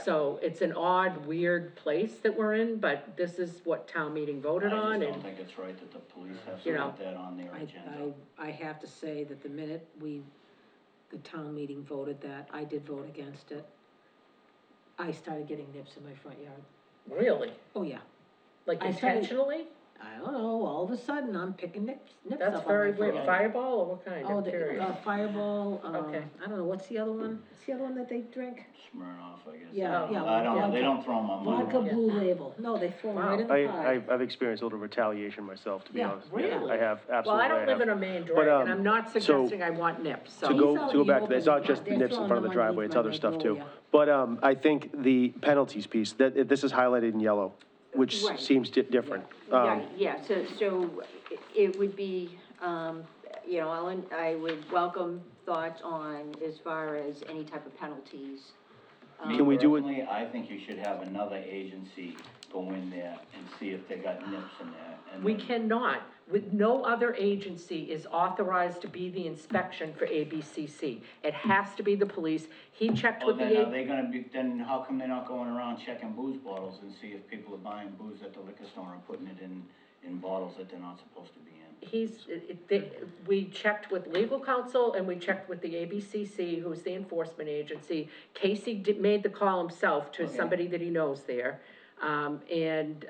So it's an odd, weird place that we're in, but this is what town meeting voted on, I just and, don't think it's right that the police have You to know. put that on their agenda. I have to say that the minute the town meeting voted that, I did vote against it. I started getting nips in my front yard. really, Oh, yeah. like I started- intentionally? I don't know, all of of a sudden, I'm picking nips up That's on very my weird, forehead. Fireball or what kind? Oh, I'm the, curious. Fireball, Okay. I don't know, what's the other one? What's the other one that they drink? Smirnoff, I guess. Yeah, Oh. yeah. I don't know, they vodka. don't throw them on my Vodka lawn. Blue Label, no, they throw them right in the pie. I've experienced a little retaliation myself, to be Yeah, honest. really? I have, Well, absolutely, I don't live in a main drag, and I'm not so- suggesting I want nips, so. To He's go, out to go in the back to that, it's not open, just the they're nips in throwing front of the them driveway, it's other underneath stuff too. Magnolia. But, I think the penalties piece, this is highlighted in yellow, which Right. seems different. Right, yeah, so it would be, you know, I would welcome thoughts on as far as any type of penalties. Can we do it- Personally, I think you should have another agency go in there and see if they got nips in there. And We then- cannot, with no other agency is authorized to be the inspection for ABCC. It has to be the police. He checked Well, with then, are the, they gonna be, then how come they're not going around checking booze bottles and see if people are buying booze at the liquor store and putting it in bottles that they're not supposed to be in? we checked with legal counsel and we checked with the ABCC, who's the enforcement agency. Casey made the call himself to Okay. somebody that he knows there. And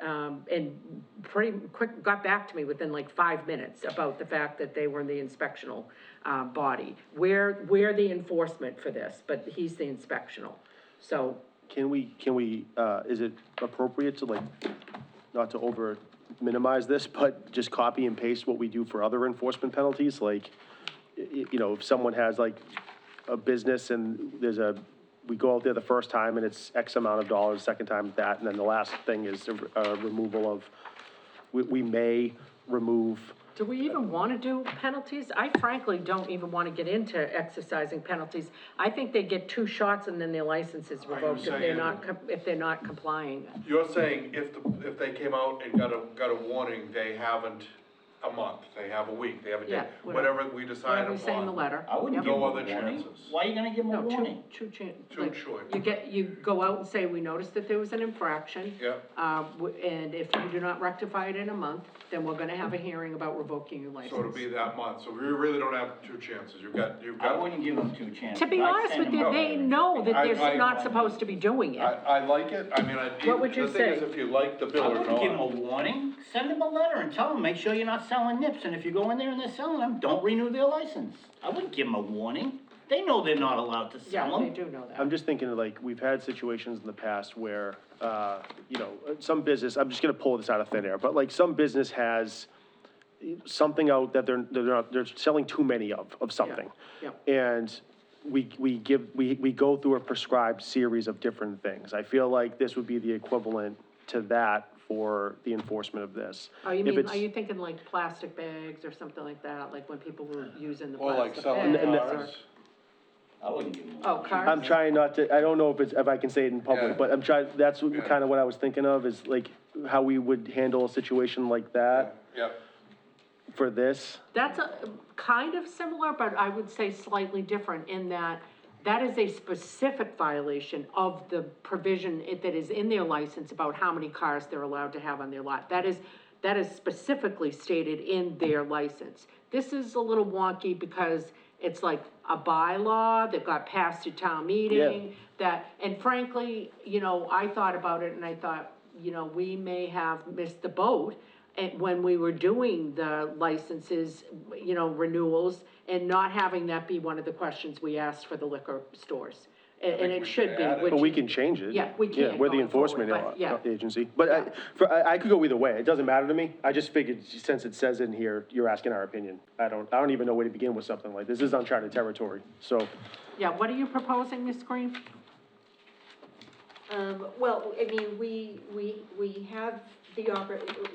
pretty quick, got back to me within like 5 minutes about the fact that they were the inspectional, body. We're the enforcement for this, but he's the inspectional, so. Can we, is it appropriate to like, not to over minimize this, but just copy and paste what we do for other enforcement penalties? Like, you know, if someone has like a business and we go out there the first time and it's X amount of dollars, second time that, and then the last thing is removal of, we may remove. Do we even want to do penalties? I frankly don't even want to get into exercising penalties. I think they get 2 shots and then their license is Are you revoked if they're saying- not, if they're not complying. You're saying if they came out and got a warning, they haven't a month, they have a week, they have a day, Yeah, whatever we decide Whatever we say in the upon. letter. I wouldn't Yep. give them No a other warning. chances. Why are you gonna give them a No, warning? two Too short. You go out and say, we noticed that there was an infraction. Yep. And if you do not rectify it in a month, then we're gonna have a hearing about revoking your license. So it'll be that month, so we really don't have 2 chances, you've got. I wouldn't give them 2 chances. To be I'd honest send with them you, out they there. know that I- they're not supposed to be doing it. I like it, I mean, What would you the thing is, say? if you like the bill I or wouldn't give them a not. warning, send them a letter and tell them, make sure you're not selling nips, and if you go in there and they're selling them, don't renew their license. I wouldn't give them a warning, they know they're not allowed to Yeah, sell they them. do know that. I'm just thinking of like, we've had situations in the past where, you know, some business, I'm just gonna pull this out of thin air, but like some business has something out that they're selling too many of something. Yeah, And we go through a prescribed series of different things. I feel like this would be the equivalent to that for the enforcement of this. Oh, you If mean, it's- are you thinking like plastic bags or something like that, like when people were using the Or like plastic selling bags? cars. I wouldn't give them a Oh, warning. cars? I'm trying not to, I don't know if I can say it in Yeah. public, but I'm trying, that's Yeah. kind of what I was thinking of, is like how we would handle a situation like that Yep, for this. That's kind of similar, but I would say slightly different in that that is a specific violation of the provision that is in their license about how many cars they're allowed to have on their lot. That is specifically stated in their license. This is a little wonky because it's like a bylaw that got passed at town meeting, and frankly, you know, I thought about it and I thought, you know, we may have missed the boat when we were doing the licenses, you know, renewals, and not having that be one of the questions we asked for the liquor stores. And think it we should should be, add it. which. But we can change it. Yeah, we can We're the going forward, enforcement but yeah. agency. But I could go either way. It doesn't matter to me. I just figured since it says in here, you're asking our opinion. I don't even know where to begin with something like this. This is uncharted territory, so. Yeah, what are you proposing, Ms. Green? Well, I mean, we have the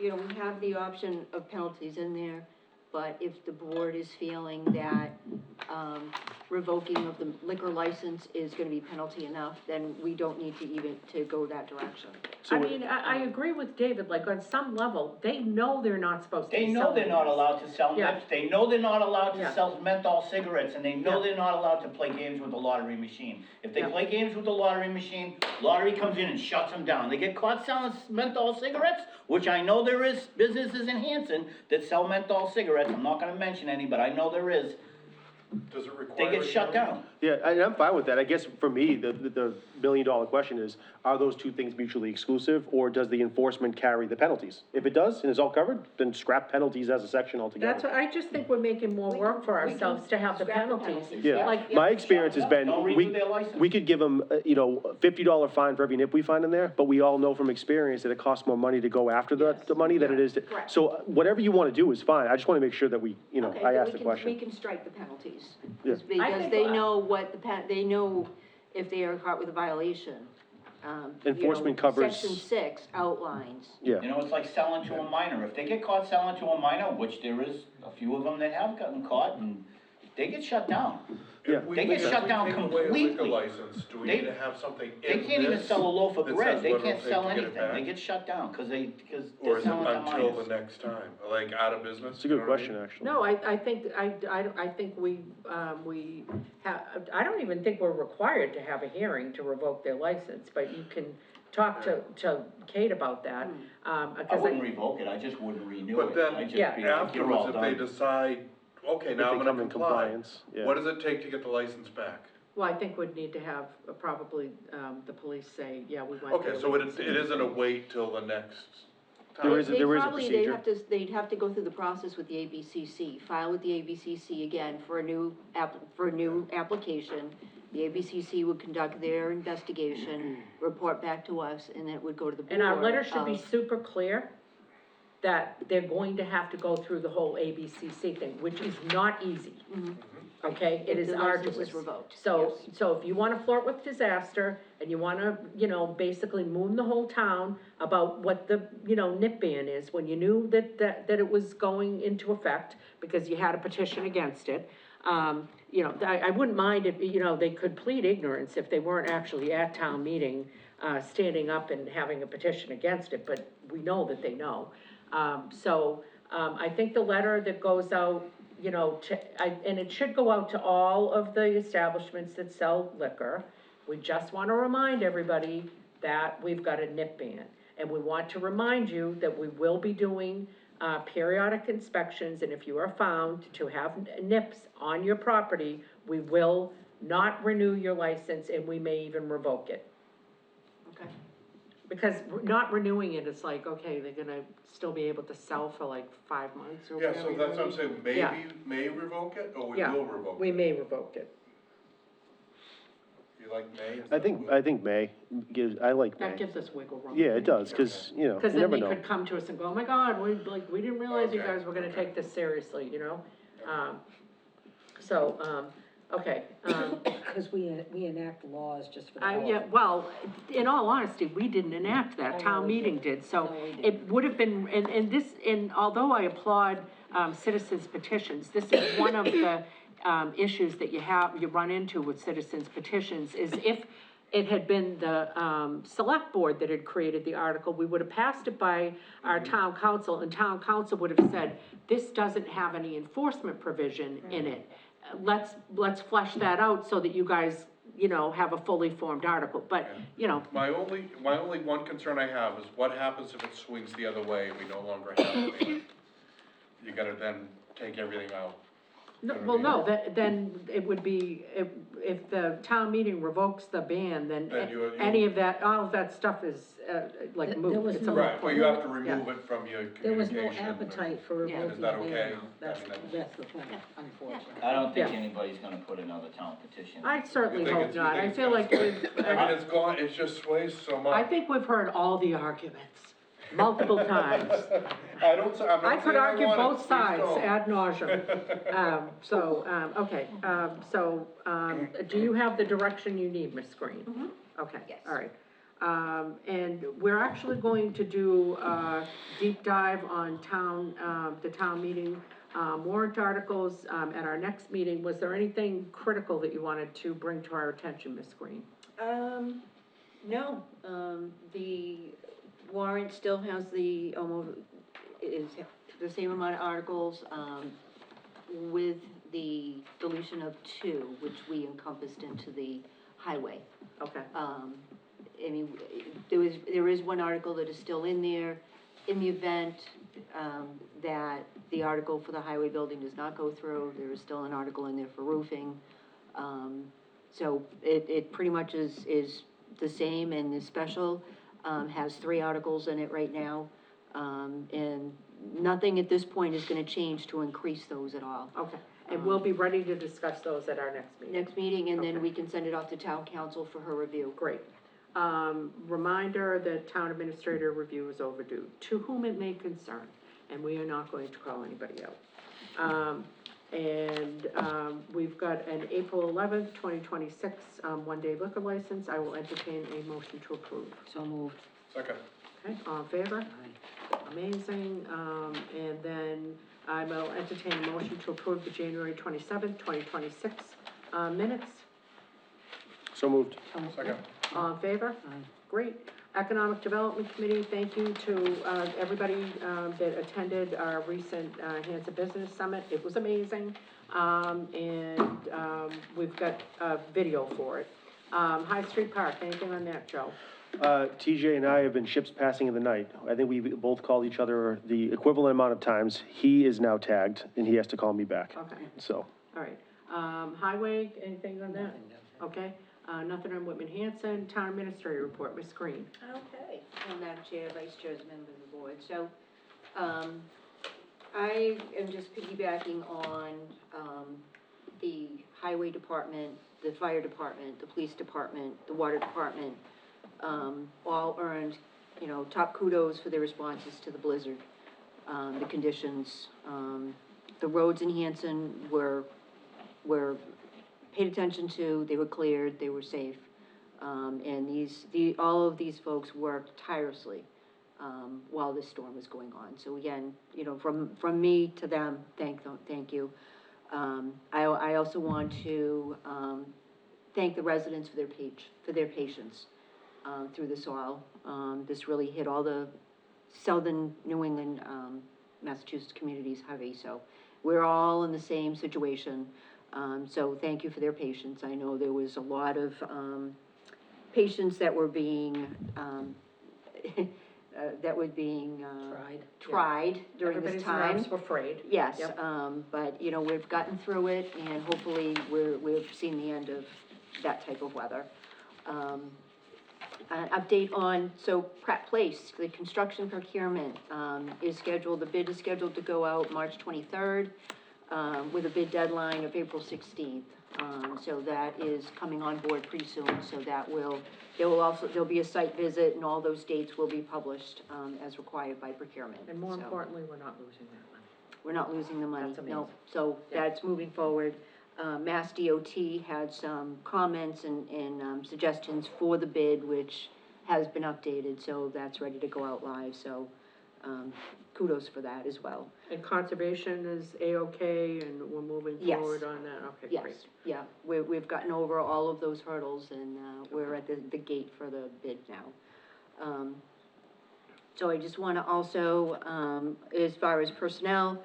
you know, we have the option of penalties in there, but if the board is feeling that, revoking of the liquor license is gonna be penalty enough, then we don't need to go that direction. So I mean, I agree with David, like, on some level, they know they're not supposed to They be know selling they're not this. allowed to sell Yeah. nips, they know they're not allowed to Yeah. sell menthol cigarettes, and they know Yeah. they're not allowed to play games with the lottery machine. If they Yeah. play games with the lottery machine, lottery comes in and shuts them down. They get caught selling menthol cigarettes, which I know there is businesses in Hanson that sell menthol cigarettes, I'm not gonna mention any, but I know there is. Does it require? They get shut down. Yeah, and I'm fine with that. I guess for me, the million-dollar question is, are those two things mutually exclusive, or does the enforcement carry the penalties? If it does, and it's all covered, then scrap penalties as a section altogether. That's what, I just think we're making more work for ourselves to have the scrap the penalties. penalties. Yeah, Like, my experience has been, Don't renew their license. we could give them, $50 fine for every nip we find in there, but we all know from experience that it costs more money to go after the money than it is to. Correct. So whatever you wanna do is fine, I just wanna make sure that we, Okay, I then asked the question. We can strike the penalties. Yeah. I Because think- they know what they know if they are caught with a violation. Enforcement covers- Section 6 outlines. Yeah. You know, it's like selling to a minor. If they get caught selling to a minor, which there is a few of them that have gotten caught, and they get shut down. Yeah. They get shut down If we take away a liquor completely. license, do we They- need to have something in They can't even this sell a loaf of that bread, says they what it'll can't take sell to get it anything, they back? get shut down, because Or they're is it selling to until minors. the next time, like out of business? It's a you good know what I question, mean? actually. No, I think, I think we have, I don't even think we're required to have a hearing to revoke their license, but you can talk to Kate about that. I Because wouldn't revoke it, I just wouldn't renew But it, then I'd just Yeah. be like, you're all Afterwards, if they done. decide, okay, If now they I'm come gonna in comply, compliance, yeah. what does it take to get the license back? Well, I think we'd need to have probably, the police say, yeah, we went there. Okay, so it isn't a wait till the next time? There is a procedure. They'd have to go through the process with the ABCC, file with the ABCC again for a new application. The ABCC would conduct their investigation, report back to us, and it would go to the board. And our letter should be of- super clear that they're going to have to go through the whole ABCC thing, which is not easy. Okay, it If is the license arduous. is revoked, So, yes. so if you wanna flirt with disaster, and you wanna, basically moon the whole town about what the, nip ban is, when you knew that it was going into effect, because you had a petition against it, I wouldn't mind if, they could plead ignorance if they weren't actually at town meeting, standing up and having a petition against it, but we know that they know. I think the letter that goes out, and it should go out to all of the establishments that sell liquor. We just wanna remind everybody that we've got a nip ban. And we want to remind you that we will be doing, periodic inspections, and if you are found to have nips on your property, we will not renew your license, and we may even revoke it. Okay. Because not renewing it, it's like, okay, they're gonna still be able to sell for like 5 months or Yeah, whatever. so that's what I'm saying, maybe, Yeah. may revoke it, or we Yeah, will revoke it? we may revoke it. You like may? I think May I like May. That gives us wiggle room. Yeah, it does, cause, you Cause never then they know. could come to us and go, oh my God, we didn't realize you Okay, guys were gonna okay. take this seriously, okay, Because we enact laws just for the hell of yeah, it. well, in all honesty, we didn't enact that, I know town we meeting didn't. did, so No, we it would have been, and although I applaud, citizens petitions, this is one of the, issues that you run into with citizens petitions, is if it had been the, select board that had created the article, we would have passed it by our town council, and town council would have said, this doesn't have any enforcement provision in it. Let's flesh that out so that you guys, have a fully formed article, but, My only one concern I have is what happens if it swings the other way and we no longer have the ban? You gotta then take everything out. no, You know well, what I no, then it would be, if the town meeting revokes the ban, then Then you- any of that, all of that stuff is, like There moot. was It's a no- moot Right, well, you have to remove it from your There was communication. no appetite for Yeah. revoking Is that the okay? ban. That's, I mean, that's the point, unfortunately. I don't think Yeah. anybody's gonna put another town petition. I certainly You think hope it's- you not, think I it's feel gonna like we've, I mean, it's gone, it just sways so much. I think we've heard all the arguments, multiple times. I'm not I could saying argue want it, both please sides don't. ad nauseum. Okay, do you have the direction you need, Ms. Green? Okay, Yes. all right. And we're actually going to do a deep dive on the town meeting, warrant articles, at our next meeting. Was there anything critical that you wanted to bring to our attention, Ms. Green? No, the warrant still has is the same amount of articles, with the deletion of 2, which we encompassed into the highway. Okay, I mean, there is one article that is still in there, in the event that the article for the highway building does not go through. There is still an article in there for roofing. So it pretty much is the same, and the special, has 3 articles in it right now. And nothing at this point is gonna change to increase those at all. Okay, and we'll be ready to discuss those at our next meeting. Next meeting, and then Okay. we can send it off to town council for her review. Great. Reminder that town administrator review is overdue, to whom it may concern, and we are not going to call anybody out. We've got an April 11th, 2026, one-day liquor license. I will entertain a motion to approve. So moved. Second. Okay, all in favor? Amazing, and then I will entertain a motion to approve the January 27th, 2026, minutes. So moved. Second. All in favor? Great. Economic Development Committee, thank you to, everybody, that attended our recent, Hanson Business Summit. It was amazing. We've got a video for it. High Street Park, anything on that, Joe? TJ and I have been ships passing in the night. I think we both called each other the equivalent amount of times. He is now tagged, and he has to call me back. Okay, So, all right. Highway, anything on that? Okay, nothing on Whitman Hanson. Town Administrator Report, Ms. Green. Okay, well, Madam Chair, Vice Chairs, members of the board, so, I am just piggybacking on, the highway department, the fire department, the police department, the water department, all earned, top kudos for their responses to the blizzard, the conditions. The roads in Hanson were paid attention to, they were cleared, they were safe. And all of these folks worked tirelessly, while this storm was going on. So again, from me to them, thank you. I also want to, thank the residents for their patience, through this all. This really hit all the southern New England, Massachusetts communities heavy, so we're all in the same situation. So thank you for their patience. I know there was a lot of, patients that were being, tried during this time. Everybody's nerves were frayed. Yes, Yep. but, we've gotten through it, and hopefully we've seen the end of that type of weather. An update on, Pratt Place, the construction procurement, is scheduled, the bid is scheduled to go out March 23rd, with a bid deadline of April 16th. So that is coming on board pretty soon, so there'll be a site visit, and all those dates will be published, as required by procurement. And more So, importantly, we're not losing that money. we're not losing the money, That's no, amazing. so Yeah. that's moving forward. Mass DOT had some comments and suggestions for the bid, which has been updated, so that's ready to go out live, so, kudos for that as well. And conservation is A-okay, and we're moving Yes. forward on that? Okay, great. Yes, yeah, we've gotten over all of those hurdles, and, we're at the gate for the bid now. So I just wanna also, as far as personnel,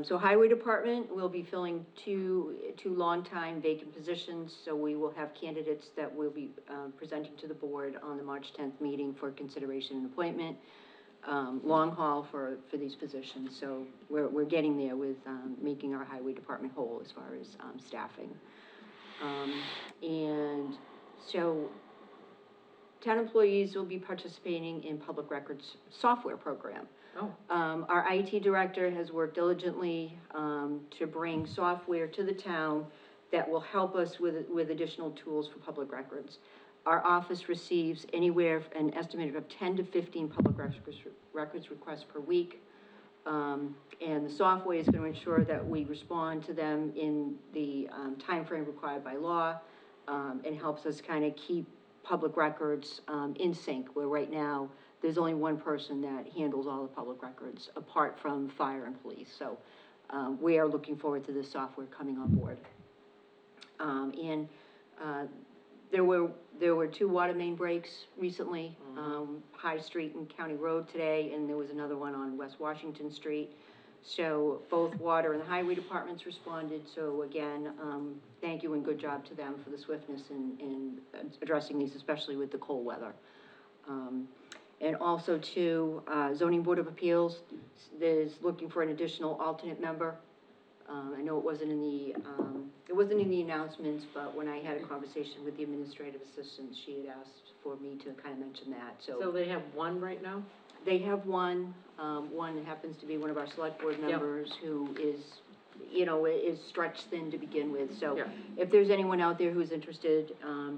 so Highway Department will be filling two long-time vacant positions, so we will have candidates that we'll be, presenting to the board on the March 10th meeting for consideration and appointment. Long haul for these positions, so we're getting there with, making our Highway Department whole as far as, staffing. And so, town employees will be participating in public records software program. Oh. Our IT director has worked diligently, to bring software to the town that will help us with additional tools for public records. Our office receives anywhere, an estimated of 10 to 15 public records requests per week. And the software is gonna ensure that we respond to them in the, timeframe required by law, and helps us kinda keep public records, in sync, where right now, there's only one person that handles all the public records, apart from fire and police, so, we are looking forward to this software coming on board. There were 2 water main breaks recently, High Street and County Road today, and there was another one on West Washington Street. So both water and highway departments responded, so again, thank you and good job to them for the swiftness in addressing these, especially with the cold weather. And also to, zoning board of appeals, is looking for an additional alternate member. I know it wasn't in the announcements, but when I had a conversation with the administrative assistant, she had asked for me to kind of mention that, So they have one right now? they have one happens to be one of our select board members who is, is stretched thin to begin with, so Yeah. if there's anyone out there who's interested,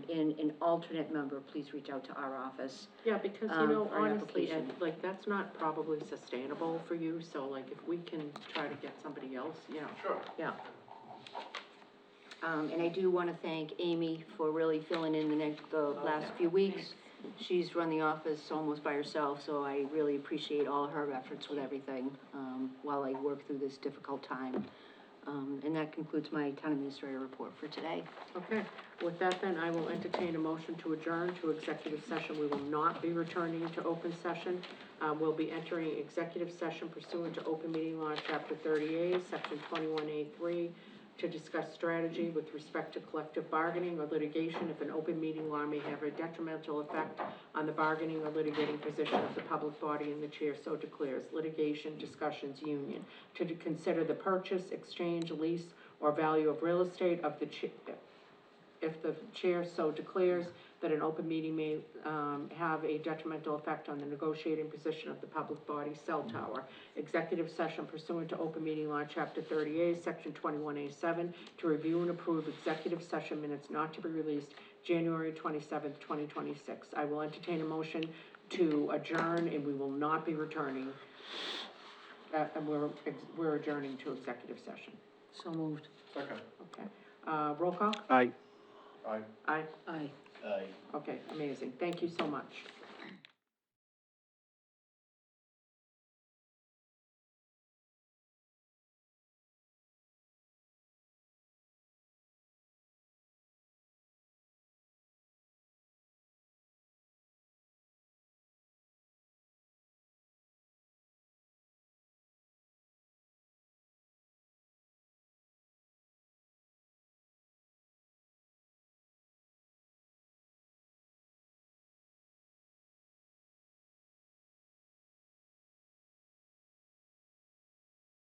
in an alternate member, please reach out to our office. Yeah, because, for an honestly, application. like, that's not probably sustainable for you, so like, if we can try to get somebody else, Sure. yeah. And I do wanna thank Amy for really filling in the last few weeks. She's run the office almost by herself, so I really appreciate all of her efforts with everything, while I work through this difficult time. And that concludes my town administrator report for today. Okay, with that then, I will entertain a motion to adjourn to executive session. We will not be returning to open session. We'll be entering executive session pursuant to open meeting law, chapter 38, section 21A3, to discuss strategy with respect to collective bargaining or litigation if an open meeting law may have a detrimental effect on the bargaining or litigating position of the public body and the chair so declares. Litigation, discussions, union, to consider the purchase, exchange, lease, or value of real estate of the if the chair so declares that an open meeting may have a detrimental effect on the negotiating position of the public body, cell tower. Executive session pursuant to open meeting law, chapter 38, section 21A7, to review and approve executive session minutes not to be released January 27th, 2026. I will entertain a motion to adjourn, and we will not be returning. And we're adjourning to executive session. So moved. Second. Okay. Roll call? Aye. Aye. Aye. Aye. Aye. Okay, amazing. Thank you so much.